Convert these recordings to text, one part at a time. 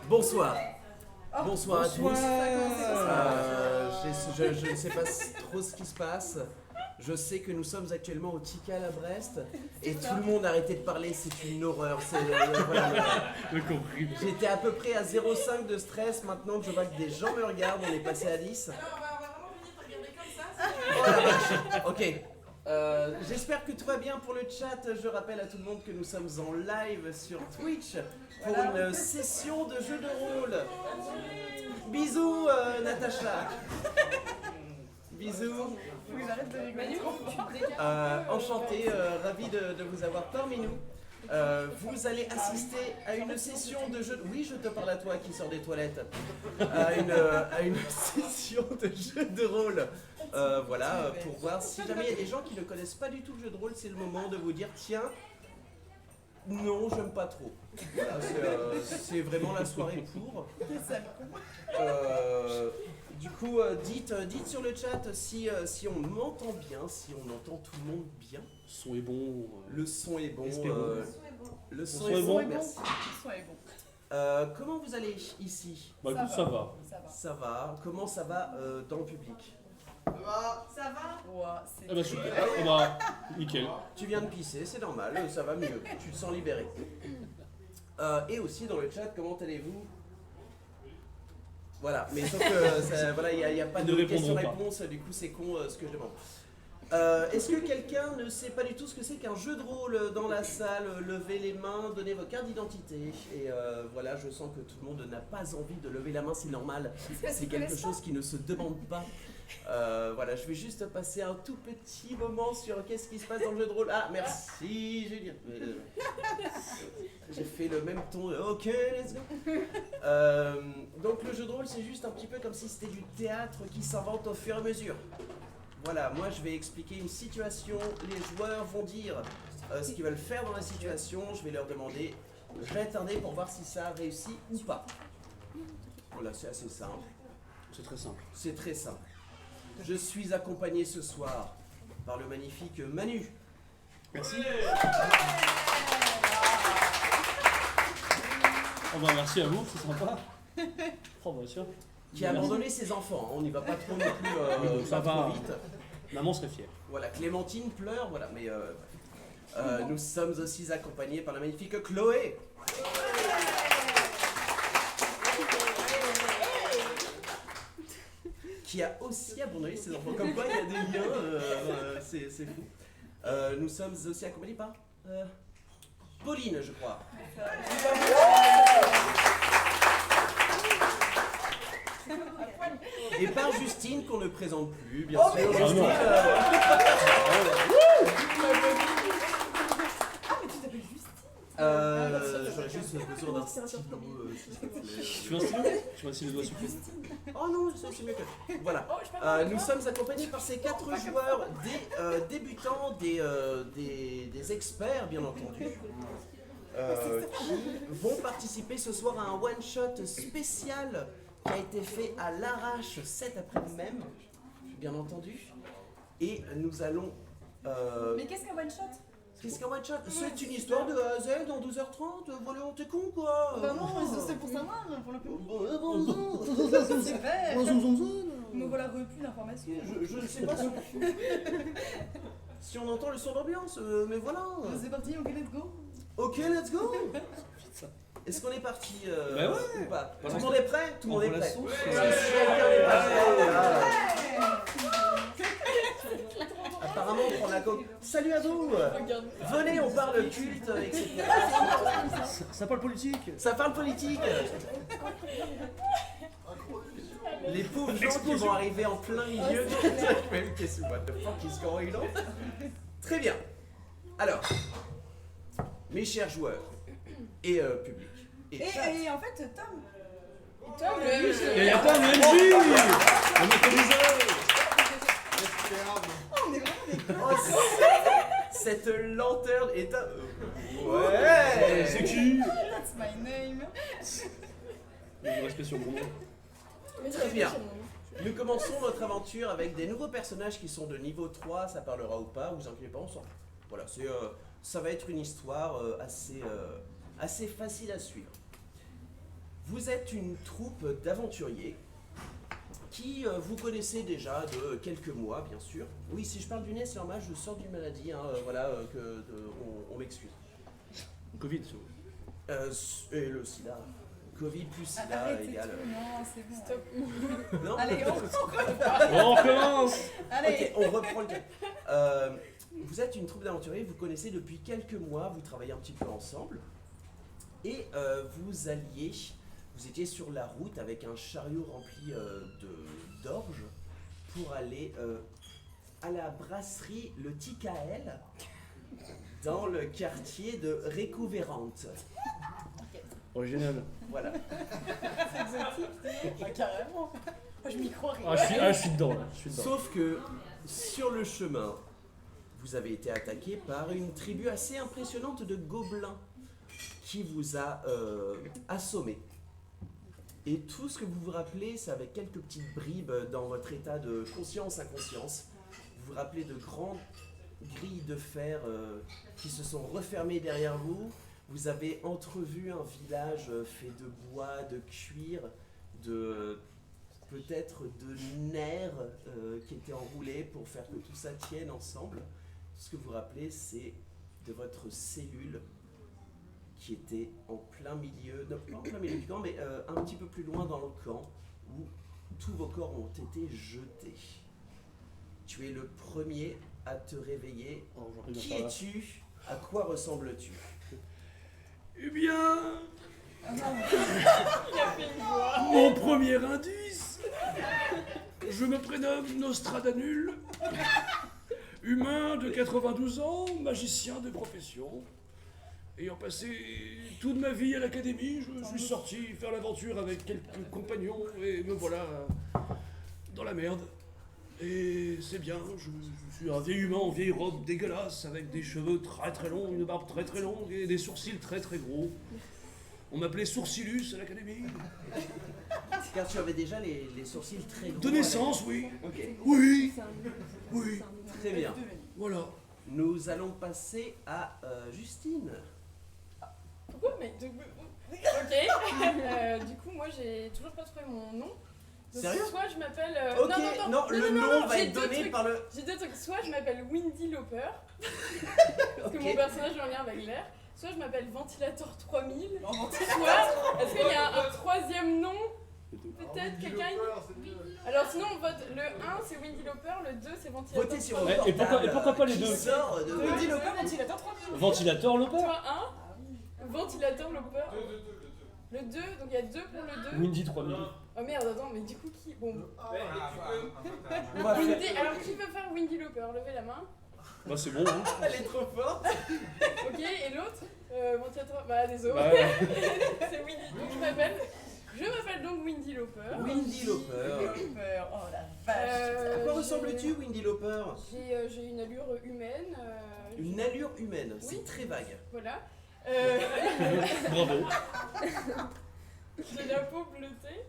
Bonsoir. Bonsoir à tous. Bonsoir. Je ne sais pas trop ce qui se passe. Je sais que nous sommes actuellement au Tikal à Brest et tout le monde a arrêté de parler, c'est une horreur. J'étais à peu près à 0,5 de stress, maintenant que je vois que des gens me regardent, on est passé à 10. Alors on va vraiment finir par regarder comme ça. Oh la vache. Ok. J'espère que tout va bien pour le chat. Je rappelle à tout le monde que nous sommes en live sur Twitch pour une session de jeu de rôle. Bisous Natacha. Bisous. Enchanté, ravi de vous avoir parmi nous. Vous allez assister à une session de jeu. Oui, je te parle à toi qui sors des toilettes. À une session de jeu de rôle. Voilà, pour voir si jamais il y a des gens qui ne connaissent pas du tout le jeu de rôle, c'est le moment de vous dire tiens, non, j'aime pas trop. Voilà, c'est vraiment la soirée pour. Du coup, dites sur le chat si on m'entend bien, si on entend tout le monde bien. Le son est bon. Le son est bon. Le son est est bon. bon, merci. Le son est bon. Comment vous allez ici? Bah écoute, ça va. Ça va. Comment ça va dans le public? Ça va? Ouais, c'est Ah bah super. Ah bah nickel. Tu viens de pisser, c'est normal, ça va mieux. Tu te sens libéré. Et aussi dans le chat, comment allez-vous? Voilà, mais sauf que voilà, il n'y a pas Ils de ne répondront question-réponse, du coup c'est con ce que je demande. Est-ce que quelqu'un ne sait pas du tout ce que c'est qu'un jeu de rôle dans la salle? Levez les mains, donnez vos cartes d'identité. Et voilà, je sens que tout le monde n'a pas envie de lever la main, c'est normal. C'est quelque chose qui ne se demande pas. Voilà, je vais juste passer un tout petit moment sur qu'est-ce qui se passe dans le jeu de rôle. Ah, merci Julien. J'ai fait le même ton. Ok, let's go. Donc le jeu de rôle, c'est juste un petit peu comme si c'était du théâtre qui s'invente au fur et à mesure. Voilà, moi je vais expliquer une situation, les joueurs vont dire ce qu'ils veulent faire dans la situation, je vais leur demander, je vais attarder pour voir si ça a réussi ou pas. Voilà, c'est assez simple. C'est très simple. C'est très simple. Je suis accompagné ce soir par le magnifique Manu. Merci. Oh bah merci à vous, c'est sympa. Oh bah sûr. Qui a abandonné ses enfants, on n'y va pas trop non plus ça pas va. trop vite. Maman serait fière. Voilà, Clémentine pleure, voilà, mais nous sommes aussi accompagnés par la magnifique Chloé. Qui a aussi abandonné ses enfants. Comme quoi, il y a des liens, c'est fou. Nous sommes aussi accompagnés par Pauline, je crois. Et par Justine, qu'on ne présente plus, bien sûr. Justine, j'aurais juste besoin d'un stylo, s'il te plaît. Tu veux un stylo? Tu veux un stylo de doigt soufflé? Oh non, c'est mieux que... Voilà. Nous sommes accompagnés par ces 4 joueurs, des débutants, des experts, bien entendu, qui vont participer ce soir à un one-shot spécial qui a été fait à l'arrache cet après-midi même, bien entendu. Et nous allons... Mais qu'est-ce qu'un one shot? Qu'est-ce qu'un one-shot? C'est une histoire de A à Z en 12h30, voilà, t'es con quoi. Bah non, c'est pour savoir, pour le coup. Bonjour. Super. Me voilà repus d'informations. Je ne sais pas si on entend le son d'ambiance, mais voilà. C'est parti, ok, let's go. Ok, let's go. Est-ce qu'on est parti Bah ouais. ou pas? Tout le monde est prêt? Tout le monde est prêt. Sauce. Apparemment, on prend la coque. Salut à vous. Venez, on parle culte, etc. Ça parle politique. Ça parle politique. Les pauvres gens qui vont arriver en plein milieu. Qu'est-ce que what the fuck is going on? Très bien. Alors, mes chers joueurs et public. Et en fait, Tom, Et attends, le MJ. Le mécaniseur. on est vraiment des Oh, cette lenteur est un... Ouais. C'est qui? That's my name. Respect sur mon nom. Très bien. Nous commençons notre aventure avec des nouveaux personnages qui sont de niveau 3, ça parlera ou pas, vous inquiétez pas, on s'en... Voilà, ça va être une histoire assez facile à suivre. Vous êtes une troupe d'aventuriers qui vous connaissez déjà de quelques mois, bien sûr. Oui, si je parle du nez, c'est normal, je sors d'une maladie, hein, on m'excuse. Covid, sur Et le sida. Covid plus sida Arrêtez égale. tout, non, c'est bon. Stop. Non. Allez, on On recommence. Allez. Ok, on reprend le cap. Vous êtes une troupe d'aventuriers, vous connaissez depuis quelques mois, vous travaillez un petit peu ensemble. Et vous étiez sur la route avec un chariot rempli d'orge pour aller à la brasserie Le Ticael dans le quartier de Récouvrante. Original. Voilà. C'est exotique. Ah, carrément. Moi, je m'y croirais. Je suis dedans, là. Je suis dedans. Sauf que sur le chemin, vous avez été attaqué par une tribu assez impressionnante de gobelins qui vous a assommé. Et tout ce que vous vous rappelez, c'est avec quelques petites bribes dans votre état de conscience-inconscience. Vous vous rappelez de grandes grilles de fer qui se sont refermées derrière vous. Vous avez entrevu un village fait de bois, de cuir, peut-être de nerfs qui étaient enroulés pour faire que tout ça tienne ensemble. Tout ce que vous vous rappelez, c'est de votre cellule qui était en plein milieu, non pas en plein milieu du camp, mais un petit peu plus loin dans le camp, où tous vos corps ont été jetés. Tu es le premier à te réveiller. Oh, j'en reviens Qui par là. es-tu? À quoi ressembles-tu? Eh bien, Ah, non, Il a fait une voix. mon premier indice, je me prénomme Nostradanul, humain de 92 ans, magicien de profession. Ayant passé toute ma vie à l'académie, je suis sorti faire l'aventure avec quelques compagnons et me voilà dans la merde. Et c'est bien, je suis un vieil humain en vieille robe dégueulasse avec des cheveux très très longs, une barbe très très longue et des sourcils très très gros. On m'appelait Sourcilus à l'académie. Car tu avais déjà les sourcils très gros. De naissance, oui. Ok, Oui, oui, très bien. voilà. Nous allons passer à Justine. Pourquoi mais ok. Du coup, moi, j'ai toujours pas trouvé mon nom. Donc, Sérieux? soit je m'appelle. Ok, non, le nom va j'ai être deux donné trucs. par le... J'ai deux trucs. Soit je m'appelle Windy Lauper, parce que Ok. mon personnage est en lien avec l'air. Soit je m'appelle Ventilator 3000. Soit, est-ce qu'il y a un troisième nom? Peut-être quelqu'un. Alors sinon, on vote le 1 c'est Windy Lauper, le 2 c'est Ventilator. Votez sur 3000. le Et pourquoi- et pourquoi pas les qui deux? sort de... Windy Lauper, ventilateur 3000. Ventilateur, Lauper. Toi 1, Ventilator Lauper. Le 2, donc il y a 2 pour le 2. Windy 3000. Oh merde, attends, mais du coup qui. Bon. On va faire... Windy, alors qui veut faire Windy Lauper? Levez la main. Bah, c'est bon, hein. Elle est trop forte. Ok, et l'autre Ventilator. Bah, désolé. Bah, ouais. C'est Windy. Donc je m'appelle donc Windy Lauper. Windy Lauper. Oh la vache. À quoi ressembles-tu, Windy Lauper? J'ai une allure humaine. Une allure humaine, Oui. c'est très vague. Voilà. Bravo. J'ai la peau bleutée.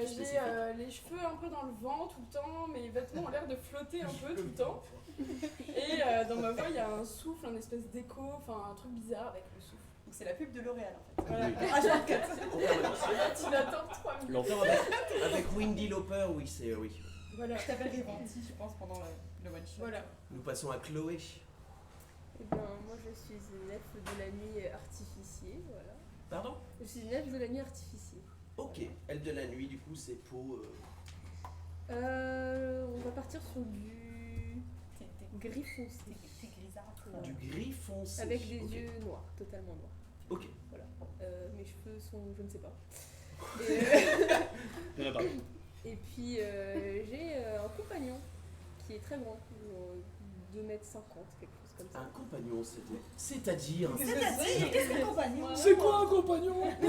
J'ai les cheveux un peu dans le vent tout le temps, mes vêtements ont l'air de flotter un peu tout le temps. Et dans ma voix, il y a un souffle, un espèce d'écho, enfin un truc bizarre avec le souffle. Donc c'est la pub de L'Oréal en fait. Voilà. H24. Tu l'attends 3000. L'enfer. Avec Windy Lauper, oui, c'est... oui. Voilà. Je t'appellerai Venti, je pense, pendant le one shot. Voilà. Nous passons à Chloé. Eh bien, moi je suis une elfe de la nuit artificier, voilà. Pardon? Je suis une elfe de la nuit artificier. Ok, elle de la nuit, du coup, c'est peau... On va partir sur du T'es gris foncé, grisâtre. du gris foncé. avec des Ok. yeux noirs, totalement noirs. Ok. Voilà. Mes cheveux sont, je ne sais pas. Il y en a pas. Et puis j'ai un compagnon qui est très grand, 2,50 m, quelque chose comme ça. Un compagnon, c'est-à-dire... Qu'est-ce qu'un compagnon? C'est quoi un compagnon? Ouais, il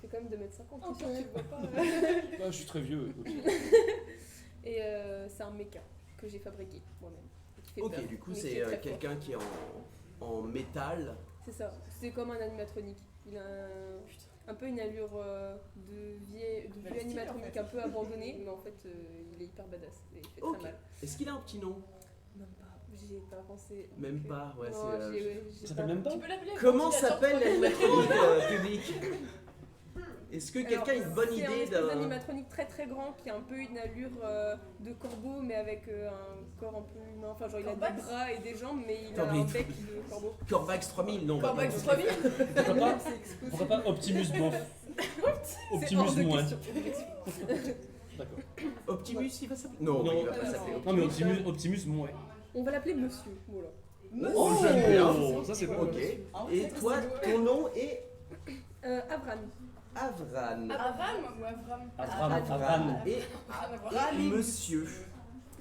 fait quand même 2,50 m, Oh, tu sais, tu le vois pas. Bah, je suis très vieux, écoute. Et c'est un mecha que j'ai fabriqué moi-même. et qui fait Ok, peur, du coup, mais qui c'est est très fort. quelqu'un qui est en métal. C'est ça, c'est comme un animatronique. Il a un peu une allure de vieux Bah, le style, animatronique en fait. un peu abandonné, mais en fait il est hyper badass et il fait Ok. très mal. Est-ce qu'il a un petit nom? Même pas, j'y ai pas pensé. Même Donc, pas, ouais, non, c'est... j'ai Ça s'appelle même pas? Tu peux l'appeler Comment Ventilator s'appelle 3000. l'animatronique public? Est-ce que quelqu'un a une bonne C'est un idée espèce d'un... d'animatronique très très grand qui a un peu une allure de corbeau mais avec un corps un peu humain. Enfin genre il a des Corbax. bras et des jambes mais il Attends, a mais un il bec de corbeau. Corvax 3000, non. Corvax bah, 3000. Pourquoi pas Optimus Banff? C'est Optimus hors de moins. question. D'accord. Optimus, il va s'appeler... Non, Non, il va pas s'appeler Non mais Optimus moins. On va l'appeler monsieur. Voilà. Oh, j'aime bien. Ça c'est bon. Ok. Et toi, ton nom est Avran. Avran. Avram ou Avram? Avram. Et, Avram. et monsieur.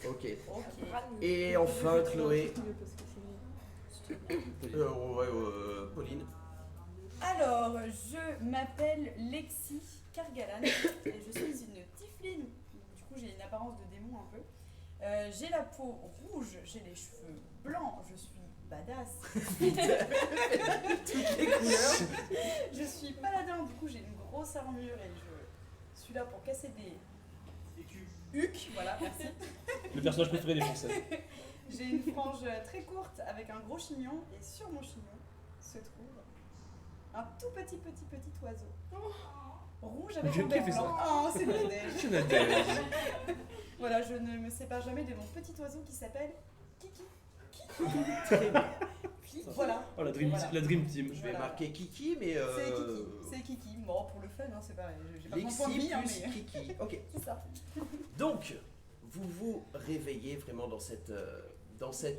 Ok. Avram. Et enfin, Chloé. Parce que c'est- Pauline. Alors, je m'appelle Lexi Kargalan et je suis une tiefling. Du coup, j'ai une apparence de démon un peu. J'ai la peau rouge, j'ai les cheveux blancs, je suis badass. Toutes les couleurs. Je suis paladin, du coup, j'ai une grosse armure et je suis là pour casser des hucs. Voilà, merci. Le personnage préféré des Français. J'ai une frange très courte avec un gros chignon et sur mon chignon se trouve un tout petit oiseau. Rouge avec Je un bec kiffe ça. blanc. Oh, c'est la neige. C'est la tête. Voilà, je ne me sépare jamais de mon petit oiseau qui s'appelle Kiki. Très bien. Voilà. Oh la Dream Team. Je vais Voilà. marquer Kiki, mais... C'est Kiki. Bon, pour le fun, hein, c'est pareil. J'ai pas mon point de Lexi vie, hein, plus mais Kiki. Ok. c'est ça. Donc, vous vous réveillez vraiment dans cette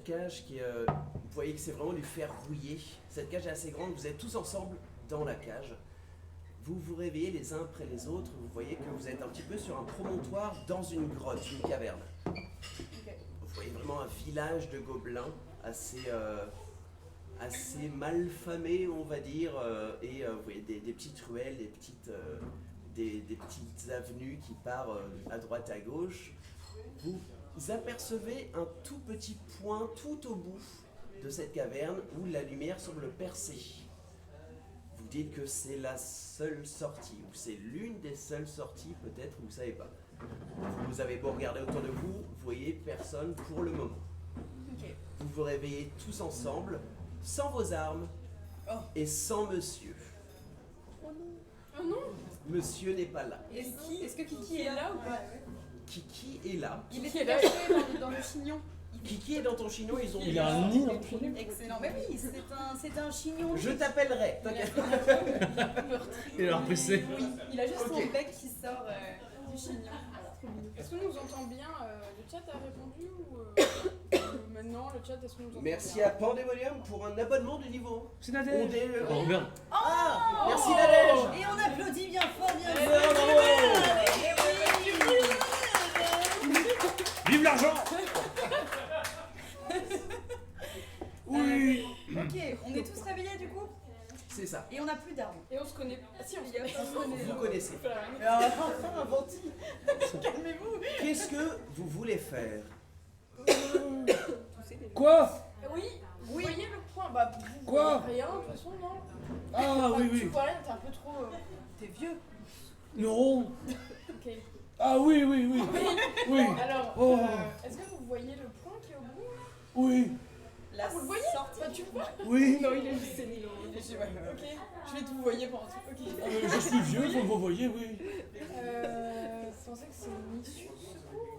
cage qui, vous voyez que c'est vraiment du fer rouillé. Cette cage est assez grande, vous êtes tous ensemble dans la cage. Vous vous réveillez les uns après les autres, vous voyez que vous êtes un petit peu sur un promontoire dans une grotte, une caverne. Vous voyez vraiment un village de gobelins assez mal famé, on va dire, et vous voyez des petites ruelles, des petites avenues qui partent à droite à gauche. Vous apercevez un tout petit point tout au bout de cette caverne où la lumière semble percer. Vous dites que c'est la seule sortie, ou c'est l'une des seules sorties peut-être, vous ne savez pas. Vous avez beau regarder autour de vous, vous voyez personne pour le moment. Vous vous réveillez tous ensemble, sans vos armes et sans monsieur. Oh non. Monsieur n'est pas là. Est-ce que Kiki est là ou pas? Kiki est là. Il Kiki est est là. caché dans le chignon. Kiki est dans ton chignon, ils ont Il a un nid dans le trou. Excellent. Mais oui, c'est un chignon. Je t'appellerai, t'inquiète pas. Il a l'air pressé. Oui, il a juste Ok. son bec qui sort du chignon. Est-ce qu'on nous entend bien? Le chat a répondu ou maintenant le chat, est-ce qu'on nous entend Merci bien? à Pandemonium pour un abonnement de niveau 1. C'est Nadège. Oh merde. Ah, merci Nadège. Et on applaudit bien fort, bien Eh fort. ben, Vive l'argent. Oui. Ok, on est tous réveillés du coup C'est ça. et on n'a plus d'armes. Et on se connaît. Ah si, on se connaît. Vous connaissez. Enfin, Avanti, calmez-vous. Qu'est-ce que vous voulez faire? Quoi? Oui, vous voyez le point? Bah, vous Quoi? voyez rien de toute façon, non? Ah oui Tu oui. vois rien, t'es un peu trop. T'es vieux. Non. Ok. Ah oui oui oui. Oui. Alors, Oh. est-ce que vous voyez le point qui est au bout? Oui. La Vous le voyez? sortie. Bah, tu le vois? Oui. Non, il est juste sénile. Ok, je vais tout vous voyez pendant tout. Ok. Je suis vieux, vous me voyez, oui. Vous pensez que c'est une issue de secours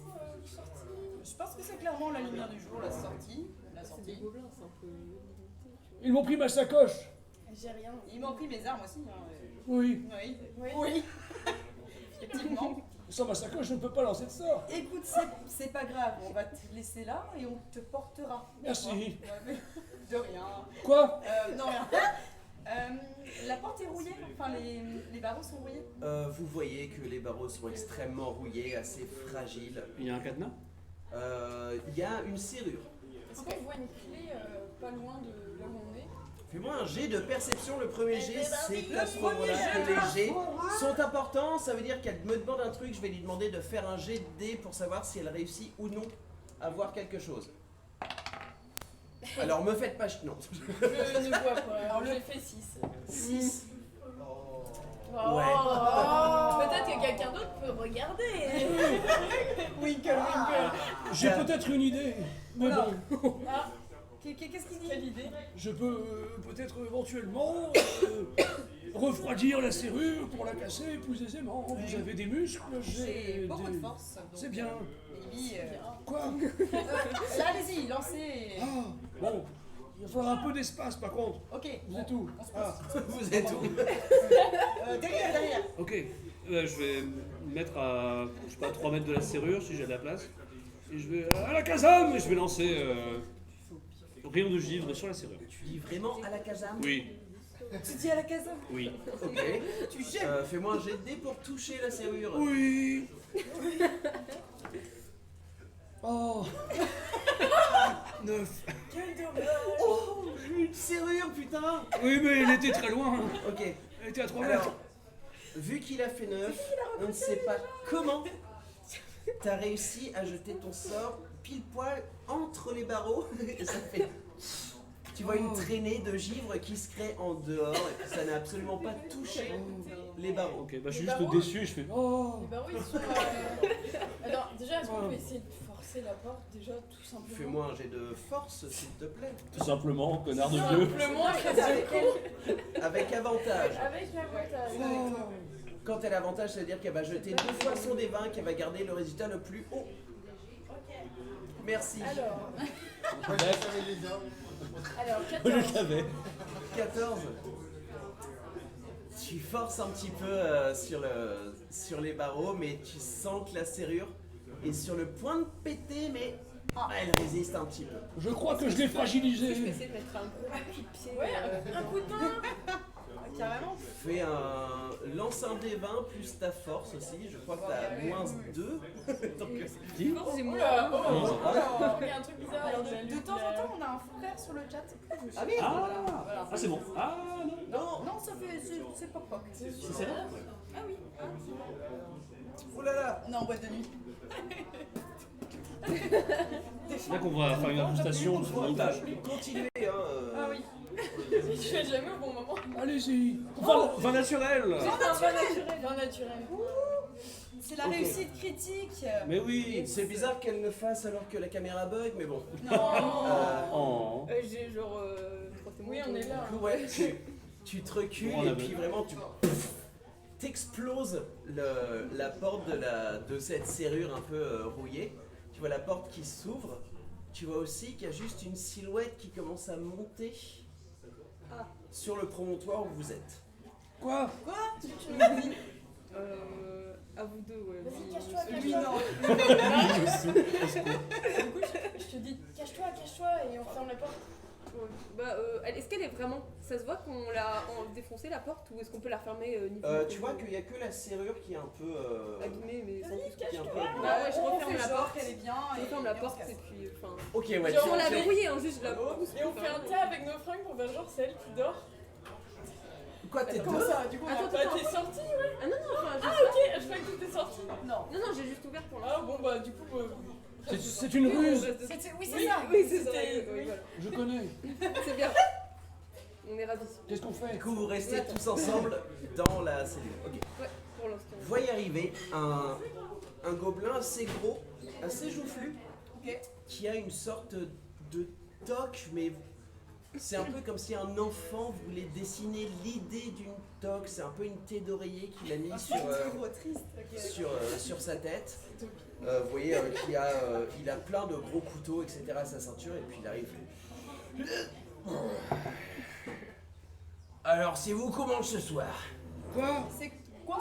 sortie? Je pense que c'est clairement la lumière du jour, la sortie. La C'est des sortie. gobelins, c'est un peu limité. Tu vois. Ils m'ont pris ma sacoche. J'ai rien. Ils m'ont pris mes armes aussi. Hein. Oui. Oui. Oui. Oui. Effectivement. Sans ma sacoche, je ne peux pas lancer de sort. Écoute, c'est pas grave, on va te laisser là et on te portera. Merci. Ouais, mais de rien. Quoi? Non, rien. La porte est rouillée, enfin les barreaux sont rouillés. Vous voyez que les barreaux sont extrêmement rouillés, assez fragiles. Il y a un cadenas? Il y a une serrure. Est-ce qu'on voit une clé pas loin de là où on est? Fais-moi un jet de perception. Le premier jet, c'est le à ce moment-là premier jet que les de jets sont importants. Ça veut dire qu'elle me demande un truc, je vais lui demander de faire un jet de dés pour savoir si elle réussit ou non à voir quelque chose. Alors me faites pas non. Je ne vois pas. Alors j'ai fait 6. 6. Oh. Ouais. Peut-être que quelqu'un d'autre peut regarder. Winkle, winkle. J'ai peut-être une idée. Mais Alors. bon. Ah, Qu'est-ce qu'il dit? Quelle idée. Je peux peut-être éventuellement refroidir la serrure pour la casser plus aisément. Vous avez des muscles, J'ai beaucoup des- de force. donc, C'est bien. Maybe, Quoi? là, allez-y, lancez. Ah, bon. Il va falloir un peu d'espace par contre. Ok. Vous êtes où? On se Ah, Vous êtes où? Derrière. Ok, je vais me mettre à, je sais pas, 3 mètres de la serrure si j'ai de la place. Et je vais à la casame et je vais lancer rayon de givre sur la serrure. Tu dis vraiment à la casame? Oui, Tu dis à la casa. oui. Ok. Tu jettes. Fais-moi un jet de dés pour toucher la serrure. oui. Oh. 9. Oh, j'ai une serrure, putain. Oui, mais elle était très loin. Ok. Elle était à 3 mètres. Alors, vu qu'il a fait 9, on ne sait pas comment t'as réussi à jeter ton sort pile poil entre les barreaux et ça fait. Tu vois une traînée de givre qui se crée en dehors et puis ça n'a absolument pas touché les barreaux. Ok, bah je suis Les juste barreaux déçu et je fais oh. Les barreaux ils sont. Alors déjà, est-ce qu'on peut essayer de forcer la porte déjà tout simplement? Fais-moi un jet de force, s'il te plaît. Tout simplement, connard de Tout vieux. simplement, Avec avantage. avec l'avantage. Quand elle a avantage, ça veut dire qu'elle va jeter 2 fois son des 20 qu'elle va garder le résultat le plus haut. Merci. Alors, Je 14. savais. 14. Tu forces un petit peu sur les barreaux, mais tu sens que la serrure est sur le point de péter, mais elle résiste un petit peu. Je crois que je l'ai Je vais fragilisé. essayer de mettre un gros coup de pied. Ouais, un coup de main. Carrément. Fais un lance un des 20 plus ta force aussi. Je crois que t'as moins 2. Donc, C'est moi. Oula, oh, il y a un truc bizarre. Alors, il de allume temps en la- temps, on a un frère sur le chat. ah oui. Ah, c'est bon. Ah non. Non. Non, ça fait. C'est pas poc. C'est celle-là? Ah oui. Oh là là. On est en boîte de nuit. Là qu'on va faire une incrustation sur le montage. Continuez. Ah oui. Je fais jamais au bon moment. Allez-y. Vin naturel. Un vin naturel. Vin naturel. C'est la Ok. réussite critique. Mais oui. C'est bizarre qu'elle le fasse alors que la caméra bug, mais bon. Non. Oh. J'ai genre 3 témoins. Oui, on est là. Ouais, tu te recules On et avait- puis vraiment tu t'exploses la porte de cette serrure un peu rouillée. Tu vois la porte qui s'ouvre. Tu vois aussi qu'il y a juste une silhouette qui commence à monter sur le promontoire où vous êtes. Quoi? À vous deux, ouais. Vas-y, cache-toi, Lui, cache-toi. non. Du coup, je te dis, cache-toi et on ferme la porte. Est-ce qu'elle est vraiment. Ça se voit qu'on l'a défoncé la porte ou est-ce qu'on peut la refermer Tu vois qu'il n'y a que la serrure qui est un peu. abîmée mais sans plus. Qui est un peu Bah ouais, je On referme fait la genre porte. qu'elle est bien. Je et- referme la et on se porte casse. et puis. Enfin. Ok, ouais, Genre, On l'a tu- verrouillée, hein, juste la pousse. Et on fait un tas avec nos fringues pour faire genre c'est elle qui dort. Quoi, t'es Comment deux? ça? Du coup, on a Attends, pas attends. t'es sorti, ouais. Ah non, non, enfin. Ah, ok, je croyais que t'étais sorti. Non. Non, j'ai juste ouvert pour Ah, l'instant. bon, bah, du coup, C'est une ruse. Oui, c'est Oui. ça. Oui, c'est ça. C'était- Oui, voilà. Je connais. C'est bien. On est ravis. Qu'est-ce qu'on fait? Du coup, vous restez Attends. tous ensemble dans la cellule. Ok. Ouais, pour l'instant. Voyez arriver un gobelin assez gros, assez joufflu, Ok. qui a une sorte de toque, mais c'est un peu comme si un enfant voulait dessiner l'idée d'une toque. C'est un peu une thé d'oreiller qu'il a mis sur sa tête. Vous voyez il a plein de gros couteaux, etc. à sa ceinture, et puis il arrive. Alors, c'est vous qu'on mange ce soir? Quoi? C'est quoi?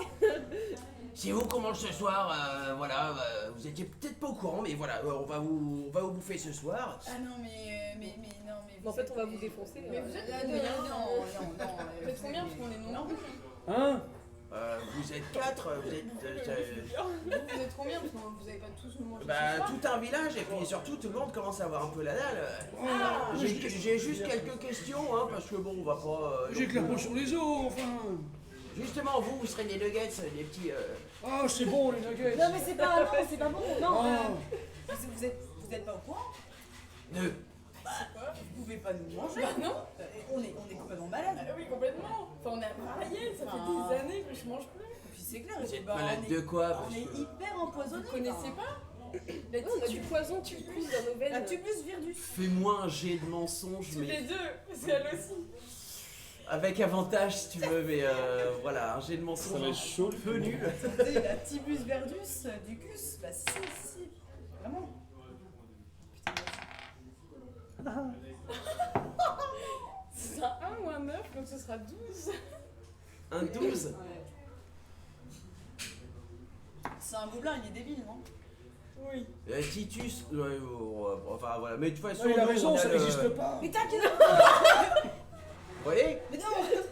C'est vous qu'on mange ce soir, voilà, vous étiez peut-être pas au courant, mais voilà, on va vous bouffer ce soir. Ah non, mais non, mais. En fait, on va vous défoncer. Mais vous êtes Non, non. Vous êtes combien? Parce qu'on est nombreux. Hein? Vous êtes 4, vous êtes... Vous êtes combien? Parce que vous avez pas tous nous mangé ce bah, soir. tout un village, et puis surtout, tout le monde commence à avoir un peu la dalle. J'ai juste quelques questions, hein, parce que bon, on va pas... J'ai que la peau sur les os, enfin. Justement, vous serez des nuggets, des petits... Ah, c'est bon les nuggets. Non, mais c'est pas bon. Non, Ah. vous êtes pas au courant? deux. Vous pouvez pas nous manger. Bah non. On est complètement malade. Ah oui, complètement. Enfin, on est mariés, ça fait Ah. des années que je mange plus. Et puis c'est clair. Vous êtes bah, malade on est- de quoi? On est hyper empoisonnés. Vous connaissez pas? La On a du poison qui pousse dans nos veines. La tubus virdus. Fais-moi un jet de mensonge, Tous mais les deux, parce qu'elle aussi. avec avantage si tu veux, mais voilà, un jet de Ça mensonge va être chaud. un peu nul. C'était la tibus verdus du cus. Bah si. Vraiment. Putain, Ce sera 1 ou un 9, donc ce sera 12. Un 12. c'est un gobelin, il est débile, non? Oui. Titus, enfin voilà, mais de toute façon, Non, il a nous, raison, on a ça le- n'existe pas. Mais t'inquiète. Vous voyez? Mais non.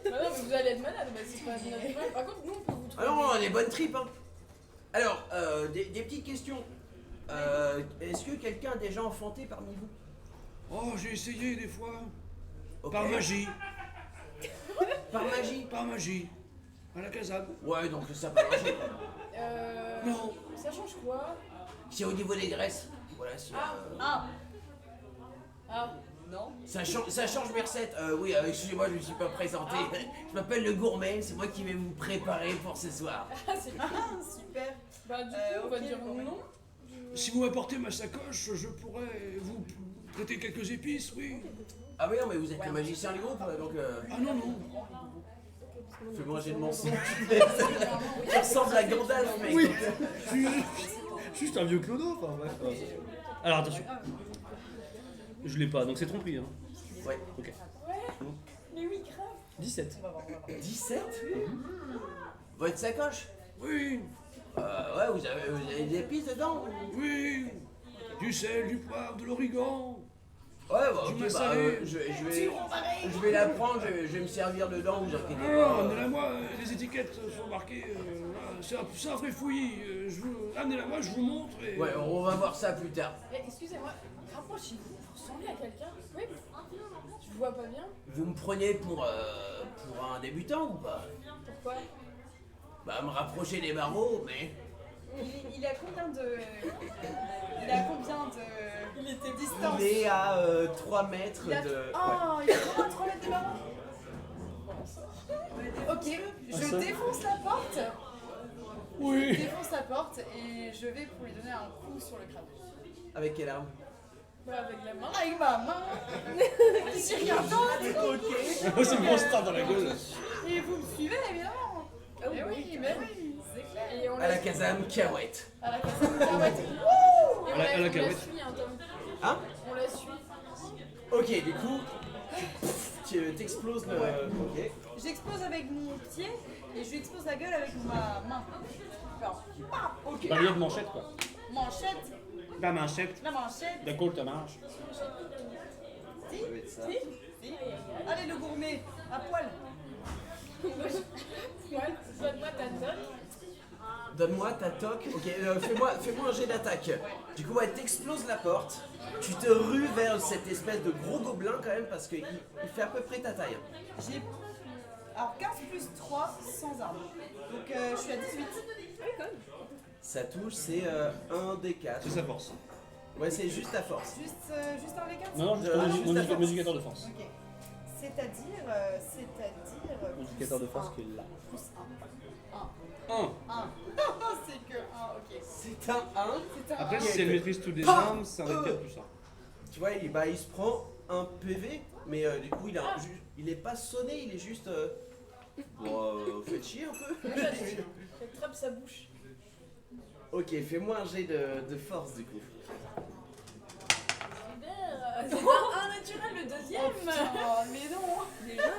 Bah non, mais vous allez être malade, bah c'est pas naturel. Par contre, nous on peut vous Ah trouver. non, les bonnes tripes, hein. Alors, des petites questions. Est-ce que quelqu'un a déjà enfanté parmi vous? Oh, j'ai essayé des fois. Ok. Par magie. Par magie? Par magie. À la casade. Ouais, donc ça peut marcher. Non. Ça change quoi? C'est au niveau des graisses. Voilà, c'est, Ah. Ah, Non. ça change mes recettes. Oui, excusez-moi, je ne me suis pas présenté. Je m'appelle le gourmet, c'est moi qui vais vous préparer pour ce soir. c'est Ah, super. Bah du coup, on ok, va dire bon, non. Si vous m'apportez ma sacoche, je pourrais vous prêter quelques épices, oui. Ah oui, non, mais vous êtes le magicien du groupe, donc Ah non, non. fais-moi un jet de mensonge. Tu ressembles à Gandalf, mec. Oui. Juste un vieux clodo, enfin bref. Alors attention. Je l'ai pas, donc c'est tromperie. Hein. Ouais. Ok. Mais oui, grave. 17. On va voir. 17? Votre sacoche? Oui, Ouais, vous avez des épices dedans? oui. Du sel, du poivre, de l'origan. Ouais, bah Du ok, mets bah, salé. je vais la prendre, je vais me servir dedans, vous inquiétez Non, pas. amenez-la-moi, les étiquettes sont marquées. Voilà, c'est un vrai fouillis. Amenez-la-moi, je vous montre. Et... Ouais, on va voir ça plus tard. Eh, excusez-moi, rapprochez-vous, vous ressemblez à quelqu'un? Oui. Je vois pas bien. Vous me prenez pour un débutant ou pas? Pourquoi? Bah, me rapprocher des barreaux, mais... Il a combien de. Il a combien de. Il était distance? Il est à 3 mètres Il a- de... Ouais. Oh, il a vraiment 3 mètres de barreau. Ok, je défonce la porte. Je Oui. défonce la porte et je vais pour lui donner un coup sur le crâne. Avec quelle arme? Bah, avec la main. Avec ma main. J'ai rien d'autre. C'est une grosse tarte dans la gueule. Et vous me suivez évidemment. Ah oui, Eh oui, mais oui, c'est clair. Et on À la la Kazam Kiaouette. À la caserne de Carouette. Et on À la la carouette. suit, hein, Tom. Hein? On la suit. Ok, du coup, tu t'exploses le... Ok. J'explose avec mon pied et je lui explose la gueule avec ma main. Alors, Ok. Bah, il y a de manchette quoi. manchette, La manchette. la manchette. De quoi te manche? Si, si, si. Allez le gourmet, à poil. Ouais, donne-moi ta toque. Donne-moi ta toque. Ok, fais-moi un jet d'attaque. Du coup, ouais, t'exploses la porte. Tu te rues vers cette espèce de gros gobelin quand même parce qu'il fait à peu près ta taille. J'ai. Alors 15 plus 3 sans arme. Donc je suis à 18. Ça touche, c'est 1 des 4. C'est sa force. Ouais, c'est juste ta force. Juste un des 4. Non, non, juste Ah, mon juste la force. modificateur de force. Ok. C'est-à-dire. Modificateur de force qui est là. Plus 1. 1. 1. C'est que 1, ok. C'est un 1. C'est un Après, 1. si elle maîtrise toutes les armes, c'est un 4 plus 1. Tu vois, il se prend un PV, mais du coup, il est pas sonné, il est juste. Bon, faites chier un peu. Elle trappe sa bouche. Ok, fais-moi un jet de force du coup. Super. C'est un naturel, le deuxième. Oh, mais non. Déjà,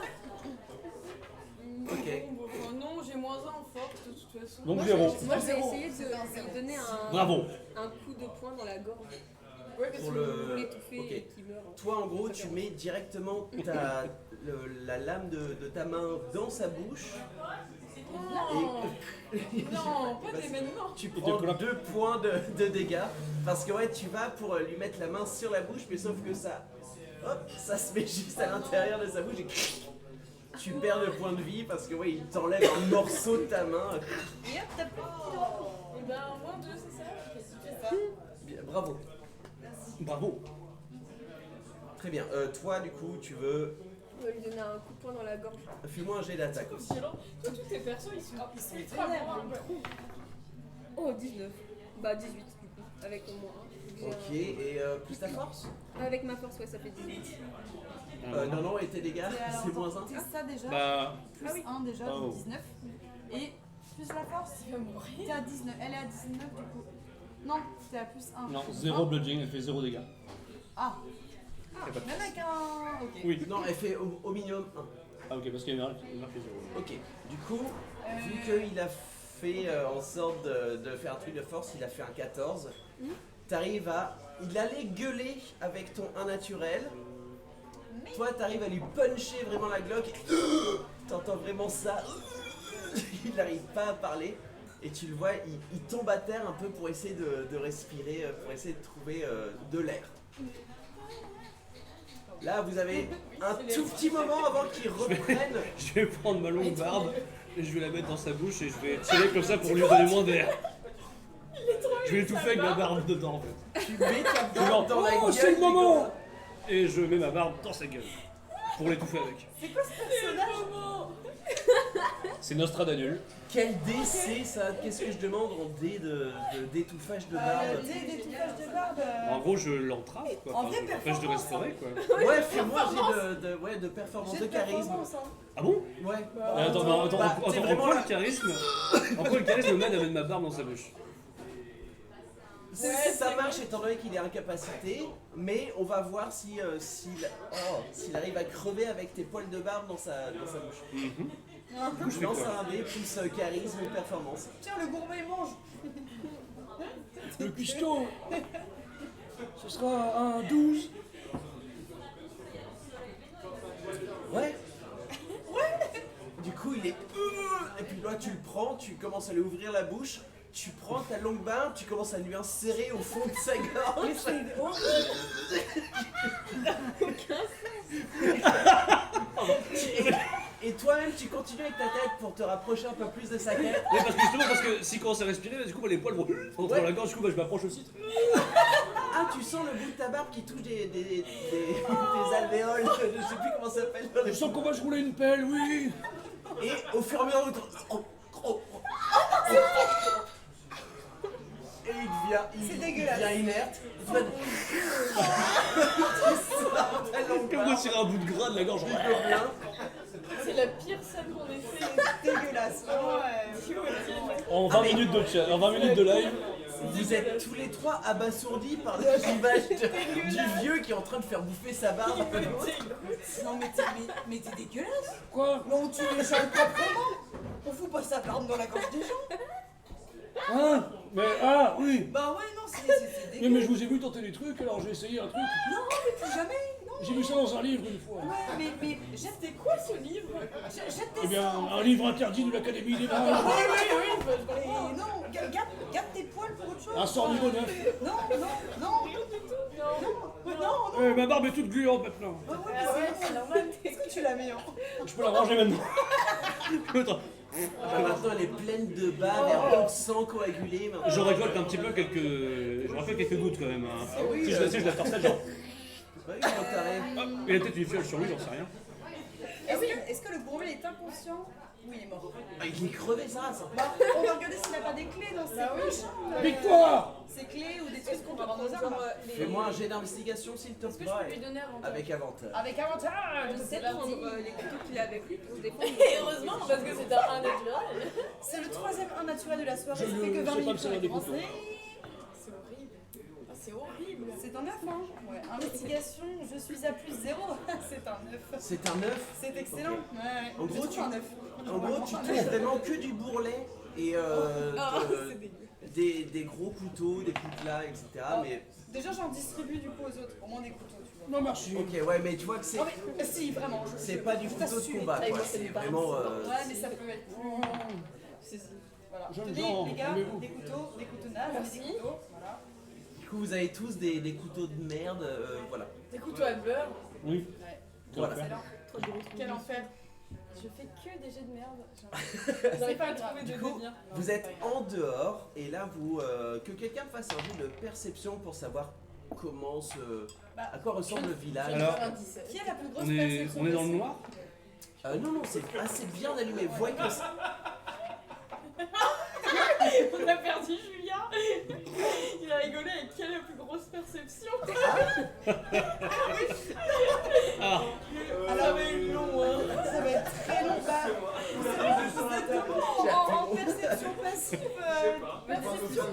Ok. Bon, non, j'ai moins 1 en force de toute façon. Donc moi, 0. moi, je vais Zéro. essayer C'est un de zéro. lui donner Bravo. un coup de poing dans la gorge Ouais, parce Pour que le. l'étouffer Ok. et qu'il meurt. Toi, en gros, tu mets directement la lame de ta main dans sa bouche. non, non, pas des maintenant. Tu prends 2 points de dégâts. Parce que ouais, tu vas pour lui mettre la main sur la bouche, mais sauf que ça. Hop, ça se met juste à l'intérieur de sa bouche et tu perds le point de vie parce que ouais, il t'enlève un morceau de ta main. Et hop, t'as plus de petits doigts. Et ben, moins 2, c'est ça? C'est ça. Bien, bravo. Bravo. Très bien. Toi, du coup, tu veux. On va lui donner un coup de poing dans la gorge. Fais-moi un jet d'attaque aussi. Violent. Toi, tous tes persos, ils sont ultra vénères, bons. Oh, 19. Bah, 18 du coup. avec au moins 1. Ok, et plus ta force? Avec ma force, ouais, ça fait 18. Non, non, et tes dégâts, c'est moins 1. C'est ça déjà. Bah, Plus 1 déjà, Oh. donc 19. Et plus la force, Tu vas mourir. t'es à 19. Elle est à 19 du coup. Non, t'es à plus 1. non, 0 bludgeoning, elle fait 0 dégâts. Ah, Y a pas de- même avec un. Ok. Oui. Non, elle fait au minimum 1. Ah ok, parce qu'il y a une marque 0. Ok, du coup, vu qu'il a fait en sorte de faire un truc de force, il a fait un 14. T'arrives à. Il allait gueuler avec ton 1 naturel. Toi, t'arrives à lui puncher vraiment la glock. T'entends vraiment ça. Il n'arrive pas à parler. Et tu le vois, il tombe à terre un peu pour essayer de respirer, pour essayer de trouver de l'air. Là, vous avez un tout petit moment avant qu'il reprenne. Je vais prendre ma longue barbe et je vais la mettre dans sa bouche et je vais tirer comme ça pour lui donner moins d'air. Je vais étouffer avec ma barbe dedans en fait. Tu mets ta Genre, barbe dans la gueule. oh c'est le du moment gars. Et je mets ma barbe dans sa gueule. Pour l'étouffer avec. C'est quoi ce personnage? C'est Nostradamul. Quel dé c'est ça? Qu'est-ce que je demande en dé d'étouffage de Le barbe? dé d'étouffage de barbe. En gros je l'entrave quoi. En Enfin, vrai, je l'empêche de performance, respirer quoi. Ouais, fais-moi un jet de performance, J'ai de de charisme. performance, hein. Ah bon? Ouais. Attends, Bah, en t'es quoi vraiment le là. charisme en quoi le charisme m'aide à mettre ma barbe dans sa bouche? Ça marche étant donné qu'il est incapacité, mais on va voir si, s'il arrive à crever avec tes poils de barbe dans sa bouche. Du coup je Je fais lance quoi? un dé plus charisme ou performance. Tiens, le gourmet mange. Le cuistot, ce sera un 12. Ouais. Du coup, il est. Et puis là, tu le prends, tu commences à lui ouvrir la bouche, tu prends ta longue barbe, tu commences à lui insérer au fond de sa gorge. Et toi-même, tu continues avec ta tête pour te rapprocher un peu plus de sa tête. Ouais, parce que justement, parce que s'il commence à respirer, du coup, bah, les poils vont rentrer dans la gorge, du coup, bah, je m'approche aussi. Ah, tu sens le bout de ta barbe qui touche des alvéoles, je sais plus comment ça s'appelle. Je sens qu'on va se rouler une pelle, oui. Et au fur et à mesure, et il dégueulasse. devient inerte. Comme on tirer un bout de gras de la gorge. C'est la pire scène qu'on ait fait. Dégueulasse. Ouais. En 20 minutes de chat, en 20 minutes de live. Vous êtes tous les trois abasourdis par l'image du vieux qui est en train de faire bouffer sa barbe. Non, mais t'es dégueulasse. Quoi? Mais on tue les gens proprement. On fout pas sa barbe dans la gorge des gens. Hein? Mais ah oui. Bah ouais, non, c'est Mais dégueulasse. je vous ai vu tenter des trucs, alors j'ai essayé un truc. Non, mais plus jamais. Non. J'ai vu ça dans un livre une fois. Ouais, mais jette C'était quoi ce livre? jette Eh tes bien, sangs. un livre interdit de l'Académie des mages. Et non, garde tes poils pour autre chose. Un sort niveau 9. Non. Eh, ma barbe est toute gluante maintenant. Ah ouais, Ah ouais, c'est normal. Est-ce que tu la mets en... Je peux la ranger maintenant. Attends, Maintenant, elle est pleine de bave et un peu de sang coagulé. je récolte un petit peu quelques. Je rappelle quelques gouttes quand même. Hein. oui, Si je la torsade, genre. Bah oui, quand t'arrives. Hop, il a peut-être une fiole sur lui, j'en sais rien. Est-ce que le gourmet est inconscient ou il est mort? Ah, il est crevé, ça. Bah, on va regarder s'il n'a pas des clés dans ses poches. Victoire! Ses clés ou des trucs qu'on peut avoir nos armes. Fais-moi un jet d'investigation, s'il te Est-ce que je peux lui plaît. donner un avantage? Avec avantage. Avec avantage. C'est C'est prendre les couteaux qu'il a avec lui pour se défendre. Et heureusement, parce que c'est un naturel. C'est le troisième 1 naturel de la soirée. Je Ça ne fait que 20 sais pas minutes me servir pour des couteaux. avancer. C'est horrible. Ah, c'est horrible. C'est un 9, hein. Ouais. Investigation, je suis à plus 0. C'est un 9. C'est un 9. C'est excellent. Ouais. En gros, tu un 9. En gros, tu trouves vraiment que du bourrelet et des gros couteaux, des coutelas, etc. Mais Déjà, j'en distribue du coup aux autres. Au moins des couteaux, tu vois. Non, merci. ok, ouais, mais tu vois que c'est Non, mais si, vraiment. c'est pas du je couteau de t'assure. combat, Ah, quoi. moi, C'est une barbe. vraiment. Ouais, mais ça peut être plus. Voilà. Jeune Tenez, gens, les gars, calmez-vous. des couteaux nages, Merci. des couteaux. Voilà. Du coup, vous avez tous des couteaux de merde, voilà. Des couteaux à beurre. Oui. Voilà. Excellent. Quel enfer. Je fais que des jets de merde. J'arrive pas à trouver de Du coup, délire. vous êtes en dehors et là, vous que quelqu'un fasse un jeu de perception pour savoir comment à quoi ressemble le village. Alors, 97. Qui a la plus grosse on est perception dans le possible? noir. Non, c'est assez bien allumé. Vous voyez que On a perdu Julien. Il a rigolé avec Ah, Alors, ça va être très long. Bah, en perception passive. Perception.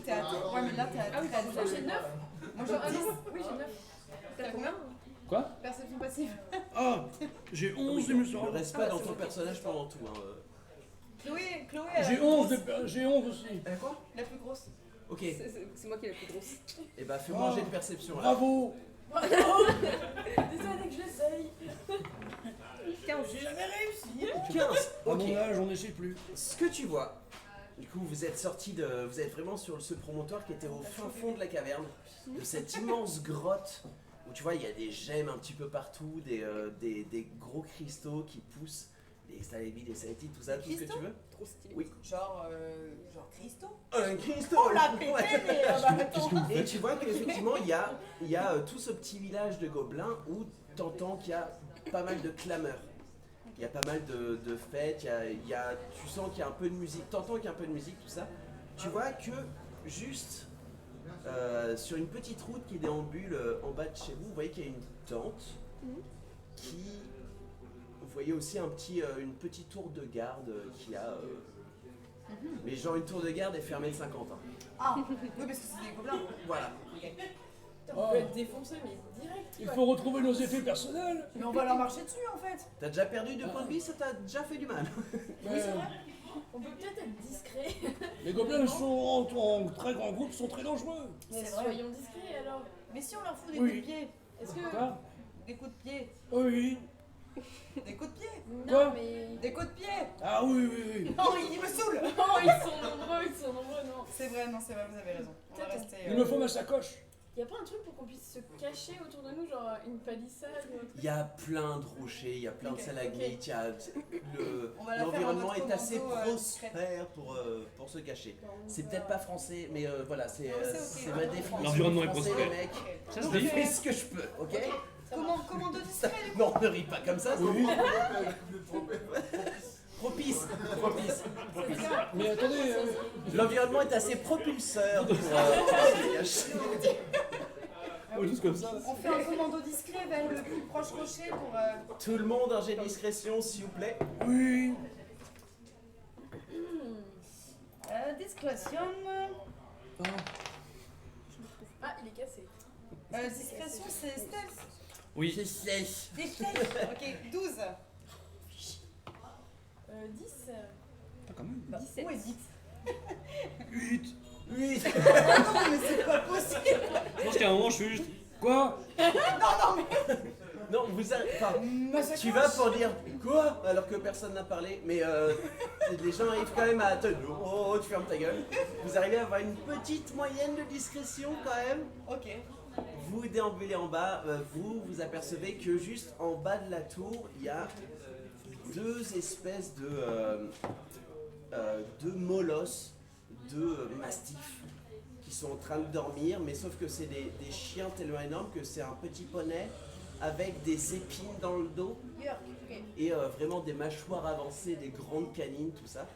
T'es à... Ouais, mais là, t'es à Ah oui, 13. moi j'ai 9. Moi, j'ai 10. Oui, j'ai 9. T'as combien? Quoi? Perception passive. Ah, j'ai 11, il me Ne semble. reste pas dans ton personnage pendant tout. Hein. Chloé, elle a J'ai la 11, grosse- j'ai 11 aussi. Quoi? La plus grosse. Ok, C'est moi qui ai la plus grosse. et bah fais-moi un jet de perception là. Bravo. Désolé que j'essaye. 15. J'ai jamais réussi. 15. À Ok. mon âge, on n'essaie plus. Ce que tu vois, du coup, vous êtes sorti de, vous êtes vraiment sur ce promontoire qui était au fin fond de la caverne, de cette immense grotte où tu vois il y a des gemmes un petit peu partout, des gros cristaux qui poussent, des stalagmites, des stalactites, tout ça, tout ce que cristaux tu veux. Trop stylé. Oui. Genre Christo. Un cristaux. Oh la pété, mais attends. Et tu vois qu'effectivement il y a tout ce petit village de gobelins où t'entends qu'il y a pas mal de clameurs. Il y a pas mal de fêtes, tu sens qu'il y a un peu de musique, t'entends qu'il y a un peu de musique, tout ça. Tu vois que juste sur une petite route qui déambule en bas de chez vous, vous voyez qu'il y a une tente qui... Vous voyez aussi une petite tour de garde qui a... Mais genre une tour de garde est fermée le 50 ans. Ah, oui, parce que c'est des gobelins. Voilà. Putain, on peut être défoncé, mais direct. Il quoi. faut retrouver nos effets personnels. Mais on va leur marcher dessus en fait. T'as déjà perdu 2 points de vie, ça t'a déjà fait du mal. Mais On peut peut-être être discret. les gobelins sont en très grand groupe, sont très dangereux. C'est vrai. Soyons discrets alors. Mais si on leur fout des Oui. coups de pied. Est-ce que. Quoi? Des coups de pied. Oui. Des coups de pied. Quoi? Non, mais. Des coups de pied. Ah oui, oui, oui. Non, il me saoule. Oh, ils sont nombreux, non. C'est vrai, non, c'est vrai, vous avez raison. On va rester. Il me faut ma sacoche. Y'a pas un truc pour qu'on puisse se cacher autour de nous, genre une palissade ou un truc? Il y a plein de rochers, il y a plein de stalagmites, il y a On va la faire en l'environnement mode est assez commando, prospère pour se cacher. C'est peut-être pas français, mais voilà, c'est Non, c'est ok, c'est on ma comprend. définition. L'environnement est français, prospère. les mecs. Ok. ça se Je dit. fais ce que je peux, ok? Comment de discret du coup? Non, ne ris pas comme ça, c'est Oui. propice. Mais attendez, L'environnement est assez propulseur pour se cacher. Oh, juste comme ça. On fait un commando discret vers le plus proche rocher pour. Tout le monde, un jet de discrétion, s'il vous plaît. oui. Discrétion. Ah, il est cassé. Discrétion, c'est stealth. Oui. C'est sèche. Des stealth. Ok, 12. 10. Quand même. 17. Où est 10? 8. Oui. Non, mais c'est pas possible. Je pense qu'à un moment, je suis juste. Quoi? Non, vous avez... enfin, Ma sacoche. tu vas pour dire quoi alors que personne n'a parlé, mais les gens arrivent quand même à te... Oh, tu fermes ta gueule. Vous arrivez à avoir une petite moyenne de discrétion quand même. Ok. Vous déambulez en bas, vous apercevez que juste en bas de la tour, il y a 2 espèces de molosses, de mastifs, qui sont en train de dormir, mais sauf que c'est des chiens tellement énormes que c'est un petit poney avec des épines dans le dos York. Ok. et vraiment des mâchoires avancées, des grandes canines, tout ça.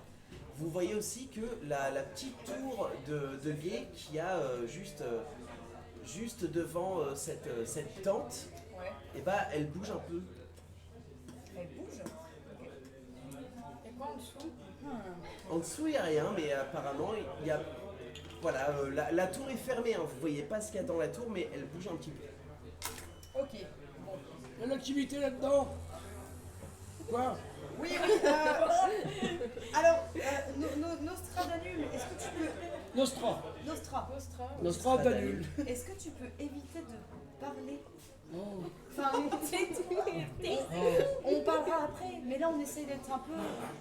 Vous voyez aussi que la petite tour de guet qui a juste devant cette tente, Ouais. et bah elle bouge un peu. Elle bouge. Et quoi en dessous? En dessous il n'y a rien, mais apparemment il y a... Voilà, la tour est fermée, hein. Vous voyez pas ce qu'il y a dans la tour, mais elle bouge un petit peu. Ok. Bon. Il y a de l'activité là-dedans. Quoi? Oui. Alors, Nostradamus, est-ce que tu peux. Nostra. Nostra. Nostra d'annule. Est-ce que tu peux éviter de parler? Oh. Enfin, on parlera après, mais là on essaie d'être un peu,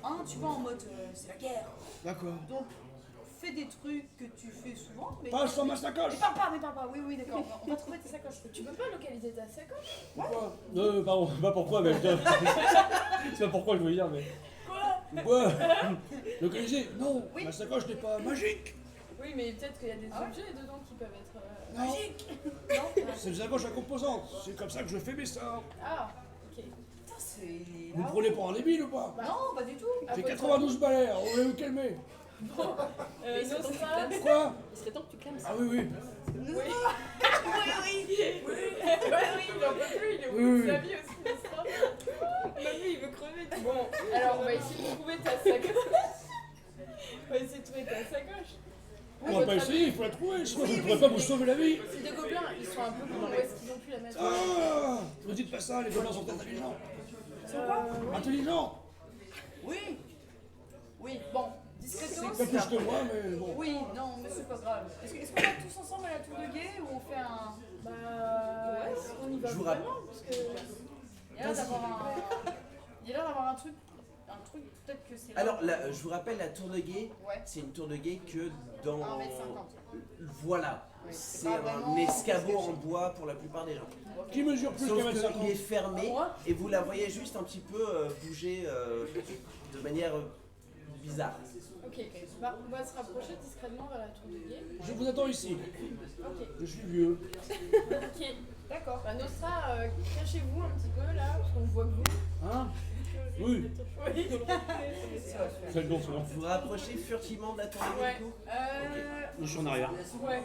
hein, tu vois, en mode c'est la guerre. D'accord. Donc, fais des trucs que tu fais souvent, mais. Passe sur ma sacoche. Mais parle pas, oui, d'accord, on va trouver tes sacoches. Tu peux pas localiser ta sacoche? Pourquoi? Pardon, pas pourquoi, mais. C'est pas pourquoi je veux dire, mais. Quoi? Localiser? Non, Oui. ma sacoche n'est pas magique. Oui, mais peut-être qu'il y a des Ah ouais? objets dedans qui peuvent être. Non, Non. c'est une sacoche à composante. C'est comme ça que je fais mes sorts. Ah, ok. Putain, c'est. Vous me prenez pour un débile ou pas? Non, pas du tout. Ah, J'ai faut 92 balais, on va vous calmer. Bon, Mais il serait temps que tu Nostra. clames. Quoi? Il serait temps que tu clames ça. Ah oui, oui. Oui. Il en peut plus, il est au bout de sa vie aussi, Nostra. Même lui, il veut crever. Bon, alors on va essayer de trouver ta sacoche. On va essayer de trouver ta sacoche. On va pas essayer, il faut la trouver, sinon je ne pourrais pas vous sauver la vie. Ces deux gobelins, ils sont un peu cons, où est-ce qu'ils ont pu la mettre? Ah! Ne dites pas ça, les gobelins sont intelligents. Intelligents? Oui. Oui, bon, discretos. Pas plus que moi, mais bon. Oui, non, mais c'est pas grave. Est-ce qu'on va tous ensemble à la tour de guet ou on fait un. Bah, on y va Je vous vraiment, parce que... Il y a l'air d'avoir un. Il y a l'air d'avoir un truc. Un truc, peut-être que c'est. Alors, je vous rappelle, la tour de guet, Ouais. c'est une tour de guet que dans... 1m50. Voilà. Oui, c'est C'est pas un vraiment escabeau en caché. bois pour la plupart des gens. Qui mesure plus Sauf qu'un mètre qu'il est 50? fermé Moi et vous la voyez juste un petit peu bouger de manière bizarre. Ok, bah, on va se rapprocher discrètement vers la tour de guet. Je vous attends ici. Ok, Je suis vieux. ok, d'accord. Bah, Nostra, cachez-vous un petit peu là, parce qu'on voit que vous. Hein? Oui. Oui. C'est bon, c'est bon. Vous vous rapprochez furtivement de la tour de guet Ouais. du coup Je suis en arrière. Ouais.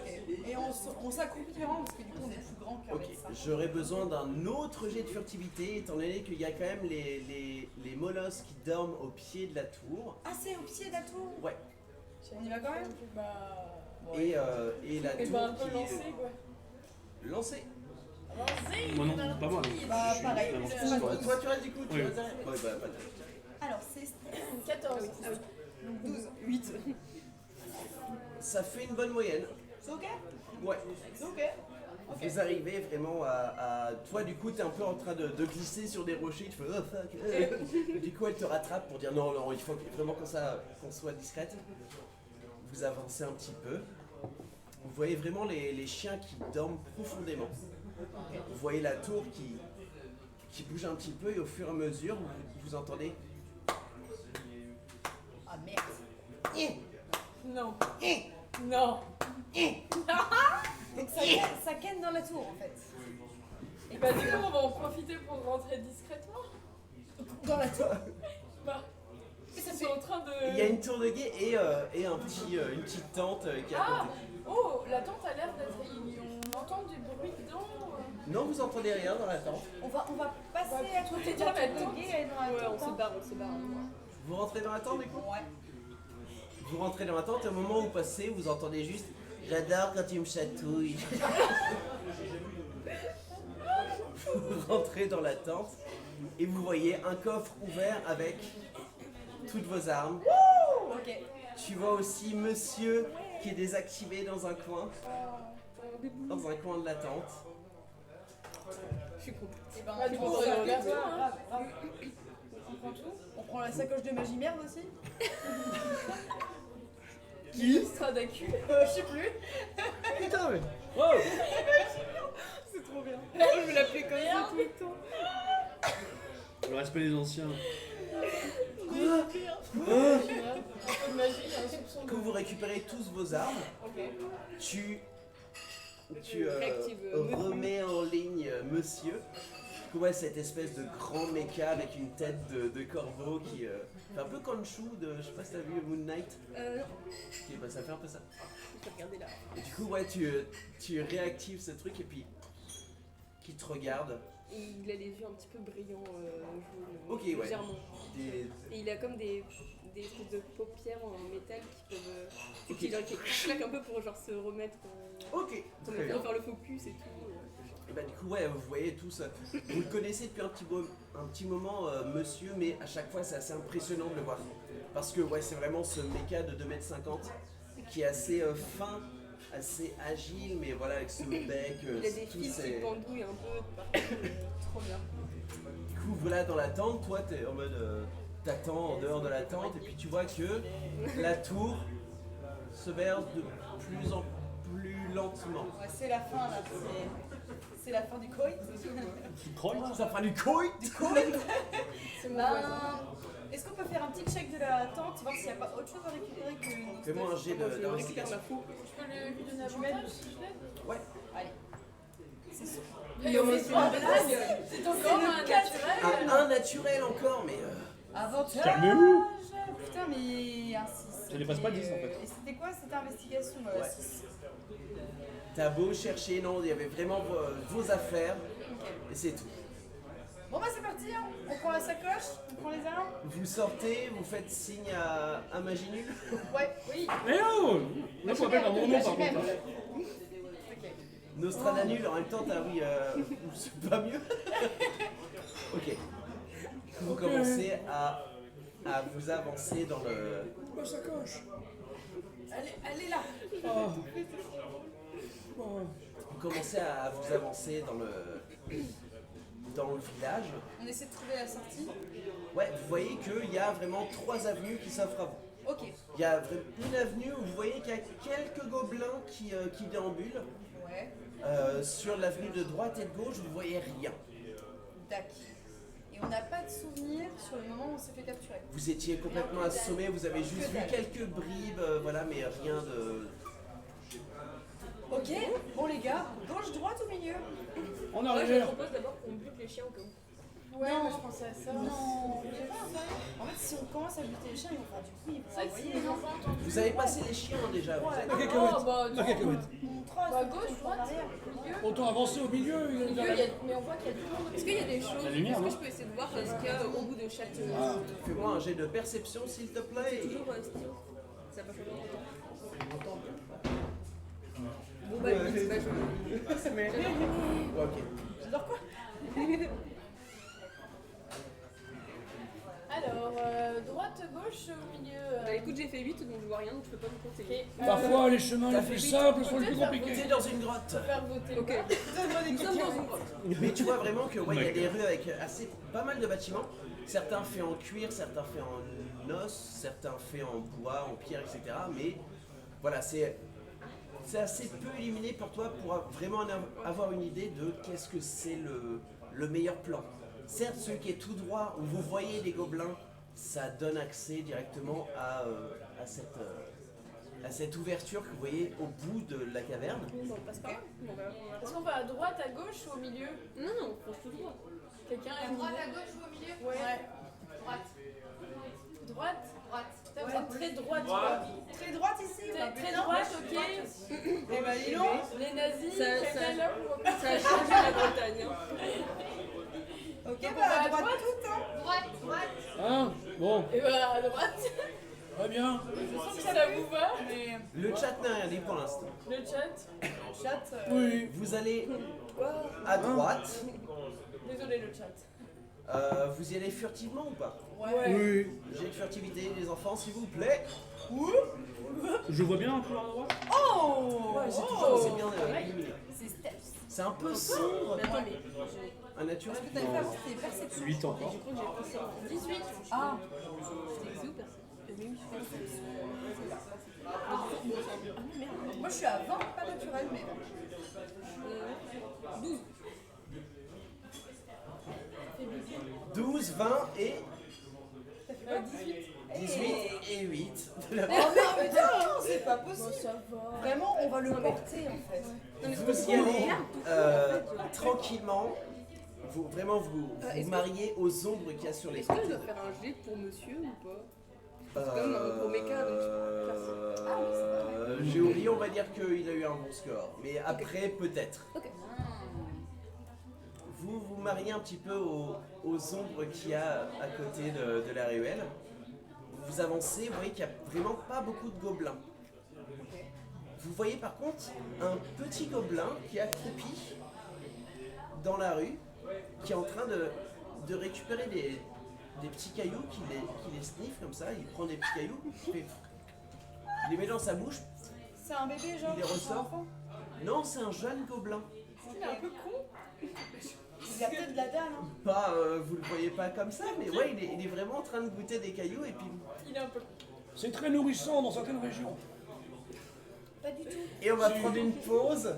Et on s'accroupit vraiment parce que du coup on est plus grand qu'un Ok, mètre cinquante. j'aurais besoin d'un autre jet de furtivité étant donné qu'il y a quand même les molosses qui dorment au pied de la tour. Ah, c'est au pied de la tour. Ouais. On y va quand même. Bah. Et la Et tour bah, un peu qui lancé est quoi. lancée. Lancé. Moi non, pas moi. Bah, Je suis pareil. vraiment- C'est pas Toi tu restes du coup, tu Oui. restes derrière. Ouais, bah pas de- Alors, c'est 14. Ah oui. Donc 12, 8. Ça fait une bonne moyenne. C'est ok? Ouais. C'est ok. Ok. Vous arrivez vraiment à... Toi du coup t'es un peu en train de glisser sur des rochers, tu fais oh fuck. Et du coup elle te rattrape pour dire non, non, il faut vraiment qu'on soit discrète. Vous avancez un petit peu. Vous voyez vraiment les chiens qui dorment profondément. Vous voyez la tour qui bouge un petit peu et au fur et à mesure vous entendez Ah merde. Non. Non. Donc ça ken dans la tour en fait. Et bah, du coup, on va en profiter pour rentrer discrètement. Dans la tour. Bah. Et ça Ils fait. sont en train de. il y a une tour de guet et une petite tente qui est à Ah. côté. Oh, la tente a l'air d'être. On entend du bruit dedans. Non, vous entendez rien dans la tente. On va passer Bah, à côté de dans la la tour tente. de guet et dans la Ouais, on tour. se barre, on se barre. Vous rentrez dans la tente du coup? Ouais. Vous rentrez dans la tente et au moment où vous passez, vous entendez juste j'adore quand tu me chatouilles. Vous rentrez dans la tente et vous voyez un coffre ouvert avec toutes vos armes. Ok. Tu vois aussi monsieur qui est désactivé dans un coin de la tente. Je suis contente. Et ben, Bah, du coup, on on regarde regarde tout, ça, hein. grave, Grave. On prend tout. On prend la sacoche de magie merde aussi. Qui? Stradacu. Je sais plus. Putain mais... Oh! C'est trop bien. Je vais l'appeler comme ça tout le temps. Le respect des anciens. Un peu de magie, un soupçon de. Quand vous récupérez tous vos armes, Ok. tu Réactive, remets en ligne monsieur. Du coup, ouais, cette espèce de grand méca avec une tête de corbeau qui fait un peu Khonshu de, je sais pas si t'as vu Moon Knight. Non, Ok, bah, ça fait un peu ça. je vais regarder là. Et du coup, ouais, tu réactives ce truc et puis qui te regarde. Et il a les yeux un petit peu brillants, jaune, Ok, ouais. légèrement. Des... Et il a comme des espèces de paupières en métal qui peuvent. Ok. qui claquent un peu pour genre se remettre. Ok, Pour très bien. faire le focus et tout. Et bah du coup, ouais, vous voyez tous, vous le connaissez depuis un petit moment, monsieur, mais à chaque fois c'est assez impressionnant de le voir. Parce que ouais, c'est vraiment ce méca de 2,50 m qui est assez fin, assez agile, mais voilà, avec ce bec, Il a des tous fils qui ces... pendouillent un peu partout. Trop bien. Du coup, voilà, dans la tente, toi t'es en mode, t'attends en dehors de la tente, et puis tu vois que la tour se verse de plus en plus lentement. Ouais, c'est la fin là. C'est la fin du coït. Tu crois? Ça fera du coït. C'est mon Ben, voisin. est-ce qu'on peut faire un petit check de la tente, voir s'il n'y a pas autre chose à récupérer que. Fais-moi un jet Moi, je récupère d'investigation. ma foupe. Je peux lui donner avantage si je l'aide. Ouais. Allez. C'est sûr. Et on met sur la blague. C'est encore un naturel. Un naturel encore, mais... Avantage. Calmez-vous. Putain, mais un 6. Ça dépasse pas 10 en fait. Et c'était quoi cette investigation Ouais. 6. T'as beau chercher, non, il y avait vraiment vos affaires, et c'est tout. Bon bah c'est parti, hein. On prend la sacoche, on prend les armes. Vous sortez, vous faites signe à Magie Nulle. Ouais, oui. Mais oh Là, faut appeler par mon nom par Même. contre. Ok. Nostradanul, en même temps, t'as oui, c'est pas mieux. Ok. Vous commencez à vous avancer dans le. Ma sacoche. Elle est là. Vous commencez à vous avancer dans le village. On essaie de trouver la sortie. Ouais, vous voyez qu'il y a vraiment 3 avenues qui s'offrent à vous. Ok. Il y a une avenue où vous voyez qu'il y a quelques gobelins qui déambulent. Ouais. Sur l'avenue de droite et de gauche, vous voyez rien. Tac. Et on n'a pas de souvenir sur le moment où on s'est fait capturer. Vous étiez complètement assommé, vous avez juste vu quelques bribes, voilà, mais rien de. Ok. Bon les gars, gauche, droite ou milieu? En Moi, je arrière. propose d'abord qu'on bute les chiens au cas où. Ouais, Non. moi, je pensais à ça. Non. En fait, si on commence à buter les chiens, ils vont faire du coup, ils vont C'est vrai que si envoyer les enfants entendent. Vous avez passé les chiens déjà, vous êtes. La cacahuète. Oh, bah, La cacahuète. On trace, Bah, on gauche, tourne en droite, arrière. milieu. Autant avancer au milieu. Milieu, mais on voit qu'il y a du monde. Est-ce qu'il y a des choses? La lumière, Est-ce non que je peux essayer de voir ce qu'il y a au bout de chaque. Fais-moi un jet de perception, s'il te plaît. Toujours stylo. Ça va changer longtemps. Bon Ouais. bah, vite, bah, je. Ok. J'adore quoi? Alors, droite, gauche, au milieu. Bah écoute, j'ai fait 8 donc je vois rien donc je peux pas vous conseiller. Parfois, les chemins T'as les plus fait simples sont les plus Peut-être compliqués. T'es dans une grotte. Faire voter. Ok. Nous sommes dans une grotte. Mais tu vois vraiment que ouais, il y a des rues avec pas mal de bâtiments. Certains faits en cuir, certains faits en os, certains faits en bois, en pierre, etc. Mais voilà, c'est assez peu illuminé pour toi pour vraiment avoir une idée de qu'est-ce que c'est le meilleur plan. Certes, celui qui est tout droit, où vous voyez des gobelins, ça donne accès directement à cette ouverture que vous voyez au bout de la caverne. Bon, on passe par là. Bon, bah, on va- Est-ce qu'on va à droite, à gauche ou au milieu? Non, non, on fonce tout droit. Quelqu'un a À une droite, idée? à gauche ou au milieu? Ouais. Droite. Droite? Droite. Putain, vous êtes très droite, toi. Très droite ici. Très droite, ok. Eh ben dis donc. Les nazis, Ça- quelqu'un ça- là pour Ça a changé la Bretagne. Hein. Ok, bah, bah à à droite droite. tout, hein. Droite. Hein? Bon, Et bah à droite. très bien. Je sens que ça vous va. Mais Le chat n'a rien dit pour l'instant. Le chat. chat. Oui. Vous allez à droite. Désolé le chat. Vous y allez furtivement ou pas? Ouais. Oui. J'ai de furtivité, les enfants, s'il vous plaît. Je vois bien un couloir à droite. Oh. C'est bien illuminé. C'est steps. C'est un peu sombre. Mais attends, mais j'ai. Un naturel. Est-ce que t'avais fait avant c'était perception? 8 encore. Je crois que j'ai pris ça en 18. Ah. C'était exo, personne. Moi je suis à 20, pas naturel, mais 12. 12, 20 et 18. 18 et 8. Oh mais putain, c'est pas possible. Ça va. Vraiment, on va le porter en fait. Vous y allez tranquillement. Vraiment, vous mariez aux ombres qu'il y a sur les Est-ce que je côtés. dois faire un jet pour monsieur ou pas? comme pour Mecha, donc Géorie, on va dire qu'il a eu un bon score. Mais après, peut-être. Ok. Vous vous mariez un petit peu aux ombres qu'il y a à côté de la ruelle. Vous avancez, vous voyez qu'il n'y a vraiment pas beaucoup de gobelins. Vous voyez par contre un petit gobelin qui est accroupi dans la rue, qui est en train de récupérer des petits cailloux, qui les sniffe comme ça, il prend des petits cailloux, il les met dans sa bouche, C'est un bébé genre. il les un ressort. enfant. Non, c'est un jeune gobelin. Il est un peu con. Il a peut-être de la dalle. Hein. Pas, vous le voyez pas comme ça, mais ouais, il est vraiment en train de goûter des cailloux et puis. Il est un peu con. C'est très nourrissant dans certaines régions. Pas du tout. Et on va prendre une pause.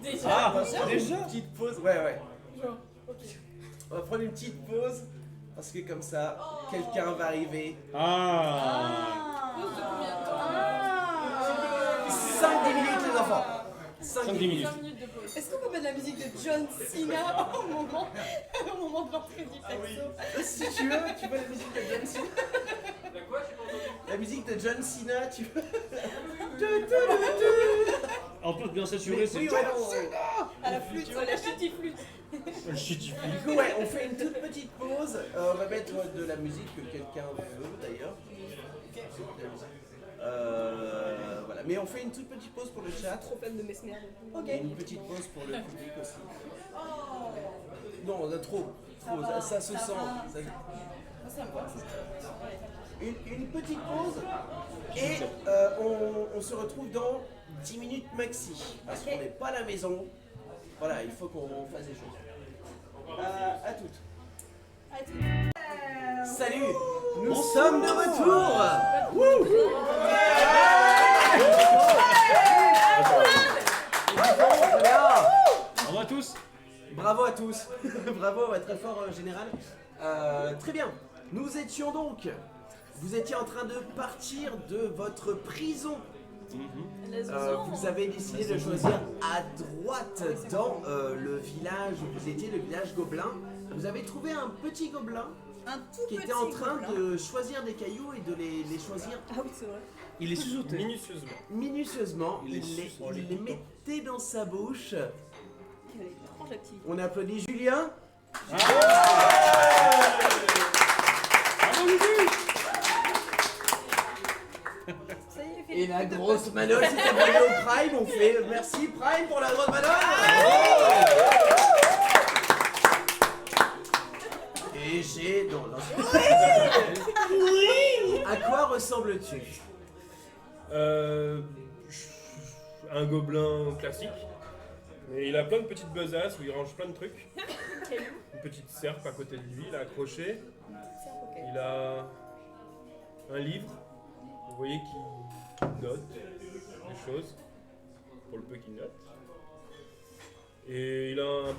Déjà. Ah, déjà une petite pause. Ouais. Genre, ok. On va prendre une petite pause parce que comme ça, quelqu'un va arriver. Ah Pause de combien de temps? Ah. 5-10 minutes les enfants. 5-10 5-10 minutes. 5 minutes de pause. Est-ce qu'on peut mettre la musique de John Cena au moment de l'entrée du perso? Si tu veux la musique de John Cena. La musique de John Cena, tu vois. En plus, bien saturé, c'est Oui, ouais, non, À la flûte, Tu vois la chitiflute. le shit. Du coup, ouais, on fait une toute petite pause. On va mettre de la musique que quelqu'un veut d'ailleurs. Voilà, mais on fait une toute petite pause pour le chat. Trop fan de Mesmer. Ok. Et une petite pause pour le public aussi. Non, on a trop. Ça se sent. Moi, Ça- ça me va. Une petite pause et on se retrouve dans 10 minutes maxi. Parce qu'on n'est pas à la maison. Voilà, il faut qu'on fasse des choses. À toutes. Salut, nous sommes de retour. Wouh. Bravo à tous. Bravo à tous. Bravo, très fort général. Très bien. Nous étions donc. Vous étiez en train de partir de votre prison. Vous avez décidé de choisir à droite dans le village où vous étiez, le village gobelin. Vous avez trouvé un petit gobelin Un tout qui petit était en train gobelin. de choisir des cailloux et de les choisir Ah oui, c'est vrai. Il est sous-sauté. Minutieusement. minutieusement. Il Il les mettait dans sa bouche. Quelle étrange activité. On applaudit Julien. Bravo, Lulu. Ça y est, Et la grosse Manol, c'est abonné au Prime. On fait merci Prime pour la grosse Manol. Et j'ai dans À quoi ressembles-tu? Un gobelin classique. Mais il a plein de petites besaces où il range plein de trucs. Une petite serpe à côté de lui, il a accroché. Il a un livre, vous voyez, qui note des choses, pour le peu qu'il note. Et il a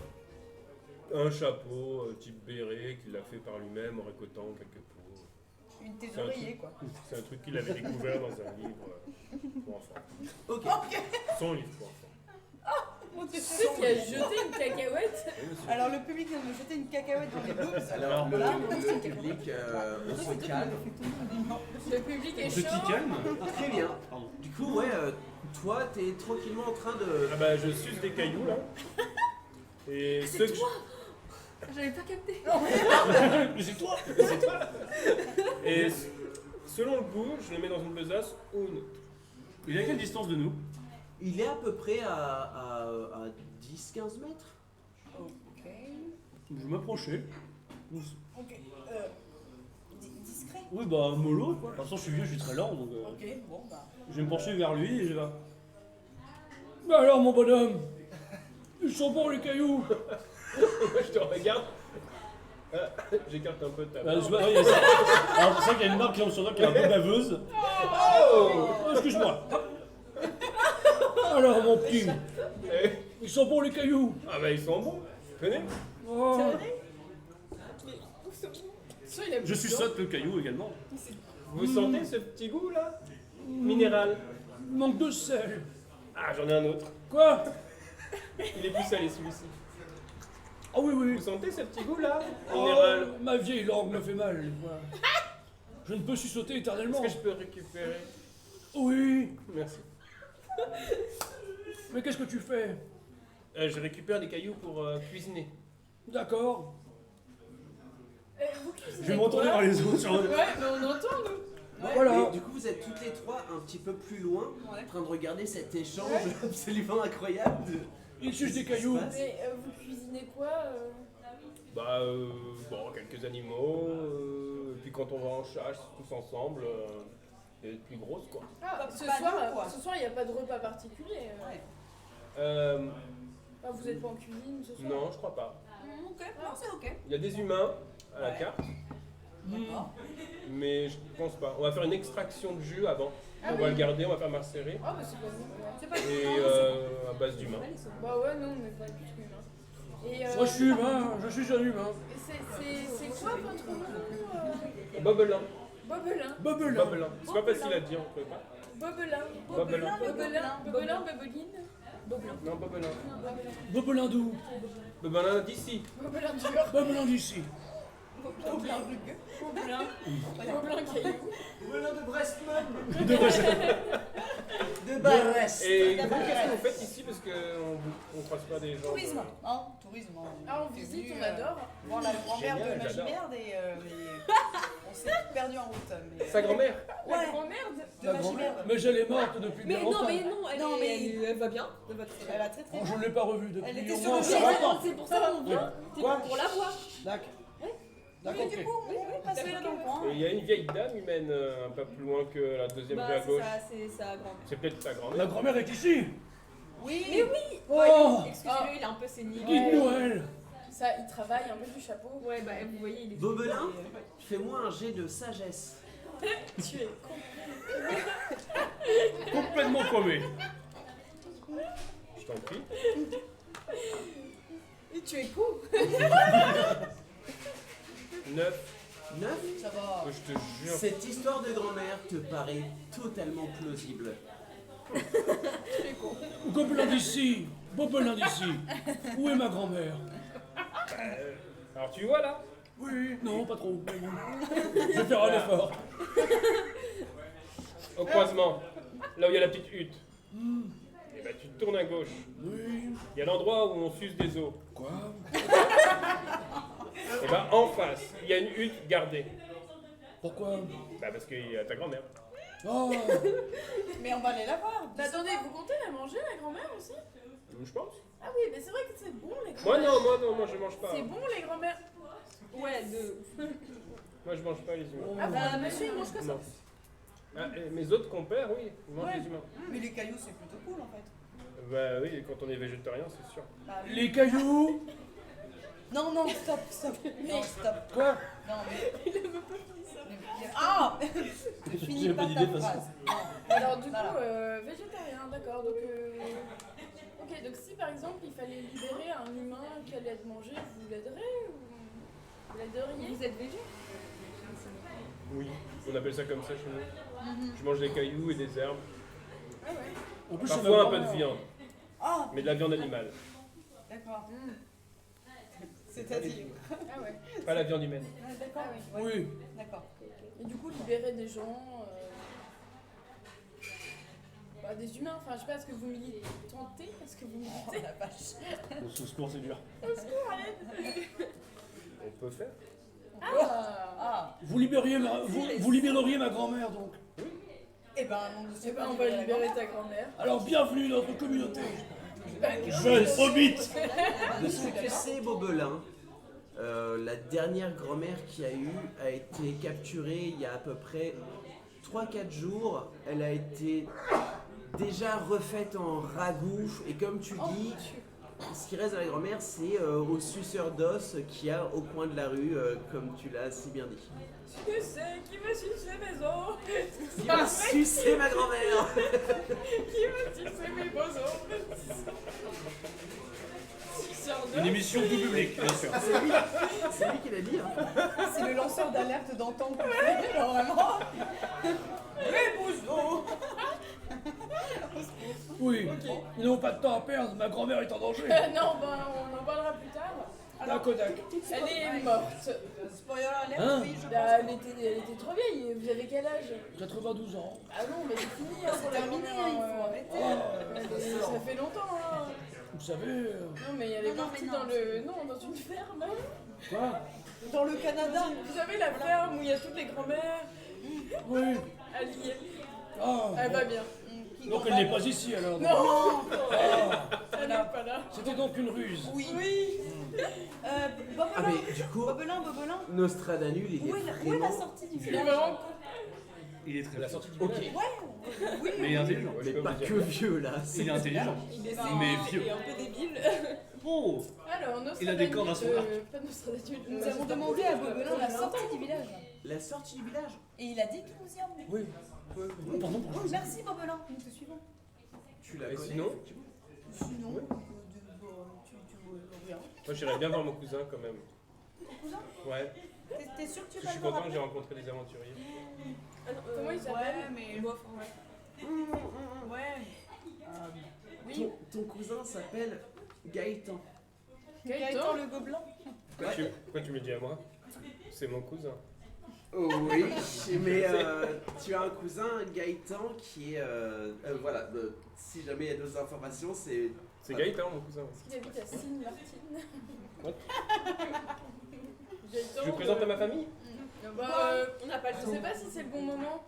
un chapeau type béret qu'il a fait par lui-même en récoltant quelques peaux. Une tête d'oreiller, quoi. C'est un truc qu'il avait découvert dans un livre pour enfants. Ok. Son livre pour enfants. Tu sais qui a jeté une cacahuète? Alors, le public vient de me jeter une cacahuète dans les boobs. Alors le, Là, le public, on se calme. Le public est Petit chaud. calme. Très bien. Pardon. Du coup, ouais, toi, t'es tranquillement en train de. Ah bah je suce des cailloux là. Et ceux que J'avais pas capté. Mais c'est toi. Et selon le goût, je les mets dans une besace ou une autre. Il est à quelle distance de nous? Il est à peu près à 10-15 mètres. Ok. Je vais m'approcher. Ok. Discret. Oui, bah, mollo, quoi. De toute façon, je suis vieux, je suis très lent, donc Ok, bon, bah. je vais me pencher vers lui et je vais. Bah alors, mon bonhomme, ils sont bons les cailloux. Je te regarde. J'écarte un peu ta Bah, main. je vois, oui, il y a ça. Alors, c'est vrai qu'il y a une marque qui est sur toi qui est un peu baveuse. Oh, excuse-moi. Alors, mon petit, Eh, ils sont bons les cailloux. Ah bah ils sont bons. Tenez. Oh, Ça, il a Je suis saute le caillou également. Vous sentez ce petit goût là Minéral. manque de sel. Ah j'en ai un autre. Quoi? Il est plus salé celui-ci. Ah oui, oui. Vous sentez ce petit goût là Oh, Minéral. ma vieille langue me fait mal. Quoi. Je ne peux sucer éternellement. Est-ce que je peux récupérer? Oui, Merci. mais qu'est-ce que tu fais? Je récupère des cailloux pour cuisiner. D'accord. Vous cuisinez Je vais me retourner quoi? vers les autres. Ouais, mais on entend nous. Ouais, Voilà. mais du coup, vous êtes toutes les trois un petit peu plus loin, en train de regarder cet échange absolument incroyable. Ils sucent des cailloux. Mais vous cuisinez quoi Bah bon, quelques animaux. Et puis quand on va en chasse tous ensemble, les plus grosses quoi. Ah, Pas ce de nous, quoi. soir, il n'y a pas de repas particulier. Ouais. Enfin, vous n'êtes pas en cuisine ce soir? Non, je crois pas. Ok, non, c'est ok. Il y a des humains à la Ouais. carte, D'accord. mais je pense pas. On va faire une extraction de jus avant. Ah On oui. va le garder, on va faire macérer. Ah, bah c'est pas nous. Ouais. C'est pas Et non, à base d'humains. Bah ouais, non, on n'est pas du tout humains. Et Moi, je suis humain, je suis un humain. c'est quoi votre nom Bobelin. Bobelin. Bobelin. Bobelin. C'est pas facile à dire, on peut pas. Bobelin. Bobelin. Bobelin, Bobeline. Bobelin. Non, Bobelin. Bobelin d'où? Bobelin d'ici. Bobelin dur. Bobelin d'ici. Gobelin rugueux. Gobelin caillou. Gobelin de Brestman. De Brest. De Brest. Et vous, qu'est-ce que vous faites ici? Parce qu'on ne croise pas des gens. Tourisme, hein, tourisme. Ah, on visite, on adore. Voir la grand-mère Génial, de j'adore. Magimerde et on s'est perdu en route. Mais, Sa grand-mère? La Ouais, grand-merde. de Magimerde. Mais elle est morte depuis bien Mais longtemps. non, Non, mais- elle va bien. Elle va très Elle bien. a très très Oh, bien. je ne l'ai pas revue Elle depuis était au sur moins le 40 ans. C'est pour ça qu'on vient. C'est Quoi pour la voir. D'accord. Oui, D'accord, du ok. coup, on passe là dans le coin. Et il y a une vieille dame humaine un peu plus loin que la deuxième Bah, rue à c'est gauche. ça, c'est sa grand-mère. C'est peut-être ta La grand-mère. grand-mère est ici. Oui, Mais oui. Oh, Excusez-le, il est un peu sénile. dites-nous elle. Ça, il travaille un peu du chapeau. Ouais, bah vous voyez, il est. Bobelin, fais-moi un jet de sagesse. Tu es con. Complètement paumé. Je t'en prie. et tu es con. 9. 9. Ça va. Je te jure. Cette histoire de grand-mère te paraît totalement plausible. Gobelin d'ici. Bobelin d'ici. Où est ma grand-mère? Alors tu vois là? Oui, non, pas trop. Mais bon. Je vais faire un effort. Au croisement, là où il y a la petite hutte. Et ben tu te tournes à gauche. Oui. Il y a l'endroit où on suce des os. Quoi? Et ben en face, il y a une hutte gardée. Pourquoi? Bah parce qu'il y a ta grand-mère. Oh, Mais on va aller la voir. Mais attendez, vous comptez la manger, la grand-mère aussi? Je pense. Ah oui, mais c'est vrai que c'est bon, les Moi grand-mères. non, moi je mange pas. C'est bon, les grand-mères. Ouais, de. Moi je mange pas les humains. Ah Bah, monsieur, il mange que ça. Non. Ah, et mes autres compères, oui, ils mangent Ouais. les humains. Mais les cailloux, c'est plutôt cool en fait. Bah oui, quand on est végétarien, c'est sûr. Bah, oui. les cailloux. Non, non, stop, stop. Non, stop. Quoi? Non, mais. Ah Ne finis pas ta phrase. Alors du Voilà. coup, végétarien, d'accord. Donc, ok, donc si par exemple il fallait libérer un humain qui allait être mangé, vous l'aiderez ou vous l'aideriez? Vous êtes végé? Oui, on appelle ça comme ça chez nous. Je mange des cailloux et des herbes. Ah ouais. En plus, Parfois un peu de viande, Ah mais de la viande animale, D'accord. C'est-à-dire. Ah ouais. pas la viande humaine. D'accord, Ah oui. Oui. D'accord. Et du coup, libérer des gens, bah, des humains. Enfin, je sais pas, est-ce que vous militez? Est-ce que vous Oh militez? la vache. Au secours, c'est dur. On peut faire. Ah. Ah Vous libéreriez ma grand-mère donc. Eh ben, non, Eh ben, on va libérer ta grand-mère. Alors bienvenue dans notre communauté. Bah, Jeune hobbit. De ce que tu sais, Bobelin, la dernière grand-mère qu'il y a eu a été capturée il y a à peu près 3-4 jours. Elle a été déjà refaite en ragoût. Et comme tu dis, ce qui reste de la grand-mère, c'est au suceur d'os qu'il y a au coin de la rue, comme tu l'as si bien dit. tu sais qui veut sucer mes os? Qui va sucer ma grand-mère? Qui veut sucer mes beaux os? Suceur d'os. Une émission tout public, bien sûr. C'est lui qui l'a dit. Hein. C'est le lanceur d'alerte d'antan qu'on fait, genre vraiment. Les bougeons. Oui. Nous n'avons pas de temps à perdre. Ma grand-mère est en danger. Non, ben on en parlera plus tard. Alors, Kodak. elle est morte. Spoiler alert, Hein oui, je Bah, pense. elle était trop vieille. Vous avez quel âge? 92 ans. Ah non, mais c'est fini hein, pour C'est la terminé, grand-mère, il faut hein. arrêter. Ça fait longtemps. Hein. Vous savez. Non, mais elle est Non, non, partie mais dans non. dans une ferme. Quoi? Dans le Canada. Vous savez la ferme où il y a toutes les grand-mères? Oui. Elle y est. Ah, Elle bon. va bien. Donc elle n'est pas ici alors. Non, Ah, elle n'est pas là. c'était donc une ruse. Oui. Oui. Ah Bobelin. mais du coup, Bobelin. Nostradanul, il est Où est la vraiment... sortie du Il est village? vraiment Il est très La fort. sortie du Ok, village. Mais il est intelligent. Ouais, je mais peux pas vous dire. que vieux là. Il est intelligent. Il est Mais vieux. et un peu débile. Oh, Alors, Nostradamus, Il a des cordes à son arc. pas Nostradamus. Nous avons demandé à Bobelin la sortie du village. La sortie du village. Et il a dit qu'il nous y emmenait. Oui. Pardon. Oh, merci Bobelin, nous te suivons. Tu la Et connais sinon, Sinon, Ouais. tu rien. moi j'irais bien voir mon cousin quand même. Ton cousin? Ouais, T'es sûr que tu parce que je vas suis le voir content que j'ai après? rencontré des aventuriers. Comment il s'appelle? Ouais, mais... Bof, ouais. Ouais. Oui. ton cousin s'appelle Gaëtan. Gaëtan Gaëtan. le gobelin. Pourquoi tu me le dis à moi? C'est mon cousin. Oh oui, mais tu as un cousin, Gaëtan, qui est... voilà, si jamais il y a d'autres informations, c'est... C'est Gaëtan, mon cousin. Est-ce qu'il habite à Sine-Martine? What Gaëtan, Je vous présente à ma famille. on n'a pas le temps. Je sais pas si c'est le bon moment.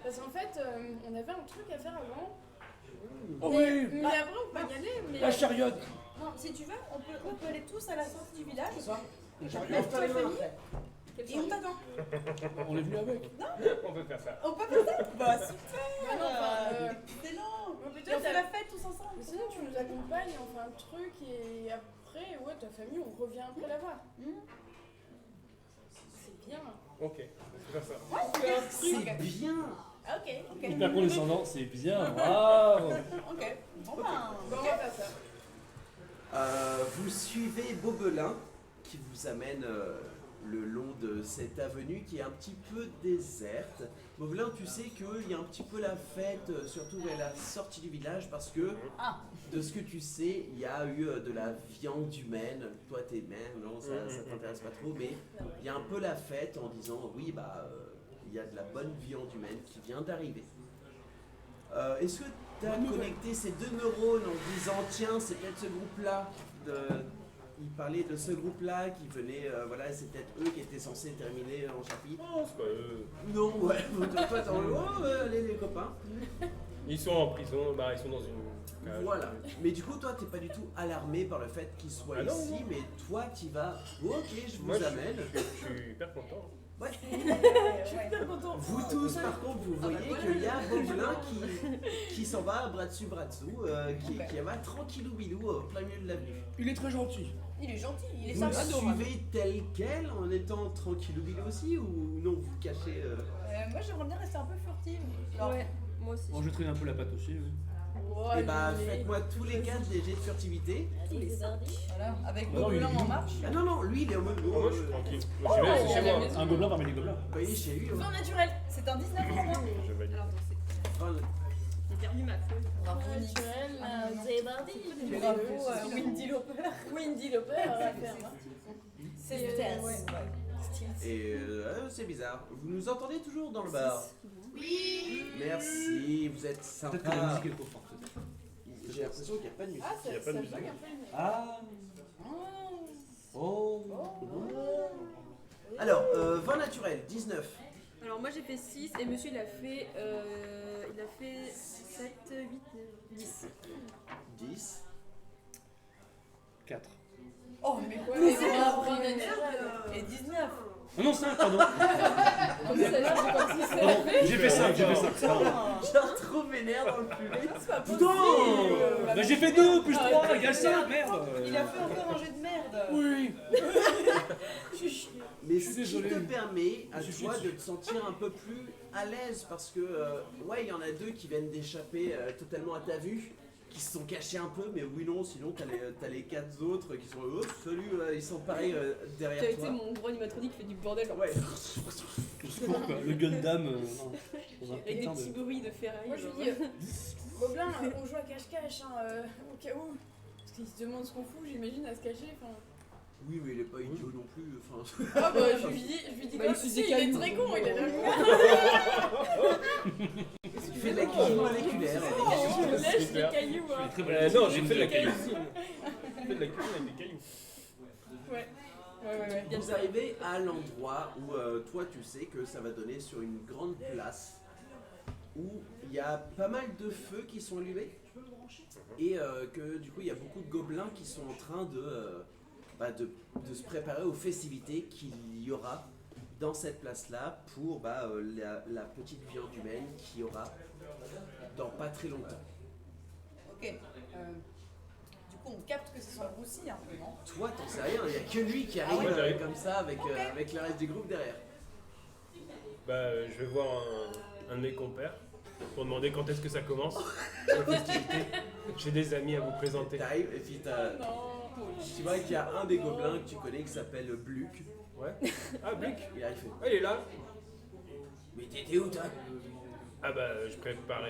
Parce qu'en fait, on avait un truc à faire avant. Oh mais, oui, mais après, on peut y aller. Mais... la chariote. Non, si tu veux, on peut aller tous à la sortie du village. La Lève chariote. toi les mains après. Et on t'attend. On est venu avec. On peut faire ça. On peut faire ça? Bah super. Bah non, enfin, Excellent. mais Et peut-être on fait la fête tous ensemble. Mais sinon, tu nous accompagnes, on fait un truc et après, ouais, ta famille, on revient après la voir. C'est bien. Ok, on peut faire ça. C'est bien. Ok. Hyper condescendant, c'est bien, bravo. Ok. Bon ben. Bon, on va faire ça. Vous suivez Bobelin qui vous amène le long de cette avenue qui est un petit peu déserte. Bobelin, tu sais qu'il y a un petit peu la fête, surtout vers la sortie du village, parce que de ce que tu sais, il y a eu de la viande humaine. Toi, t'es mère, non, ça t'intéresse pas trop, mais il y a un peu la fête en disant oui, bah, il y a de la bonne viande humaine qui vient d'arriver. Est-ce que tu as connecté ces deux neurones en disant tiens, c'est peut-être ce groupe-là il parlait de ce groupe-là qui venait, voilà, c'est peut-être eux qui étaient censés terminer en chapitre. Oh, c'est pas eux. Non, ouais, toi t'es en oh, allez les copains. Ils sont en prison, bah ils sont dans une cage. Voilà. Mais du coup, toi t'es pas du tout alarmé par le fait qu'ils soient Ah non, ici, non. mais toi t'y vas, ok, je vous Moi, amène. Je suis hyper content. Ouais. Je suis hyper content. Vous tous, par contre, vous voyez qu'il y a Bobelin qui s'en va bras dessus, qui va tranquillou bilou au plein milieu de l'avenue. Il est très gentil. Il est gentil, il est Vous sympa. le suivez tel quel en étant tranquillou bilou aussi ou non, vous cachez Moi j'aimerais bien rester un peu furtive. Genre, Ouais, moi aussi. Bon, je traîne un peu la patte aussi, oui. Et bah faites-moi tous les 4 des jets de furtivité. voilà, avec Non, Gobelin il est en doux. marche. Ah non, non, lui il est en mode Oh, moi je suis tranquille. Moi Oh, je vais, c'est il y a chez la moi. maison. Un gobelin parmi les gobelins. bah, il est chez lui. Vent naturel, c'est un 19 pour moi. Je valide. Alors, attends, Enfin, j'ai perdu ma feuille. Bravo, Nick. Naturel, c'est parti. Bravo, Windy Lauper. Windy Lauper, on va faire. Hein. C'est ouais. et c'est bizarre. Vous nous entendez toujours dans le bar? Oui. Merci, vous êtes Peut-être que la sympa. musique est trop forte. J'ai l'impression qu'il n'y a pas de musique. Ah, Il y a ça pas de bug musique. un peu. mais- Ah. Oh. Alors, vin naturel, 19. Alors, moi j'ai fait 6 et monsieur il a fait 7, 8, 10. 10. 4. Oh, mais quoi, Mais c'est c'est un un vrai vrai merde. Et 19. Ah non, 5, pardon. Comme ça, là, c'est comme si c'était. Pardon, j'ai fait 5, j'ai fait 5. Pardon. Genre trop vénère dans le public. Putain. Bah j'ai fait 2 plus 3 égale 5, merde. Il a fait encore un jet de merde. Oui. Mais suis ce qui désolé. te permet à Je suis toi de dessus. te sentir un peu plus à l'aise parce que, ouais, il y en a 2 qui viennent d'échapper totalement à ta vue, qui se sont cachés un peu, mais oui, non, sinon t'as les 4 autres qui sont, oh, salut, ils sont pareils derrière Tu as été toi. mon gros animatronique qui fait du bordel genre, Ouais. Le scoop, quoi. Le Gundam non, dans un avec des putain petits de... bruits de ferraille. Moi je genre. lui dis, Gobelin, on joue à cache-cache, hein, au cas où. Parce qu'il se demande ce qu'on fout, j'imagine, à se cacher. Enfin... Oui, mais il est pas idiot non plus. Enfin, Ah bah je lui dis Bah, quoi il se si, il est décale. très con, il est là. il fait de la cuisine moléculaire. Je lèche C'est des clair. cailloux. Hein. Très belle Non, j'ai fait de la Cailloux. cuisine. J'ai fait de la cuisine avec des cailloux. Ouais. Ouais. Bien Vous sûr. arrivez à l'endroit où toi tu sais que ça va donner sur une grande place où il y a pas mal de feux qui sont allumés et que du coup il y a beaucoup de gobelins qui sont en train de se préparer aux festivités qu'il y aura dans cette place-là pour la petite viande humaine qu'il y aura dans pas très longtemps. Ok. Du coup, on capte que c'est son roussi un peu, non? Toi t'en sais rien, il n'y a que lui qui arrive ouais, j'arrive. comme ça avec le reste du groupe derrière. Bah, je vais voir un de mes compères pour demander quand est-ce que ça commence. La festivité. J'ai des amis à vous présenter. T'arrives et puis tu vois qu'il y a un des gobelins que tu connais qui s'appelle Bluc. Ouais. Ah, Blick. Et là, il fait Ah, il est là. mais t'étais où toi? Ah bah, je prépare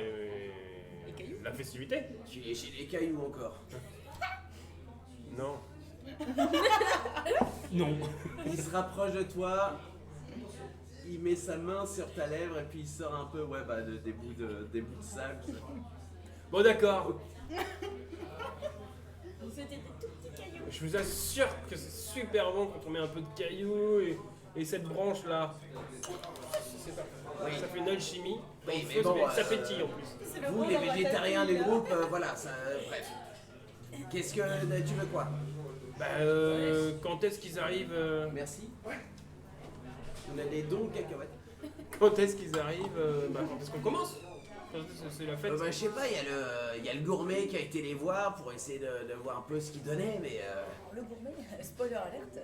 la festivité. Tu es chez les cailloux encore. Non. Non. Il se rapproche de toi, il met sa main sur ta lèvre et puis il sort un peu des bouts de sable. Bon, d'accord. C'était des tout petits cailloux. Je vous assure que c'est super bon quand on met un peu de cailloux et cette branche là. C'est ça. Oui. Ça fait une alchimie. Oui, Donc, mais bon, ça pétille en plus. Vous, les végétariens du groupe, voilà, ça, bref. Qu'est-ce que tu veux quoi? Bah, quand est-ce qu'ils arrivent Merci. On a des dons de cacahuètes. Quand est-ce qu'ils arrivent quand est-ce qu'on commence? C'est la fête. Je sais pas, il y a le gourmet qui a été les voir pour essayer de voir un peu ce qu'il donnait, mais Le gourmet, spoiler alerte.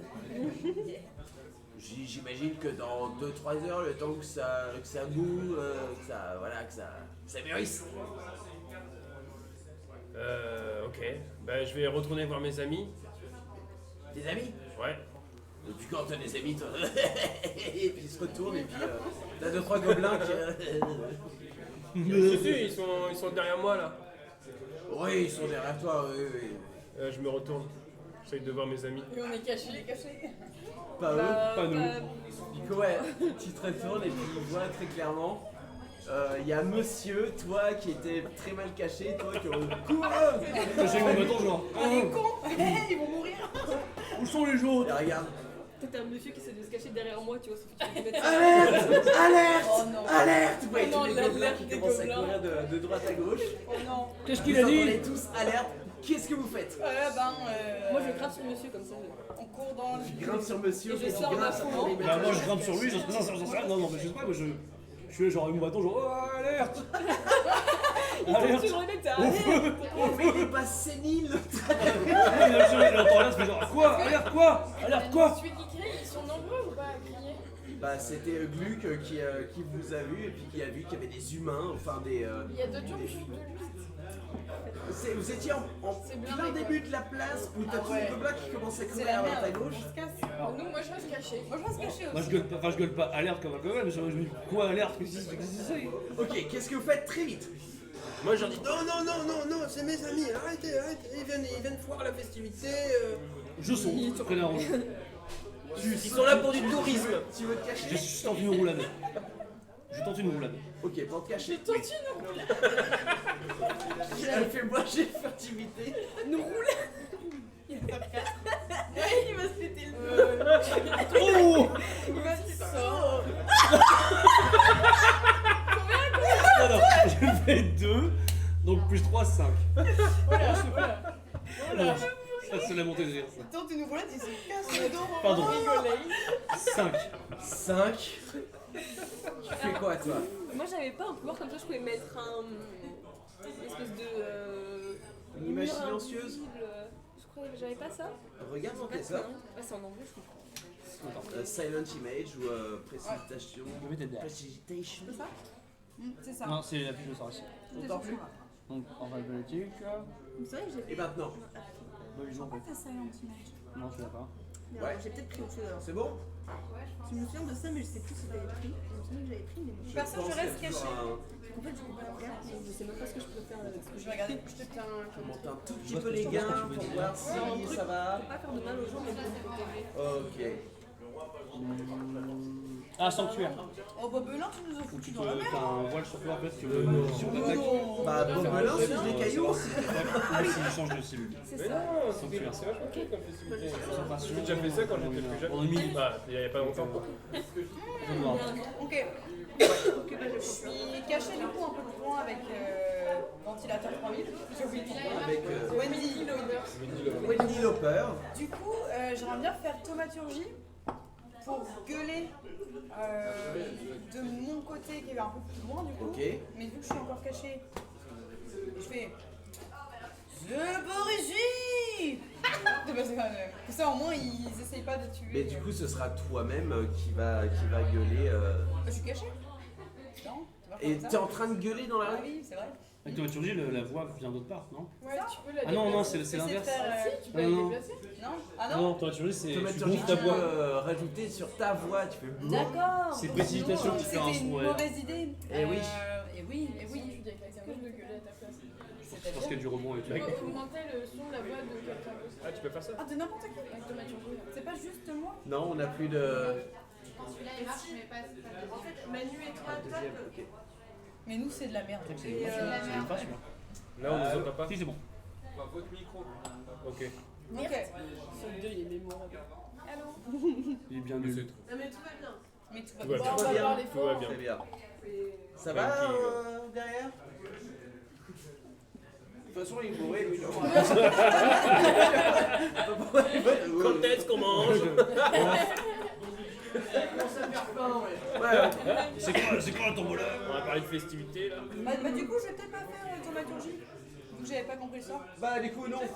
j'imagine que dans 2-3 heures, le temps que ça boue, que ça mûrisse. Ok. Bah, je vais retourner voir mes amis. Tes amis? Ouais. Depuis quand t'as des amis, toi? Et puis ils se retournent et puis t'as 2-3 gobelins qui... Si, ils sont derrière moi là. Oui, ils sont derrière toi, oui. Je me retourne. J'essaye de voir mes amis. Et on est cachés. Pas eux. Pas nous. Du coup, ouais, tu te retournes et puis tu vois très clairement. Il y a monsieur, toi qui était très mal caché, toi qui cours. J'ai mon bâton genre. On est cons. Ils vont mourir. Où sont les autres? Et regarde. Peut-être un monsieur qui essaie de se cacher derrière moi, tu vois, ça fait que tu peux mettre Alerte! Alerte! Oh non. Alerte! Vous voyez Oh non, tous les gobelins l'alerte qui des commencent à gobelins. courir de droite à gauche. Oh non. Qu'est-ce Vous qu'il a dit? entendez tous alerte. Qu'est-ce que vous faites? Moi je grimpe sur le monsieur comme ça. On court dans le. Tu grimpes sur monsieur, Et je tu sors grimpes ma sur fourre. ton Bah moi je grimpe sur lui, j'en sais rien. Non, mais je sais pas, moi je suis genre avec mon bâton genre oh alerte! Alerte! Tu le réveilles, t'as Oh, mais il est pas sénile! Il entend alerte, il fait genre quoi? Alerte quoi? Alerte quoi? Celui qui crie, ils sont nombreux ou pas à crier? Bah, c'était Gluck qui vous a vu et puis qui a vu qu'il y avait des humains, enfin des. Il y a d'autres gens plus de lui. Vous étiez en C'est blindé, plein quoi. début de la place où t'as tous les gobelins qui commencent à C'est courir la à droite à merde. gauche. On se casse. Nous, moi je reste caché. Moi je reste caché Moi aussi. je gueule pas alerte comme un gobelin, mais je me dis quoi alerte? Qu'est-ce que c'est? Ok, qu'est-ce que vous faites très vite? Moi je leur dis non, c'est mes amis, arrêtez, ils viennent voir la festivité. Je saute, connard. Ils sont là pour du tourisme. Tu veux te cacher? Je tente une roulade. Je tente une roulade. Ok, pour te cacher. Tente une roulade. Elle fait moi j'ai furtivité. Nous roule. Il va se péter le Oh! Il va se sort. Alors, je fais 2, donc plus 3, 5. Voilà. Ça c'est la montée de rire. Ça. Tente une roulade, il se casse le dos. Pardon. Rigoler. 5. 5. Tu fais quoi toi? Moi j'avais pas un pouvoir comme ça, je pouvais mettre une espèce de. Une image mur silencieuse? invisible, Je crois que j'avais pas ça. Regarde dans C'est tes pas sorts. ça. Ouais, c'est en anglais, je comprends. Silent image ou précipitation. Precipitation. C'est ça. Non, c'est la fiche de sort aussi. Autant plus. Donc, en règle politique. C'est vrai que j'ai Et maintenant? Bah, ils ont Pourquoi t'as ça en image? Non, je l'ai pas. Ouais. J'ai peut-être pris autre chose alors. C'est bon? Je me souviens de ça, mais je sais plus si j'avais pris. Je me souviens que j'avais pris, mais bon. Personne, pense je reste qu'il y a caché. toujours En fait, je regarde. Je sais même pas ce que je peux faire avec ce que Je vais regarder. Je te tiens un Je monte un tout petit vois peu ce que les tu vois, ce que gains tu veux pour dire. voir si ça va. pas faire de mal aux gens, mais pour me protéger. Ok. Ah, sanctuaire. Oh, bah, Belin, tu nous as Ou foutu tu dans la merde. t'as un voile sur toi en fait, tu veux si on t'attaque. Bah, Bobelin, c'est des cailloux aussi. Ou s'il change de cellule. C'est Mais ça. non, c'est vachement cool comme festivité. J'ai déjà fait ça quand j'étais plus jeune. On est mis. Bah, il y a pas longtemps. Ok. Ok, bah, je suis cachée du coup un peu plus loin avec ventilateur 3000. J'ai oublié de dire. Avec Wendy. Wendy Lauper. Du coup, j'aimerais bien faire thaumaturgie pour gueuler de mon côté qui est un peu plus loin du coup. Ok. Mais vu que je suis encore cachée, je fais The Borigi. Comme ça au moins ils essayent pas de tuer. Mais du coup, ce sera toi-même qui va gueuler. Je suis cachée. Non, tu vois, Et comme ça. t'es en train de gueuler dans la Ah rue? oui, c'est vrai. Avec thaumaturgie, la voix vient d'autre part, non? Ouais, tu peux la Ah non, non, déplacer. c'est l'inverse. Tu peux la Non. déplacer. Non. Ah Non, non. thaumaturgie, c'est. Tu Thaumaturgie, gonfles tu ta peux voix. rajouter sur ta voix. Tu fais boum. D'accord. C'est Donc, précipitation sinon, qui fait un C'était une son, ouais. mauvaise idée. Eh oui. Et oui, Et oui, tu dis avec quelqu'un d'autre de gueuler à ta place. Je pense qu'il y a du rebond et tout. Augmenter le son de la voix de quelqu'un d'autre. Ah, tu peux faire ça? Ah, de n'importe qui. Avec Thaumaturgie. C'est pas juste moi. Non, on n'a plus de. Celui-là il marche, mais pas. En fait, Manu et toi, Ok. mais nous, c'est de la merde. C'est Et, une face, moi. Là, on nous entend pas. Si, c'est bon. Votre micro. Ok. Ok. Ce 2 il est mémorable. Allô. Il est bien nul. Non, mais tout va bien. Mais tout Tout va va bien. Bon, on va bien. voir les Tout va forts. bien. Très bien. Ça Tranquille. va derrière? De toute façon, il est bourré, lui. Quand est-ce qu'on mange? C'est quoi la tombola? On va parler de festivités là. Bah, du coup, je vais peut-être pas faire thaumaturgie. Vu que j'avais pas compris ça. Bah, du coup, non. Ouais.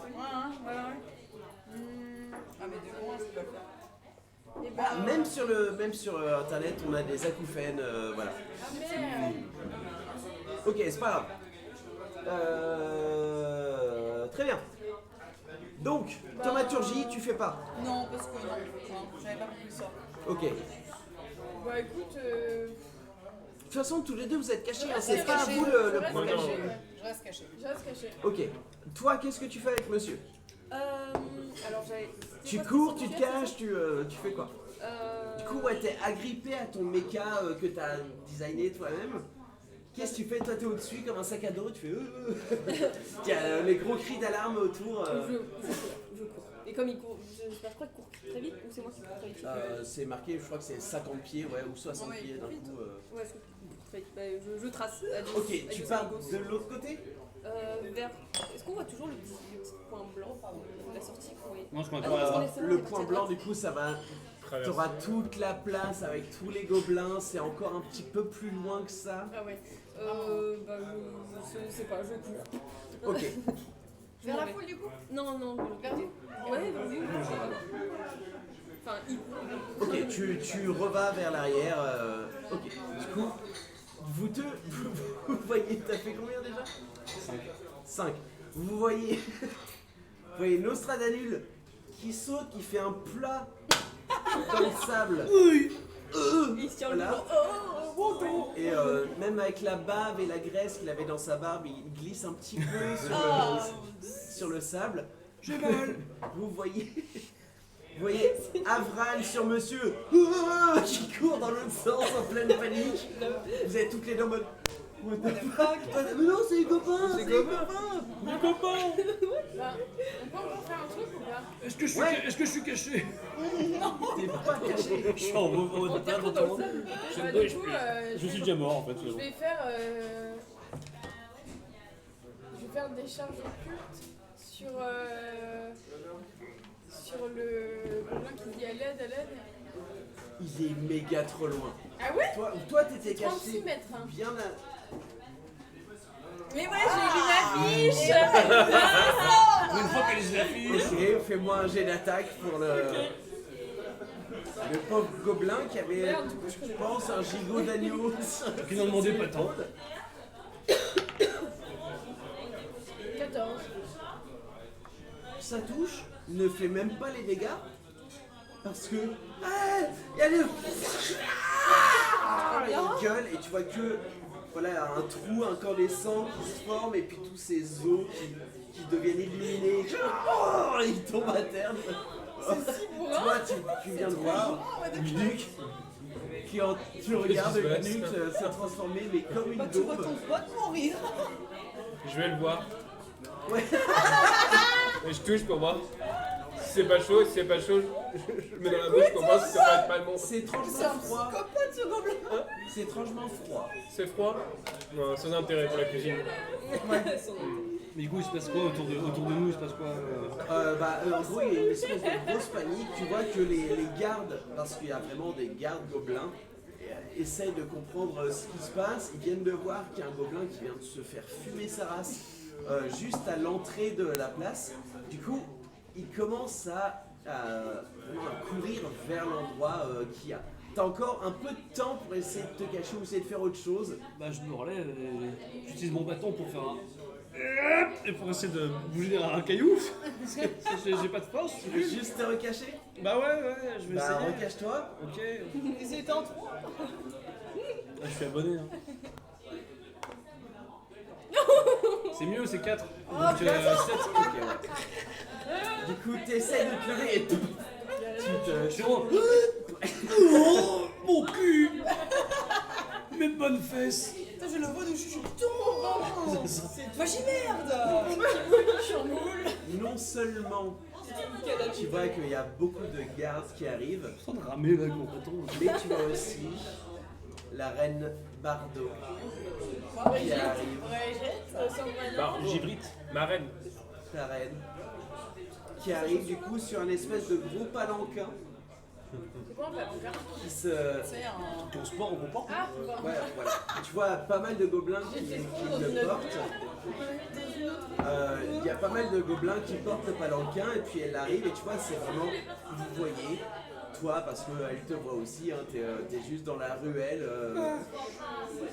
Ah, mais de loin, c'est pas faire. Et ben, Ah, même sur internet, on a des acouphènes, voilà. Ok, c'est pas grave. Très bien. Donc, thaumaturgie, tu fais pas. Non, parce que non, j'avais pas compris ça. Ok. bah écoute, De toute façon, tous les deux, vous êtes cachés. hein, C'est C'est pas à caché. vous je le reste problème. Non, non. caché. Ouais. Je reste caché. Je reste caché. Ok. Toi, qu'est-ce que tu fais avec monsieur? Alors j'avais. Tu cours, tu te caches, tu fais quoi? Du coup, ouais, t'es agrippé à ton méca que t'as designé toi-même. Qu'est-ce que tu fais? Toi, t'es au-dessus comme un sac à dos, tu fais. Il y a les gros cris d'alarme autour. Je cours. Et comme il court, je crois qu'il court très vite ou c'est moi qui cours très vite. C'est marqué, je crois que c'est 50 pieds, ouais, ou 60 Ouais, pieds d'un vite. coup. Ouais, je cours très vite. Bah, je trace. Ok, tu pars de l'autre côté? Vers. Est-ce qu'on voit toujours le petit point blanc de la sortie? Oui. Non, je crois Ah, pas. non, parce qu'on est Le seulement point des blanc, parties du coup, ça va. Traverse. T'auras toute la place avec tous les gobelins, c'est encore un petit peu plus loin que ça. Ah ouais. Bah, je sais pas, je cours. Ok. Vers la foule, du coup. Non, non, Vers nous. Ouais, vas-y. Enfin, il. Ok, tu revas vers l'arrière. Ok, du coup, vous voyez, t'as fait combien déjà? 5. Vous voyez, vous voyez Nostradanul qui saute, qui fait un plat dans le sable. Il se tient le Voilà. bras. Et même avec la bave et la graisse qu'il avait dans sa barbe, il glisse un petit peu sur le sable. J'ai mal. Vous voyez Avran sur monsieur qui court dans l'autre sens en pleine panique. Vous êtes toutes les deux en mode. What the fuck? Mais non, c'est les copains! C'est les copains! Mes copains! Bah, on peut encore faire un truc ou pas? Est-ce que je suis caché? T'es pas caché! Je suis en mode T'es trop dans le sable. Bah, Ouais, du coup, je suis déjà mort en fait. je vais faire. Je vais faire des charges occultes sur le gobelin qui dit à l'aide. Il est méga trop loin. Ah ouais? Toi t'étais 36 caché mètres. Hein. bien à. Mais ouais, j'ai lu ma fiche. Une fois qu'elle les affiche. Ok, fais-moi un jet d'attaque pour le pauvre gobelin qui avait, Merde, du coup, je je connais pense, un gigot d'agneau. Qui n'en demandait pas tant. 14. Ça touche, ne fait même pas les dégâts. Parce que. Ah, il y a des. Ah, il gueule et tu vois que. Voilà, un trou incandescent qui se forme et puis tous ces os qui deviennent illuminés. Oh, il tombe à terre. Toi, tu viens de voir Nuke tu regardes Qu'est-ce qui se Nuke se transformer, mais comme une Bah, tu vois daube. ton pote mourir. Je vais le voir. Ouais. Et je touche pour voir. Si c'est pas chaud, si c'est pas chaud, je le mets dans la bouche pour voir si ça va être pas le bon. C'est étrangement froid. Copote ce gobelin. C'est étrangement froid. C'est froid? Non, sans intérêt pour la cuisine. Mais du coup, il se passe quoi autour de nous? Il se passe quoi? En gros, il y a une espèce de grosse panique. Tu vois que les gardes, parce qu'il y a vraiment des gardes gobelins, essayent de comprendre ce qui se passe. Ils viennent de voir qu'il y a un gobelin qui vient de se faire fumer sa race juste à l'entrée de la place. Du coup, ils commencent vraiment à courir vers l'endroit qu'il y a. T'as encore un peu de temps pour essayer de te cacher ou essayer de faire autre chose. Bah, je me relève et j'utilise mon bâton pour faire un. Et pour essayer de bouger derrière un caillou. Parce que j'ai pas de force. Tu veux juste te recacher? Bah ouais, je vais Bah, essayer. recache-toi. Ok. Ils étaient en trois. Ah, je suis abonné. Hein. C'est mieux, c'est 4. Oh, Donc 7. Ok, ouais. Du coup, t'essaies de te lever et tu te... Chéro, Oh, mon cul. Mes bonnes fesses. Putain, je le vois de chuchotant. Moi j'y merde. Non seulement tu vois qu'il y a beaucoup de gardes qui arrivent, je suis en train de ramer là avec mon bâton. mais tu vois aussi la reine Bardo qui arrive, Bah, Gibrite, ma reine. ta reine, qui arrive du coup sur un espèce de gros palanquin C'est quoi un palanquin? qui se... C'est un. Ton sport, on porte. Ah, bon. Ouais, voilà. Tu vois pas mal de gobelins qui le portent. Il y a pas mal de gobelins qui portent le palanquin et puis elle arrive et tu vois c'est vraiment, vous voyez, toi parce qu'elle te voit aussi, hein, t'es juste dans la ruelle.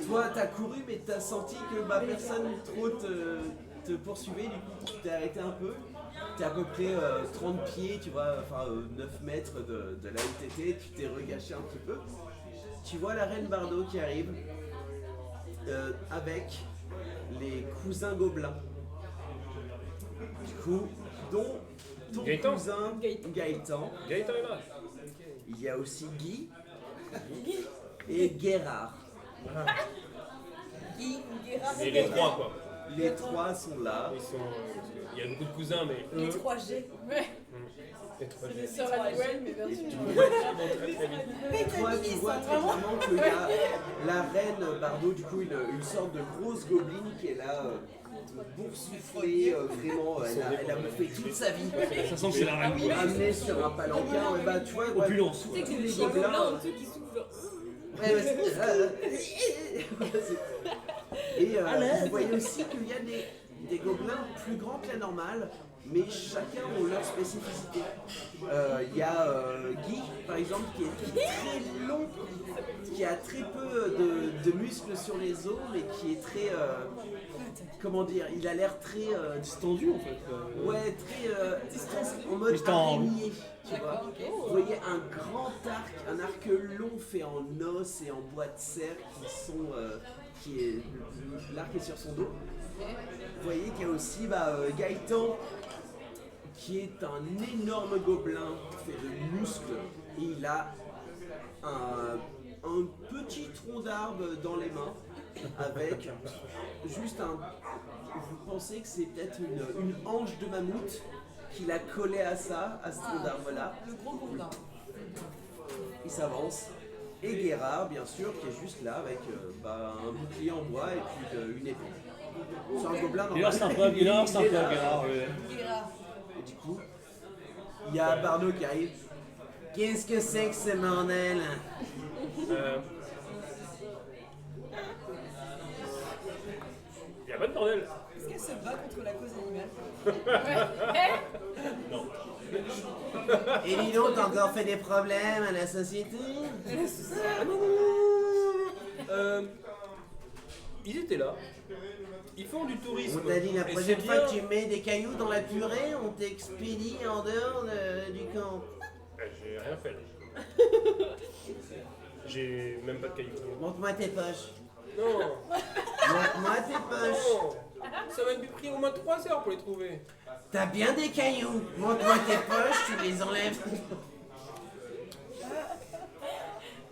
Toi t'as couru mais t'as senti que personne trop te poursuivait, du coup tu t'es arrêté un peu. T'es à peu près 30 pieds, tu vois, enfin 9 mètres de là où t'étais, tu t'es regaché un petit peu. Tu vois la reine Bardo qui arrive avec les cousins gobelins. Du coup, dont ton Gaëtan. cousin Gaëtan. Gaëtan est là. Il y a aussi Guy et Guérard. Et les trois, quoi. Les trois sont là. Ils sont, il y a beaucoup de cousins, mais eux. Les 3G. Ouais, Les trois c'est des sœurs à Noël, mais version. très très vite. Toi, tu vois très clairement qu'il y a la reine Bardo, du coup, une sorte de grosse gobeline qui est là, boursouflée, vraiment, elle a bouffé toute sa vie. Ça sent que c'est la reine. Amenée sur un palanquin, ouais, bah tu vois, ouais, Opulence. tous les gobelins. Ceux qui souffrent genre. Ouais, ouais, et vous voyez aussi qu'il y a des gobelins plus grands que la normale, mais chacun ont leur spécificité. Il y a Guy, par exemple, qui est très long, qui a très peu de muscles sur les os, mais qui est très... comment dire, il a l'air très... Distendu en fait. ouais, très... en mode Mais c'est en- araignée, tu vois. Vous voyez un grand arc, un arc long fait en os et en bois de serre qui est... L'arc est sur son dos. Vous voyez qu'il y a aussi Gaëtan, qui est un énorme gobelin fait de muscles. Et il a un petit tronc d'arbre dans les mains, avec juste un... Vous pensez que c'est peut-être une hanche de mammouth qu'il a collé à ce tronc d'arbre-là. Le gros gobelin. Il s'avance. Et Guérard, bien sûr, qui est juste là avec un bouclier en bois et puis une épée. C'est un gobelin Il a l'air sympa, il a l'air sympa, Gérard. Ouais. Et du coup, il y a Bardo qui arrive. Qu'est-ce que c'est que ce bordel? Il y a pas de bordel. Est-ce qu'elle se bat contre la cause animale? Non. Et dis donc, t'as encore fait des problèmes à la société? Ils étaient là. Ils font du tourisme. On t'a dit la Et prochaine c'est fois bien. que tu mets des cailloux dans la purée, on t'expédie en dehors du camp. J'ai rien fait. J'ai même pas de cailloux. Montre-moi tes poches. Non. Montre-moi tes poches. Non. Ça m'a pris au moins 3 heures pour les trouver. T'as bien des cailloux. Montre-moi tes poches, tu les enlèves.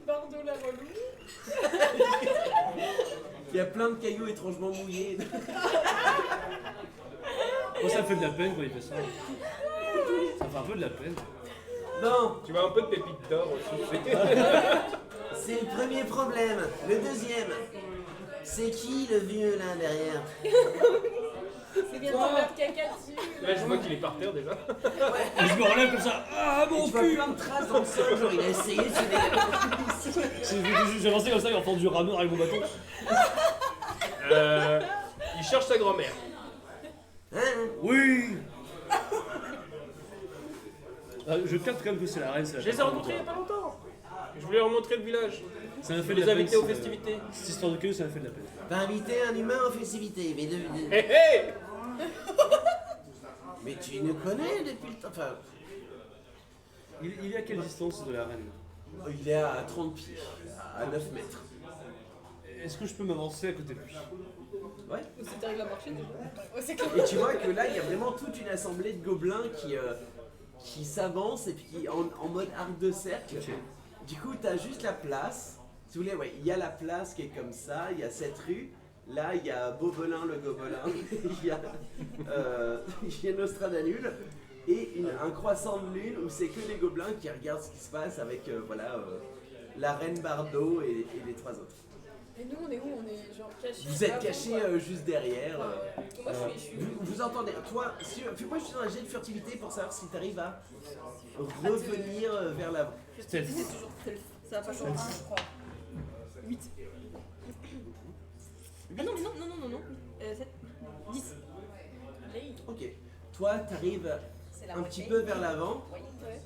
Bardo la relou. Il y a plein de cailloux étrangement mouillés. Moi ça me fait de la peine quand il fait ça. Ça me fait un peu de la peine. Bon, Tu vois un peu de pépites d'or aussi. c'est le premier problème. Le deuxième, c'est qui le vieux là derrière? C'est bien ton verre de caca dessus. Là, je vois qu'il est par terre déjà. Et je me relève comme ça. Ah Et mon tu vois cul. plein de traces dans le sol, genre il a essayé de se dégager. J'ai lancé comme ça, il a entendu rameur avec mon bâton. Il cherche sa grand-mère. Hein? Oui. Je capte quand même que c'est la reine. Je les ai rencontrés il y a pas longtemps. Je voulais leur montrer le village. Ça m'a fait Je de les la ai peine. invités aux festivités. Cette histoire de queue, ça m'a fait de la peine. T'as invité un humain aux festivités, Hé hé. mais tu nous connais depuis le temps. Enfin, Il est à quelle distance de la reine? il est à 30 pieds, à 9 mètres. Est-ce que je peux m'avancer à côté de lui? Ouais. Si t'arrives à marcher, déjà. Oh, c'est clair. Et tu vois que là, il y a vraiment toute une assemblée de gobelins qui s'avancent et puis en mode arc de cercle. Du coup, tu as juste la place. Si vous voulez, ouais, il y a la place qui est comme ça, il y a cette rue. Là, il y a Bobelin le gobelin, il y a Nostradanul et un croissant de lune où c'est que les gobelins qui regardent ce qui se passe avec la reine Bardo et les trois autres. Et nous, on est où? On est genre cachés. Vous êtes cachés juste derrière. Moi, je suis. Vous entendez, toi, fais-moi juste un jet de furtivité pour savoir si tu arrives à revenir vers l'avant. Stealth. C'est toujours stealth. Ça va pas changer. Je crois. 8. Ah non, mais non. 7. 10. Ok, toi, tu arrives C'est la un petit moitié. peu vers l'avant. Oui. Ouais.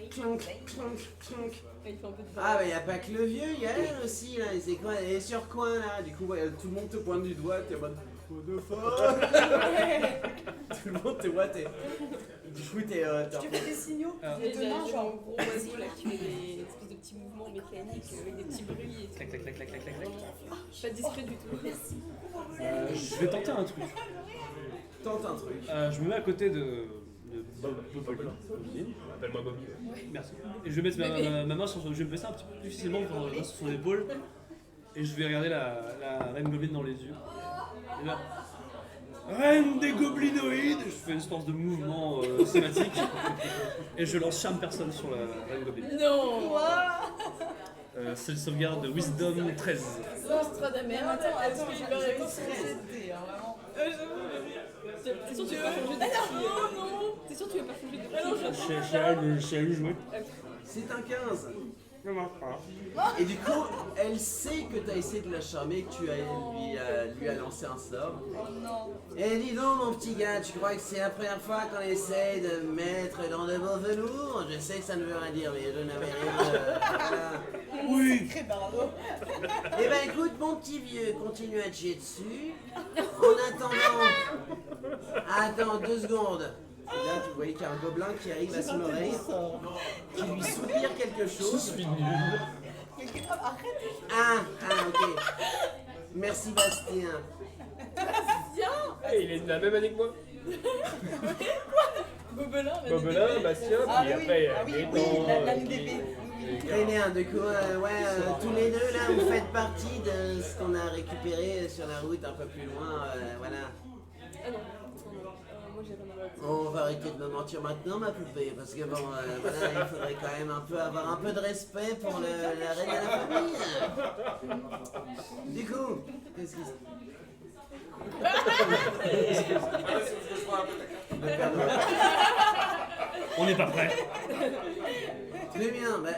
Clonk, clonk, clonk. Il fait un peu de Ah, bah, y a pas que le vieux, y a elle aussi, là. Et c'est quoi? Elle est sur quoi, là? Du coup, ouais, tout le monde te pointe du doigt, t'es en mode. What the fuck? Tout le monde te voit, t'es. Du coup, t'es. Tu fais des signaux. Ah. Les deux mains, J'ai genre. mon gros oiseau là qui fait des espèces de petits mouvements mécaniques avec des petits bruits et tout. Clac, clac, clac, clac, clac, clac, clac. Pas discret du tout. Merci beaucoup. Je vais tenter un truc. Tente un truc. Je me mets à côté de Bobelin. Appelle-moi Bobby. Merci. Et je vais mettre ma main sur son... Je vais me baisser un petit peu plus facilement pour sur son épaule. Et je vais regarder la reine gobeline dans les yeux. Et là... Reine des goblinoïdes! Je fais une sorte de mouvement sématique. Et je lance charme personne sur la reine gobeline. Non. C'est le sauvegarde de Wisdom 13. Nostradamus. Mais attends, Est-ce qu'il va j'ai répondre? stressé, hein, vraiment. T'es sûr que tu veux pas changer de Non. T'es sûr que tu veux pas changer de Je sais à lui jouer. C'est un 15. Ça marche pas. Et du coup, elle sait que t'as essayé de la charmer, que tu lui as lancé un sort. Oh non. Et dis donc, mon petit gars, tu crois que c'est la première fois qu'on essaye de me mettre dans de beaux velours? Je sais que ça ne veut rien dire, mais je n'avais rien. Voilà. Oui! Sacré Bardo. Eh ben écoute, mon petit vieux, continue à te chier dessus. En attendant. Attends 2 secondes. Et là, vous voyez qu'il y a un gobelin qui arrive à son oreille, qui lui soupire quelque chose. Ok. Merci Bastien. Hey, il est de la même année que moi. Gobelin, Gobelin, Bastien, Ah puis oui, après ah oui, Gaëtan, oui, la puis- NDP. Très bien, du coup, tous les deux là, vous faites partie de ce qu'on a récupéré sur la route un peu plus loin, voilà. Ah non. Moi j'ai rien à voir. On va arrêter de me mentir maintenant, ma poupée, parce que bon, voilà, il faudrait quand même avoir un peu de respect pour la reine de la famille. Du coup, qu'est-ce qui se... On n'est pas prêt. Très bien, bah,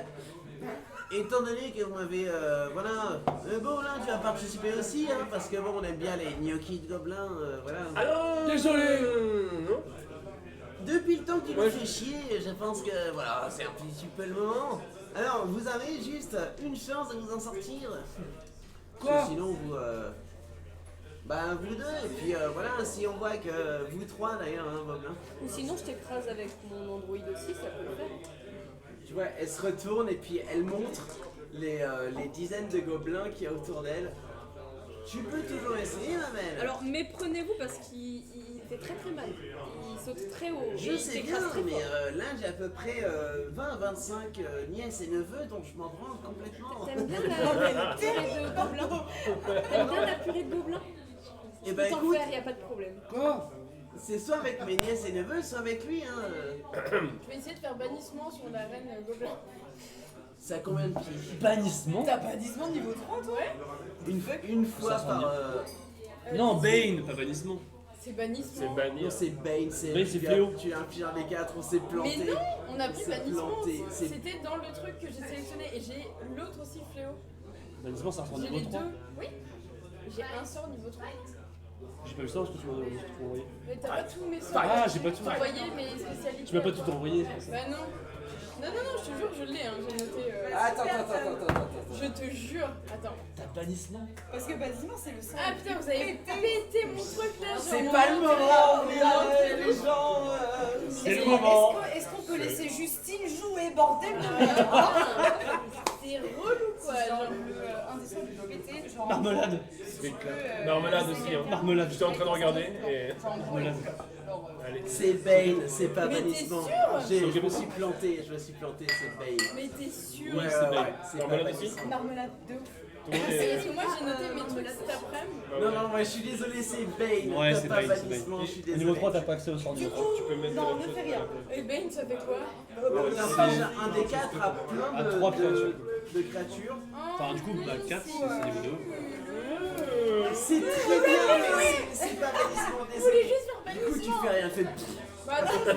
étant donné que vous m'avez, voilà, bon là, tu vas participer aussi, hein, parce que bon, on aime bien les gnocchis de gobelins, voilà. Alors, Désolé. Non. Depuis le temps qu'il nous fait chier, je pense que voilà, c'est un petit peu le moment. Alors, vous avez juste une chance de vous en sortir. Quoi? Parce que sinon, vous deux, et puis voilà, si on voit que vous trois d'ailleurs, hein, Boblin, Ou sinon je t'écrase avec mon Android aussi, ça peut le faire. tu vois, elle se retourne et puis elle montre les dizaines de gobelins qu'il y a autour d'elle. Tu peux toujours essayer, ma belle. Alors méprenez-vous parce qu'il fait très très mal. Il saute très haut. et Je il sais bien, t'écrase très mais fort. là j'ai à peu près 20-25 nièces et neveux, donc je m'en branle complètement. T'aimes bien la purée de gobelins? T'aimes bien la purée de gobelins? Et Je bah peux t'en écoute, faire, y a pas de problème. Quoi? c'est soit avec mes nièces et neveux, soit avec lui. Hein. Je vais essayer de faire bannissement sur la reine Gobelin. Ça a combien de pieds? Bannissement? T'as bannissement niveau 30, toi? Une fois sent par. bien. Non, Bane, pas bannissement. C'est bannissement. C'est banni. Non, c'est Bane, c'est. Bane, c'est tu as- fléau. Tu as un pire des quatre, on s'est planté. Mais non, on a pris C'est bannissement. planté, c'est- C'était dans le truc que j'ai sélectionné et j'ai l'autre aussi fléau. Bannissement, ça ressort J'ai niveau les 3. deux. Oui. J'ai un sort niveau 3. J'ai pas vu ça, ce que tu m'as envoyé. Mais t'as pas tous mes sorts. Ah, j'ai pas tout. J'ai envoyé mes spécialités. Tu m'as pas tout envoyé, c'est pour ça. Bah non. Non, je te jure, je l'ai, hein, j'ai noté. Attends. Je te jure. Attends. T'as bannissement? Parce que bannissement, c'est le sang. Ah putain, vous avez pété mon truc là. C'est genre, pas le mon moment, entrée. les gens. C'est le moment. Est-ce qu'on peut laisser Justine jouer, bordel de merde? C'est relou quoi. Genre Genre, un des sons du pété, genre. Marmelade. C'est Marmelade aussi. Hein. Marmelade. J'étais en train de regarder et. Marmelade. Allez. C'est Bane, c'est pas Mais t'es bannissement. sûr Je me suis planté, c'est Bane. Mais t'es sûr? Oui, c'est Bane. c'est pas Marmelade aussi bannissement. Marmelade de ouf. Tout le monde Parce est. que moi j'ai noté mes trucs cet après-midi. Non, non, moi je suis désolé, c'est Bane. Ouais, T'as c'est pas Bane, c'est bannissement, Bane. je suis Au désolé. niveau 3, t'as pas accès au sort du Du jour. coup, Tu peux mettre Non, la ne chose fais sur rien. la table. et Bane ça fait quoi? N'inflige un des 4 à plein À de, trois créatures. de créatures. Enfin, du coup, 4, c'est niveau 2. C'est très bien, mais c'est pas bannissement. Je voulais juste faire Du coup, tu bannissement. fais rien, fais. Bah attends, je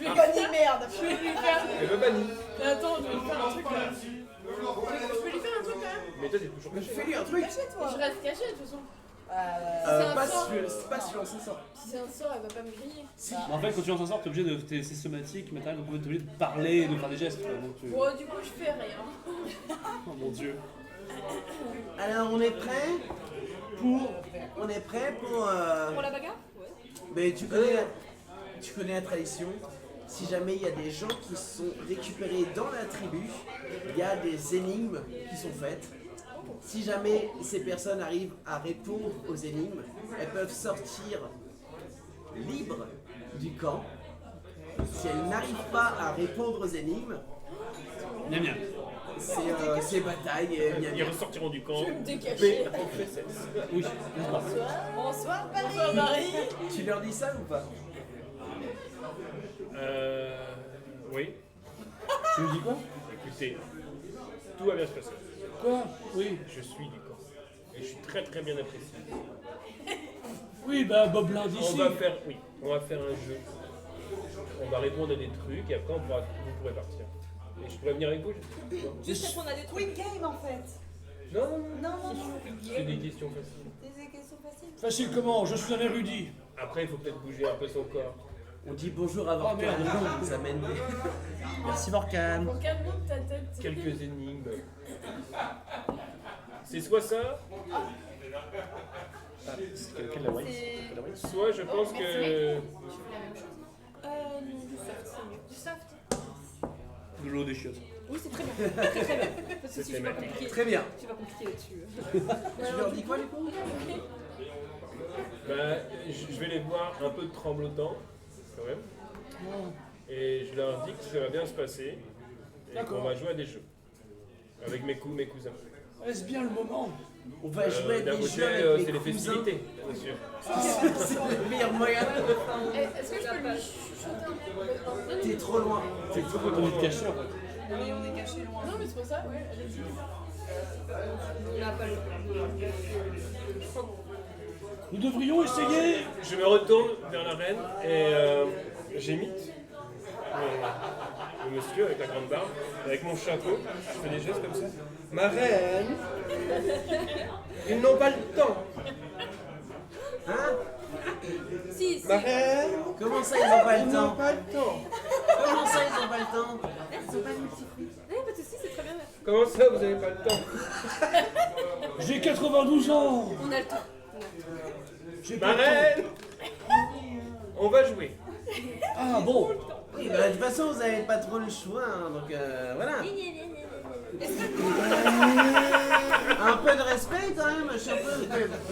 vais Banni merde. je vais lui faire. Elle veut banni. Mais attends, je vais lui faire un truc là. Je vais lui faire un truc quand même. Mais toi, t'es toujours caché. Fais-lui un truc. Je reste cachée de toute façon. Pas un sort. sur c'est ça. Si c'est un sort, elle va pas me griller. Si. En fait, quand tu lances un sort, t'es obligé de. C'est somatique, matériel, donc t'es obligé de parler et de faire des gestes. Quoi. Donc, Bon, du coup, je fais rien. Oh mon dieu. Alors, on est prêt pour. Pour la bagarre? Ouais. Mais tu connais la tradition. Si jamais il y a des gens qui sont récupérés dans la tribu, il y a des énigmes qui sont faites. Si jamais ces personnes arrivent à répondre aux énigmes, elles peuvent sortir libres du camp. Si elles n'arrivent pas à répondre aux énigmes, Miam miam. c'est bataille et miam Ils miam. ressortiront du camp. Je vais me décacher. Oui, Bonsoir Paris. Bonsoir Marie. Tu leur dis ça ou pas? Oui. tu me dis quoi? Écoutez, tout va bien se passer. Quoi? Oui. Je suis du camp. Et je suis très très bien apprécié. Oui, bah Bob Blind On ici. va faire un jeu. On va répondre à des trucs et après vous pourrez partir. Et je pourrais venir avec vous Juste répondre à des trucs. Quick game en fait. Non, non, non. Non. C'est des questions faciles. Des questions faciles. Facile comment? Je suis un érudit. Après, il faut peut-être bouger un peu son corps. On dit bonjour à Vorkan, merde. on vous amène des... Merci Vorkan. Pour calme ta tête. Quelques énigmes. C'est soit ça, Quelle la white? soit je pense que. Tu fais la même chose, non Non, du soft, c'est mieux. Du soft. De l'eau des chiottes. Oui, c'est très bien. Très très bien. Parce que C'est je suis pas très compliqué. Très bien. Je suis pas compliqué là-dessus. Tu leur dis quoi du coup? Bah, je vais les voir un peu tremblotants, quand même. Et je leur dis que ça va bien se passer. Et D'accord. qu'on va jouer à des jeux. Avec mes cousins. Est-ce bien le moment? On va jouer à D'un des côté, jeux avec c'est mes les cousins. festivités, bien sûr. C'est le meilleur moyen. Est-ce que je peux lui chuchoter un peu? T'es trop loin. T'es trop On loin. est caché en fait. Oui, on est caché loin. Non, mais c'est pour ça, ouais, allez-y. On n'a pas le. Nous devrions essayer. Je me retourne vers la reine et j'imite le monsieur avec la grande barbe, avec mon chapeau. Je fais des gestes comme ça. Ma reine, ils n'ont pas le temps. Hein? Si, si. Ma reine, Comment ça ils ont pas ils le n'ont temps? pas le temps. Comment ça ils ont pas le temps? Non, pas de soucis, c'est très bien. Comment ça, vous n'avez pas le temps? J'ai 92 ans. On a le temps. J'ai Ma pas le temps. reine, on va jouer. Ah bon. Oui, bah, de toute façon vous avez pas trop le choix, hein, donc voilà. Un peu de respect quand même, je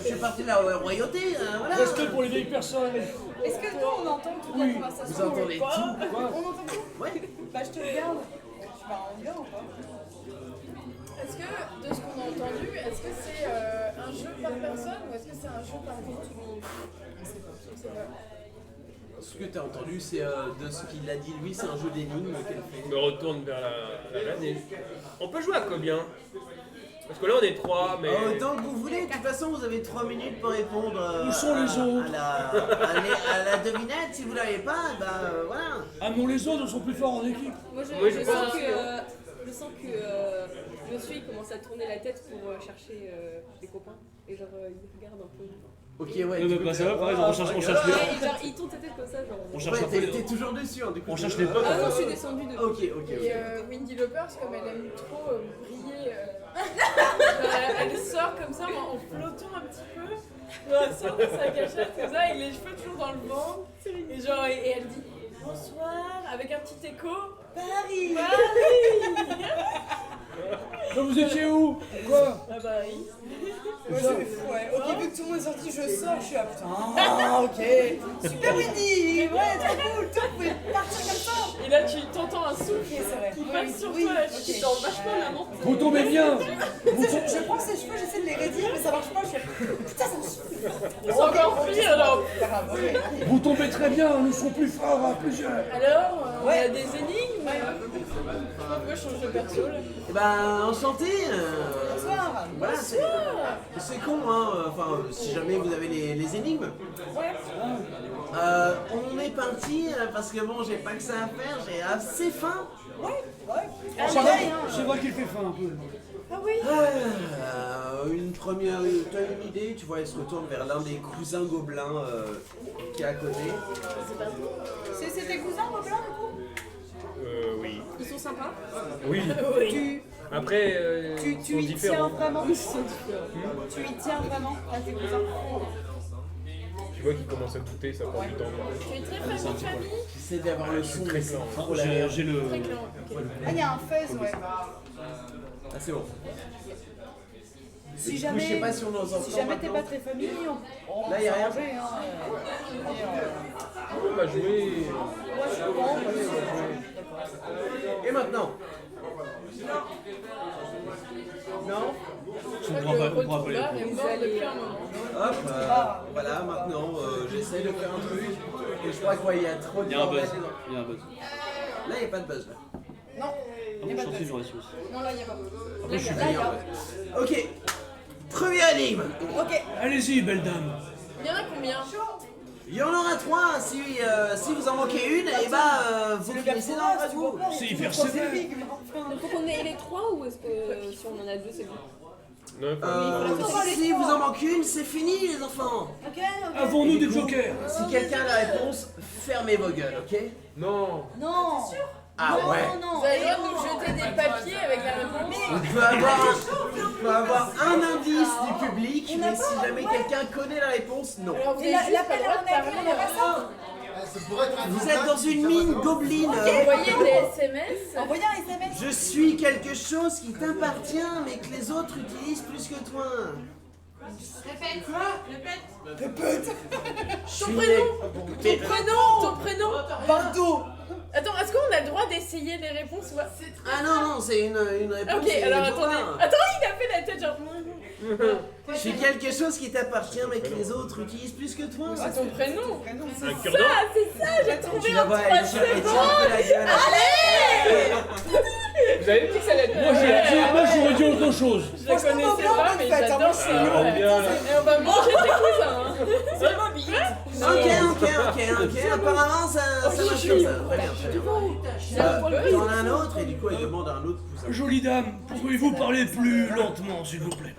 suis parti de la royauté, voilà. Respect pour les vieilles personnes. Est-ce que nous on entend toute la conversation? Vous entendez ou pas tout, quoi. On entend tout? Ouais. Bah je te regarde. On y va ou pas? Est-ce que, de ce qu'on a entendu, est-ce que c'est un jeu par personne ou est-ce que c'est un jeu par groupe? Je sais pas. Ce que t'as entendu, c'est de ce qu'il a dit lui, c'est un jeu d'énigmes qu'elle fait. Je me retourne vers la reine et on peut jouer à combien? Parce que là on est 3, mais. Autant que vous voulez, de toute façon vous avez 3 minutes pour répondre Où sont les autres? à la devinette, si vous l'avez pas, bah voilà. Ah non, les autres sont plus forts en équipe. Moi, Oui, je je sens pense. que monsieur il commence à tourner la tête pour chercher des copains. Et genre, il regarde un peu. Ok, ouais. Ouais, bah, ça va, pareil, genre, on cherche Ouais, les. et genre, il tourne sa tête comme ça, genre. On cherche un peu Ouais, les. t'es toujours dessus, hein, du coup. On cherche les potes. Ah non, je suis descendue de. Ok. Et Windy Loppers, comme elle aime trop briller, elle sort comme ça en flottant un petit peu. Genre, elle sort de sa cachette comme ça, avec les cheveux toujours dans le vent. Et genre, et elle dit bonsoir avec un petit écho. Paris. Donc vous étiez où? Quoi? Ah bah oui. Ouais, ok, vu que tout le monde est sorti, je sors, je suis là, putain. Ah, ok. Super Winnie. Ouais, trop cool, toi, vous pouvez partir comme ça. Et là, tu t'entends un souffle Ok, c'est vrai. qui passe sur Oui, toi, là, ok. tu sens vachement la menthe. Vous tombez bien. Je prends ses cheveux, j'essaie de les raidir, mais ça marche pas. Je fais putain, ça marche. C'est encore pire, alors. Pas grave, ok. Vous tombez très bien, nous serons plus forts à plusieurs. Alors, on Ouais. a des énigmes. Pourquoi je change de perso, là? Eh ben, enchanté. Bonsoir. Voilà, c'est con, hein. Enfin, si jamais vous avez les énigmes. Ouais. On est parti parce que bon, j'ai pas que ça à faire, j'ai assez faim. Ouais. Ah, C'est mais vrai, là, c'est vrai qu'il fait faim un peu. Ah oui. Une première, t'as une idée, tu vois, elle se retourne vers l'un des cousins gobelins qui est à côté. C'est tes cousins, Gobelin, du coup? Oui. Ils sont sympas. Oui. Tu Après, Tu ils sont y tiens différents. vraiment? Tu y tiens vraiment à tes cousins? Tu vois qu'ils commencent à douter, ça prend du temps. Tu es très famille. J'essaie d'avoir le son, très mais c'est clan. trop la merde. J'ai le. Très clair. Ok. Ah, il y a un fuzz, ouais. Ah, c'est bon. Si Du coup, jamais, je sais pas si on en si entend jamais t'es maintenant. pas très famille, on Là, y a rien. s'arranger, hein. On va jouer. Ouais, je comprends. Et maintenant? Non? Tu Je me crois prends que pas, le on pourra pas les retour est mort depuis un moment. Hop, voilà, maintenant, j'essaie de faire un truc. Et je crois qu'il y a trop de Il y a un bordel buzz. dedans. Il y a un buzz. Là, il n'y a pas de buzz. Là. Non, Ah bon, chantier, j'aurais su aussi. non, là, il y a pas. Après, je suis Là, il y venu a. en buzz. Ok, première énigme. Ok. Allez-y, belle dame. Il y en a combien? Il y en aura 3. Si vous en manquez une, et bah, vous finissez dans le vous. C'est hyper sévère. Donc faut qu'on ait les trois ou est-ce que si on en a deux c'est bon? Non, enfin, Si vous en manque une, c'est fini, les enfants. Ok. Avons-nous Et du des coup, jokers? Si quelqu'un a la réponse, fermez vos gueules, ok? non. Non. Ah non, ouais. non. Vous avez le droit de nous jeter des papiers avec la réponse? On peut avoir un indice du public, mais si jamais quelqu'un connaît la réponse, non. Alors vous Et avez juste pas l'appel le à droit de mon avis, on a pas parler. ça. Vous êtes dans une mine gobeline. Envoyer des SMS. Envoyez un SMS. Je suis quelque chose qui t'appartient, mais que les autres utilisent plus que toi. Répète. Répète. Je suis Ton prénom. Bardo. Attends, est-ce qu'on a le droit d'essayer les réponses ou pas? Ah non, c'est une réponse. Ok, et alors il faut attendez. pas. Attends, il a fait la tête genre. Je suis quelque chose qui t'appartient, mais que les autres utilisent plus que toi. C'est ton prénom. Un cure-dent. Ah, c'est ça, j'ai trouvé Tu la en vois, 3 elle tire un secondes. peu la gueule. Vous avez dit que ça allait être Moi j'aurais dit autre chose. Je la connaissais pas, mais j'adore hein, ces Ah, noms. on bien, là. Et on va manger tes cousins. Hein. C'est Ok. Apparemment, ça marche comme ça. Très bien, très bien. T'en as un autre, et du coup, elle demande à un autre cousin. Jolie dame, pourriez-vous parler plus lentement, s'il vous plaît?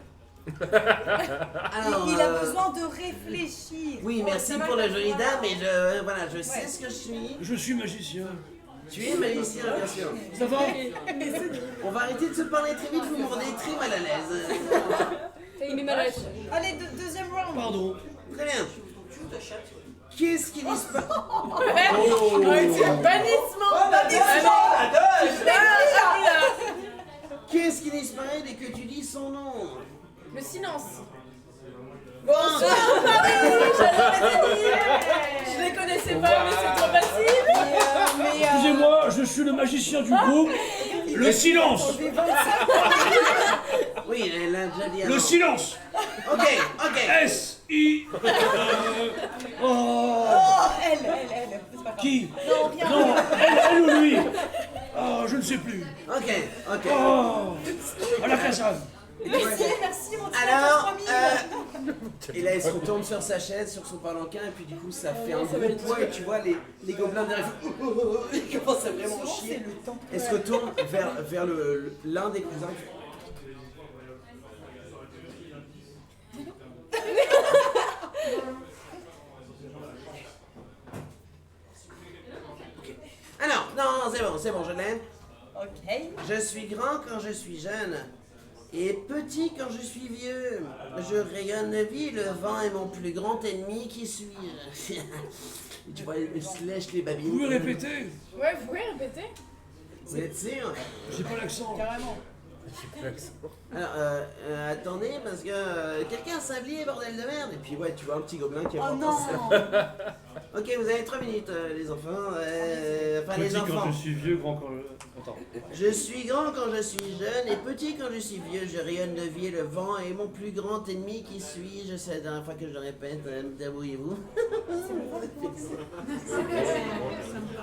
Alors, Il a besoin de réfléchir. Oui, merci pour la jolie dame, et je sais ce que je suis. Je suis magicien. Tu es magicien, bien sûr. Ça va? On va arrêter de se parler très vite, vous me rendez très mal à l'aise. Il met mal à l'aise. Allez, deuxième round. Pardon. Très bien. Qu'est-ce qui disparaît? Bannissement. Qu'est-ce qui disparaît dès que tu dis son nom? Le silence. Je les connaissais pas, mais c'est trop facile. Excusez-moi, je suis le magicien du groupe. Le silence! Oui, elle l'a déjà dit avant. Le silence! Ok. S-I... Oh... Elle. C'est pas grave. Qui? Non, rien. Non, elle ou lui? Ah, je ne sais plus. Ok. Oh! À la cassade! Merci, mon petit Alors, 3000. et là, elle se retourne sur sa chaise, sur son palanquin, et puis du coup, ça fait un gros poids, et tu vois les gobelins derrière, ils commencent à vraiment chier. Elle se retourne vers l'un des cousins. Alors, non, c'est bon, je l'aime. Ok. Je suis grand quand je suis jeune et petit quand je suis vieux. Je rayonne la vie, le vent est mon plus grand ennemi, qui suis-je? Tu vois, il se lèche les babines. Vous pouvez répéter? Ouais, vous pouvez répéter? Vous êtes sûr? J'ai pas l'accent. Carrément. Alors, attendez, parce que quelqu'un a un sablier, bordel de merde. Et puis, ouais, tu vois un petit gobelin qui est Oh mort. non. Ok, vous avez 3 minutes, les enfants. Enfin, les Petit quand enfants. je suis vieux, grand quand je... Attends. Je suis grand quand je suis jeune et petit quand je suis vieux. Je rayonne de vie et le vent est mon plus grand ennemi. Qui suis-je? C'est la dernière fois que je le répète. Débrouillez-vous.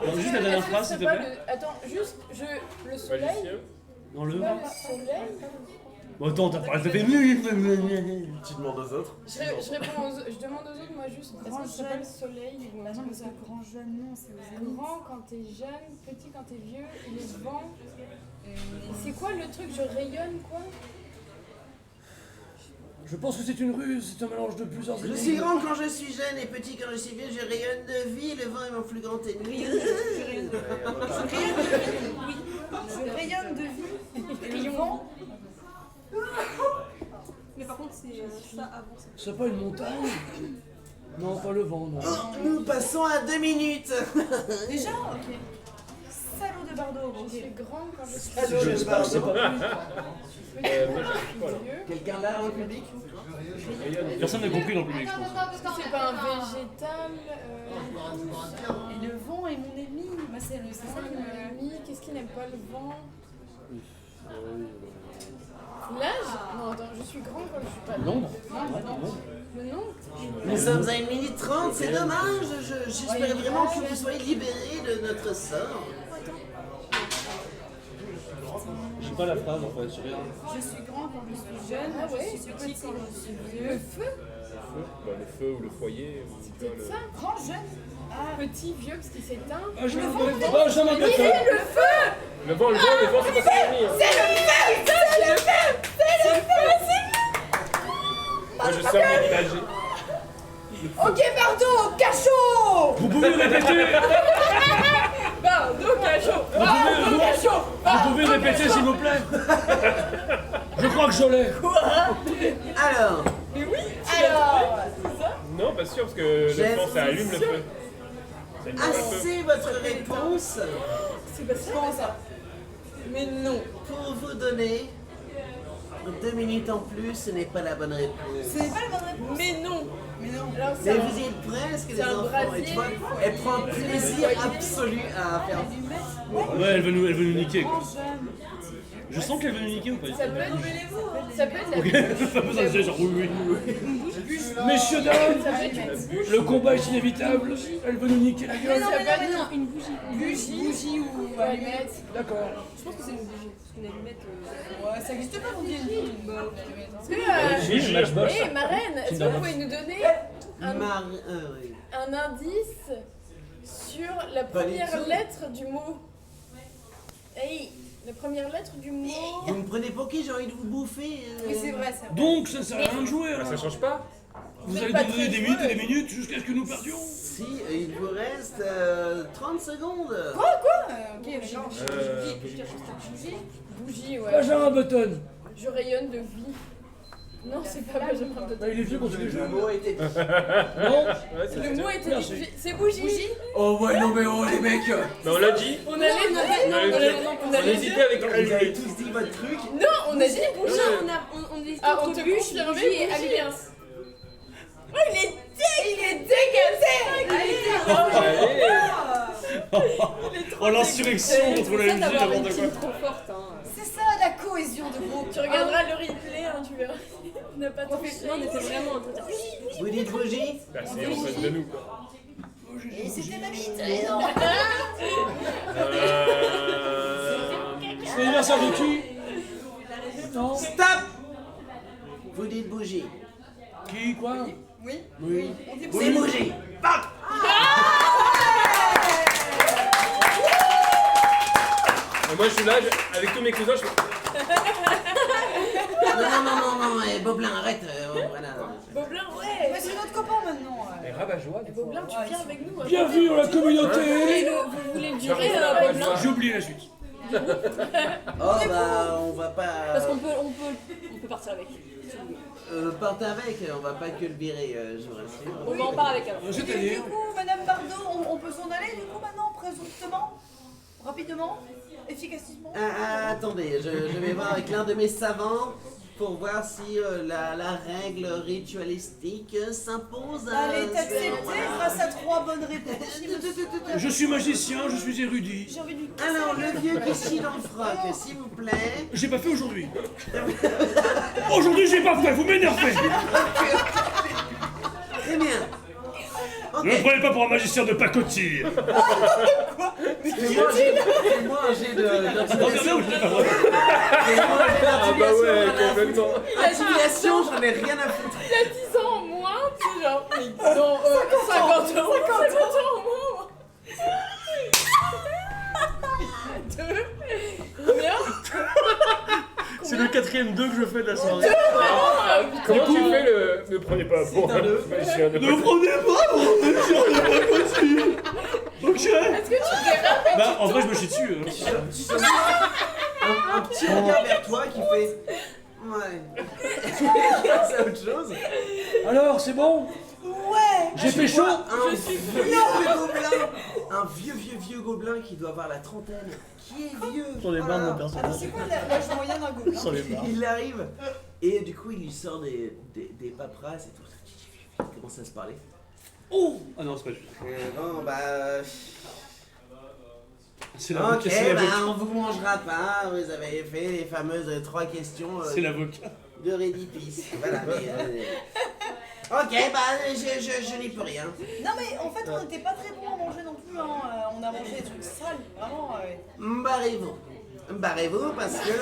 Alors, juste la dernière phrase, s'il te plaît. Attends, juste, le soleil. Magicien. Dans le... Pas le soleil. Bon, attends, t'as pas... fait... Tu demandes aux autres. Je réponds je demande aux autres, moi juste, est-ce Grand que ça s'appelle jeune. soleil ou un Bah non, truc mais comme c'est ça? grand jeune, non, c'est aux zénith. Grand quand t'es jeune, petit quand t'es vieux, et les vents. C'est quoi le truc? Je rayonne quoi? Je pense que c'est une ruse, c'est un mélange de plusieurs Je éléments. suis grand quand je suis jeune et petit quand je suis vieux. Je rayonne de vie. Le vent est mon plus grand ennemi. Je rayonne de vie. Et le vent. Mais par contre, c'est ça avant ça. C'est pas une montagne? Non, pas le vent, non. Nous passons à 2 minutes. Déjà? Ok. Salaud de Bardo. Je Ok. suis grande quand je suis Allô, J'espère que c'est pas plus. Moi, je suis pas là. vieux. Quelqu'un là dans le public? Personne n'a compris dans le public, je pense. Est-ce que c'est pas un végétal? Et le vent est mon ennemi. Bah, c'est ça qui me. Qu'est-ce qui n'aime pas le vent? L'âge? Non, attends, je suis grande quand je suis pas là. Londres. Le nom? Nous sommes à 1 minute 30, c'est dommage. J'espère vraiment que vous soyez libérés de notre sort. J'ai pas la phrase en fait, j'ai rien. Je suis grand quand je suis jeune. Ah ouais, Je suis petit quand je suis Le vieux. feu? Bah, le feu ou le foyer. Ou, tu vois, C'est le... ça? Grand jeune. Ah, Petit, vieux, parce qu'il s'éteint. Benjamin Le vent, Button. c'est pas son ennemi. Moi, je sors mes villagers. ok, Bardo, cachot. Vous pouvez répéter? Bardo cachot! Vous pouvez répéter s'il vous plaît? Je crois que je l'ai. Alors, Alors, Non, pas sûr, parce que le J'ai vent, ça allume le feu. Ça allume le feu. assez votre réponse C'est pas ça? comment ça? Mais non! pour vous donner 2 minutes en plus. Ce n'est pas la bonne réponse. Ce n'est pas la bonne réponse. Mais non! Mais non. Alors c'est Mais un... vous y êtes presque, les un enfants. Et brasier. tu vois, elle prend un plaisir absolu à faire. Ouais, elle veut nous niquer quoi. Grand jeune. Je sens qu'elle veut nous niquer ou pas du tout? Ça peut être... Ça peut être la... Ok, pas besoin de dire genre oui, oui. Messieurs, dames, Ça peut être... le combat est inévitable. Elle veut nous niquer la gueule. Ça peut être... Non, une bougie. Bougie ou allumette. D'accord. Je pense que c'est une bougie. Parce qu'une allumette. Ouais, ça n'existe pas, on dit une allumette. Est-ce que... Oui, Matchbox. Hé, ma reine, est-ce que vous pouvez nous donner Oui. un indice sur la Pas du première tout. lettre du mot? Hey, la première lettre du mot... Vous me prenez pour qui? J'ai envie de vous bouffer. Oui, c'est vrai, c'est vrai. Donc, ça sert à rien de jouer Bah, alors. ça change pas. Vous êtes allez pas nous donner très des minutes et joueuse. des minutes jusqu'à ce que nous perdions. Si, il vous reste 30 secondes. Ok, d'accord. Bougie, ouais. Benjamin Button. Je rayonne de vie. Non, c'est pas Benjamin Button. Bah, il est vieux quand il est Le jeune. mot était. Non. Ouais, c'est Le ça. mot était Merci. bougie. C'est bougie. Oh ouais, non mais oh les mecs. Mais on l'a dit. On allait On a hésité avec Vous avez Algérie. tous dit votre truc. Non, on a dit bougie. On est Ah, on entre te bûche, confirme bougie et bougie, allumette. hein. Oh, il est Oh, l'insurrection contre la Ça MJ, d'avoir une n'importe quoi. team trop forte. Hein. C'est ça la cohésion de groupe. Tu regarderas le replay, hein, tu verras. On n'a pas Non, on était vraiment en train de dire. Vous dites bougie? Bah, c'est en face de nous, quoi. Et c'était ma bite. C'est l'anniversaire de qui? Non. Stop. Vous dites bougie. Qui, quoi? Oui. Oui. On dit C'est bougie. Et moi, je suis là, avec tous mes cousins, je fais. Non, Boblin, arrête. Voilà. Boblin, ouais. Mais c'est notre copain maintenant. Mais rabat-joie, du coup. Boblin, tu viens avec nous. Bienvenue dans la communauté. Vous voulez le durer, Boblin? J'ai oublié la suite. Oh bah on va pas. Parce qu'on peut partir avec. Partez avec, on va pas que le virer, je vous rassure. On va en part avec alors. Du C'est-à-dire. coup, Madame Bardot, on peut s'en aller du coup maintenant, présomptement? Rapidement, efficacement. Attendez, je vais voir avec l'un de mes savants pour voir si la règle ritualistique s'impose. Elle est acceptée grâce à 3 bonnes réponses. Je suis magicien, je suis érudit. J'ai envie de lui Alors, le vieux qui chie dans le froc, s'il vous plaît. J'ai pas fait aujourd'hui. Aujourd'hui, j'ai pas fait, vous m'énervez. Très bien. Ok. Ne me prenez pas pour un magicien de pacotille. Fais-moi un jet d'intimidation. Ah bah ouais, complètement. Intimidation, j'en ai rien à foutre. Il a 10 ans en moins, c'est genre. Mais non, 50 ans en moins. 2. Combien? C'est le 4ème 2 que je fais de la soirée. Comment tu fais le. Ne prenez pas pour un magicien de Ne prenez pas pour un magicien de pacotille. Ok. Est-ce que tu dérapes? Bah, en vrai, je me chie dessus. Un petit regard vers toi qui fait. Ouais. C'est autre chose. Alors, c'est bon? Ouais. J'ai fait chaud? Un vieux gobelin. Un vieux gobelin qui doit avoir la trentaine. Qui est vieux. J'en ai marre de mon Alors, personnage. c'est quoi l'âge moyen d'un gobelin? J'en ai marre. Il arrive et du coup il lui sort des paperasses et tout. Il commence à se parler. Oh. Ah non, c'est pas juste. Bon bah. C'est l'avocat. Ok, C'est bah l'avocat. on vous mangera pas. Vous avez fait les fameuses 3 questions C'est l'avocat. de Rédipice. Voilà. Ok, bah je n'y peux rien. Non mais en fait on n'était pas très bon à manger non plus, hein. On a mangé des trucs sales, vraiment. Barrez-vous parce que.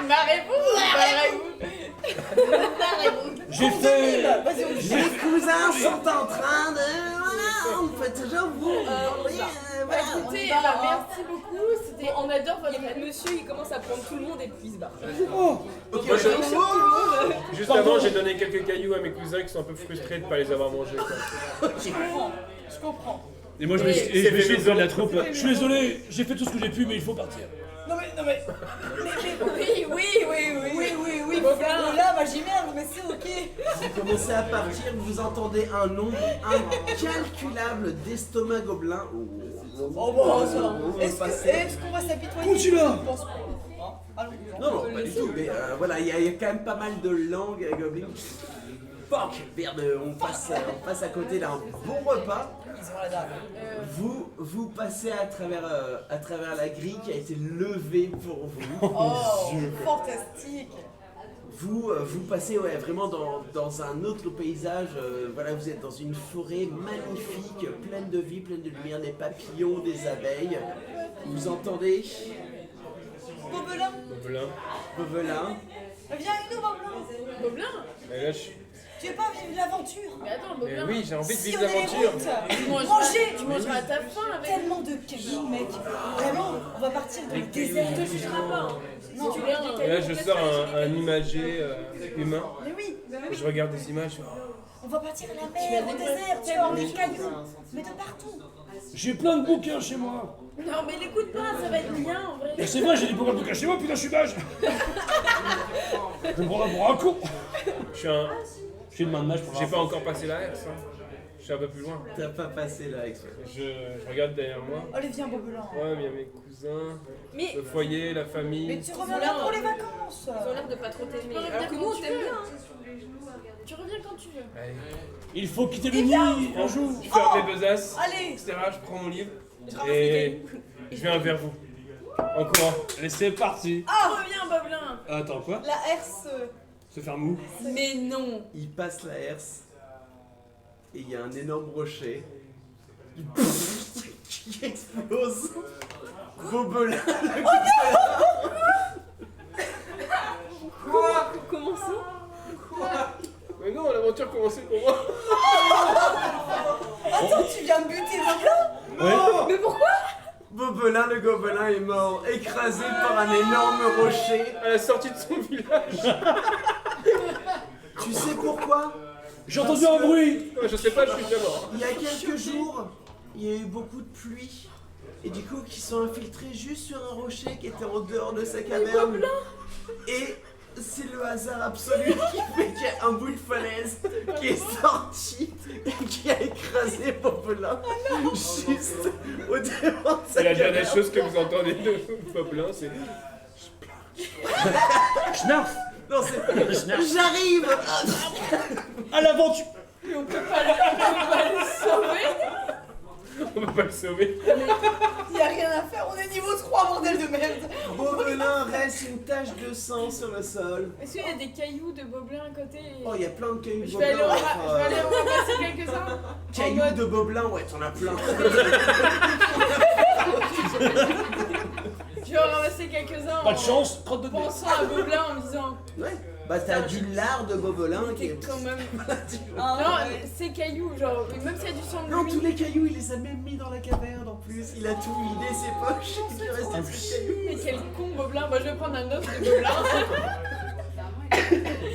Barrez-vous. J'ai fait... Vas-y, on dit. Les cousins sont en train de. Voilà, on peut toujours vous. Voilà. Écoutez, merci beaucoup. On adore votre aide. Monsieur, il commence à prendre tout le monde et puis il se barre. Ok, Moi, je- Juste avant, j'ai donné quelques cailloux à mes cousins qui sont un peu frustrés de ne pas les avoir mangés. Quoi. Je comprends. Et moi, je me suis C'est je me suis fait fait de la troupe. Je suis désolé, j'ai fait tout ce que j'ai pu, mais il faut partir. Non mais. Oui, Gobelin. là, magie merde, mais c'est ok. Vous commencez à partir, vous entendez un nombre incalculable d'estomacs gobelins. Oh bon, ça va. Est-ce qu'on va s'apitoyer? Continue là. Je pense pas. Hein? Allons. Non, pas du tout, mais voilà, il y a quand même pas mal de langues gobelins. Poc, merde, on passe à côté d'un bon repas. Ils ont la dalle. Vous passez à travers la grille qui a été levée pour vous. Oh, fantastique. Vous passez vraiment dans un autre paysage. Voilà, vous êtes dans une forêt magnifique, pleine de vie, pleine de lumière, des papillons, des abeilles. Vous entendez Gobelin, Bovelin. viens avec nous, Gobelin. Gobelin. Et là, je... Tu veux pas vivre l'aventure? Mais attends, Mais Gobelin. oui, j'ai envie de Si vivre on est les l'aventure. routes, Tu manger, mangeras à ta faim avec. tellement de cailloux, mec. Vraiment, on va partir dans le désert. Tu te jugeras pas. Hein. Non, Si tu viens Et là, je sors un imagé humain. mais oui, Je regarde des images. on va partir à la mer, au désert, tu vas avoir des cailloux, mais de partout. J'ai plein de bouquins chez moi. Non, mais l'écoute pas, ça va être bien en vrai. Et c'est vrai, j'ai des bouquins chez moi, putain, je suis mage. Je me prends pour un con. Je suis un... J'ai une main de mage pour J'ai pas encore passé la herse. Hein. Je suis un peu plus loin. T'as pas passé là, exprès. Je regarde derrière moi. Allez, viens, Gobelin. Ouais, mais il y a mes cousins, Mais le foyer, la famille. Mais tu reviendras pour les vacances. Ils ont l'air de pas trop t'aimer. revenir Alors que nous, quand on tu t'aime veux. bien. Hein. tu reviens quand tu veux. Allez. Il faut quitter le nid un jour. Je ferme mes besaces, Allez. etc. Je prends mon livre Je ramasse les et cailloux. je viens vers vous. En courant. Allez, c'est parti. Reviens, Gobelin. Attends, quoi? La herse. Se faire mou. Mais non. Il passe la herse et il y a un énorme rocher qui explose. Gobelin. Comment ça? Mais non, l'aventure commençait pour moi. Attends, tu viens de buter Gobelin? Ouais. Mais pourquoi? Bobelin, le gobelin est mort, écrasé par un énorme rocher. À la sortie de son village. Tu sais pourquoi? J'ai entendu un bruit. Je sais pas, je suis déjà mort. Il y a quelques jours, il y a eu beaucoup de pluie. Et du coup, qui sont infiltrés juste sur un rocher qui était en dehors de sa caverne. Et c'est le hasard absolu qui fait qu'il y a un bout de falaise qui est sorti et qui a écrasé écrasé Popelin juste au devant de sa Et la dernière caverne. chose que vous entendez de Poplin, c'est. Schnarf. Non, c'est j'arrive. À l'aventure. Mais on peut pas le sauver. On peut pas le sauver. Il y a rien à faire, on est niveau 3, bordel de merde. Popelin reste une tache de sang sur le sol. Est-ce qu'il y a des cailloux de Boblin à côté Oh, il y a plein de cailloux de Je vais aller en Gobelins. ramasser quelques-uns. Cailloux de Gobelins, ouais, t'en as plein. Je vais en ramasser quelques-uns. Pas de chance, crotte de En nez. pensant à Boblin en me disant. Ouais. Bah, t'as du lard de Gobelin qui T'es est. quand même. Ah, Non, ouais. ces cailloux, genre, même s'il y a du sang de Non, lui. tous les cailloux, il les a même mis dans la caverne en plus. Il a tout vidé ses poches. Il lui reste plus de cailloux. Mais quel con Boblin. Moi je vais prendre un os de Boblin.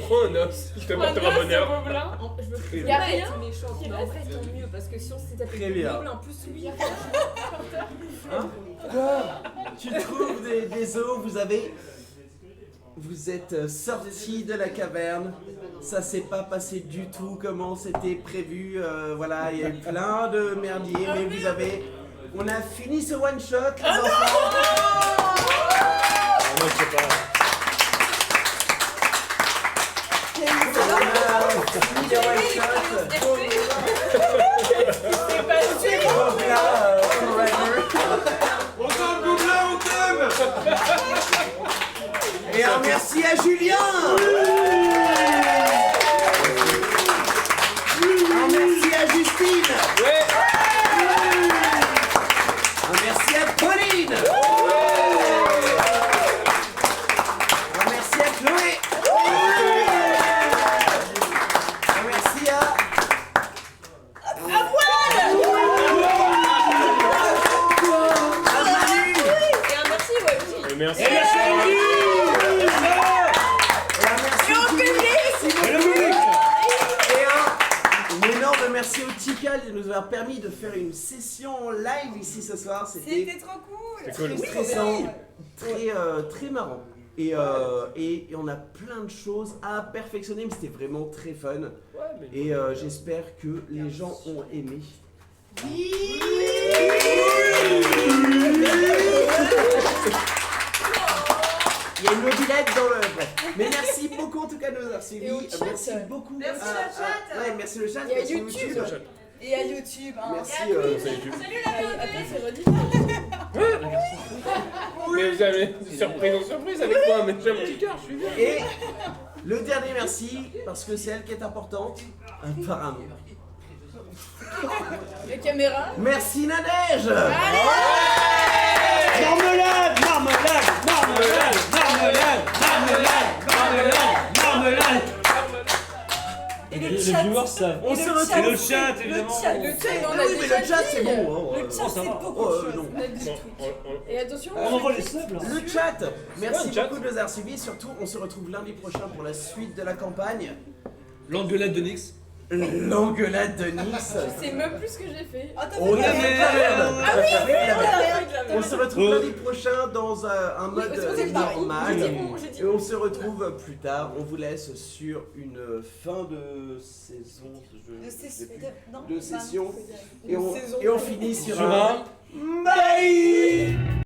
Prends un os, je te Un portera os de bonheur. Boblin. Je veux Très plus bien. être méchante, mais en vrai, tant mieux, parce que si on s'était tapé Très le bien. double, en plus lui, Tu trouves des os, vous êtes sortis de la caverne. Ça s'est pas passé du tout comme c'était prévu. Voilà, il y a eu plein de merdiers, mais on a fini ce one shot, les enfants. Moi, je sais pas. On a fini le one shot. C'est pas sûr. Gobelin, forever. On t'aime, Gobelin, on t'aime. Et un merci à Julien. Un merci à Justine. Ouais. Un merci à Pauline. Un merci à Chloé. Un merci à... À Manu. et un merci, ouais, aussi. Et merci. Et un merci au public. Et le public. Et un énorme merci au Tikal de nous avoir permis de faire une session live ici ce soir. C'était trop cool. C'est cool. Très stressant, très marrant. Et on a plein de choses à perfectionner, mais c'était vraiment très fun. Ouais, mais. Et j'espère que les gens ont aimé. Il y a une mobilette dans le... Bref. Mais merci beaucoup en tout cas de nous avoir suivis. Et au chat. Merci beaucoup. Merci le chat. Ouais, merci le chat. Et à merci YouTube. Et à YouTube. Hein. Merci. Salut, YouTube. Après, c'est redit. Mais vous avez des surprises en surprise avec moi, mais j'ai un petit cœur, je suis bien. Et le dernier merci, parce que c'est elle qui est importante, apparemment. Les caméras. Merci Nadège. Marmelade, marmelade, marmelade, marmelade, marmelade, marmelade, marmelade. Et Les le chat. viewers savent. On se Et retrouve. le chat, évidemment. chat, Le chat, on Ah a oui, mais déjà le chat dit. c'est bon. Le chat, ça c'est va. beaucoup de choses. Non. On a dit Bon, tout. Et attention. On envoie les subs là. Le chat, merci Ouais, le chat. beaucoup de nous avoir suivis. Surtout, on se retrouve lundi prochain pour la suite de la campagne. L'engueulade de Nix. L'engueulade de Nice. Je sais même plus ce que j'ai fait. Ah, t'as On fait a la fait la merde. Ah oui, On a fait la merde. rien. On se retrouve lundi prochain dans un mode c'est pareil. normal. J'ai dit bon, j'ai dit Et on se retrouve plus tard. On vous laisse sur une fin de saison. De je sais session. plus. Non, De enfin, session. faut dire. Et on finit sur Sur un un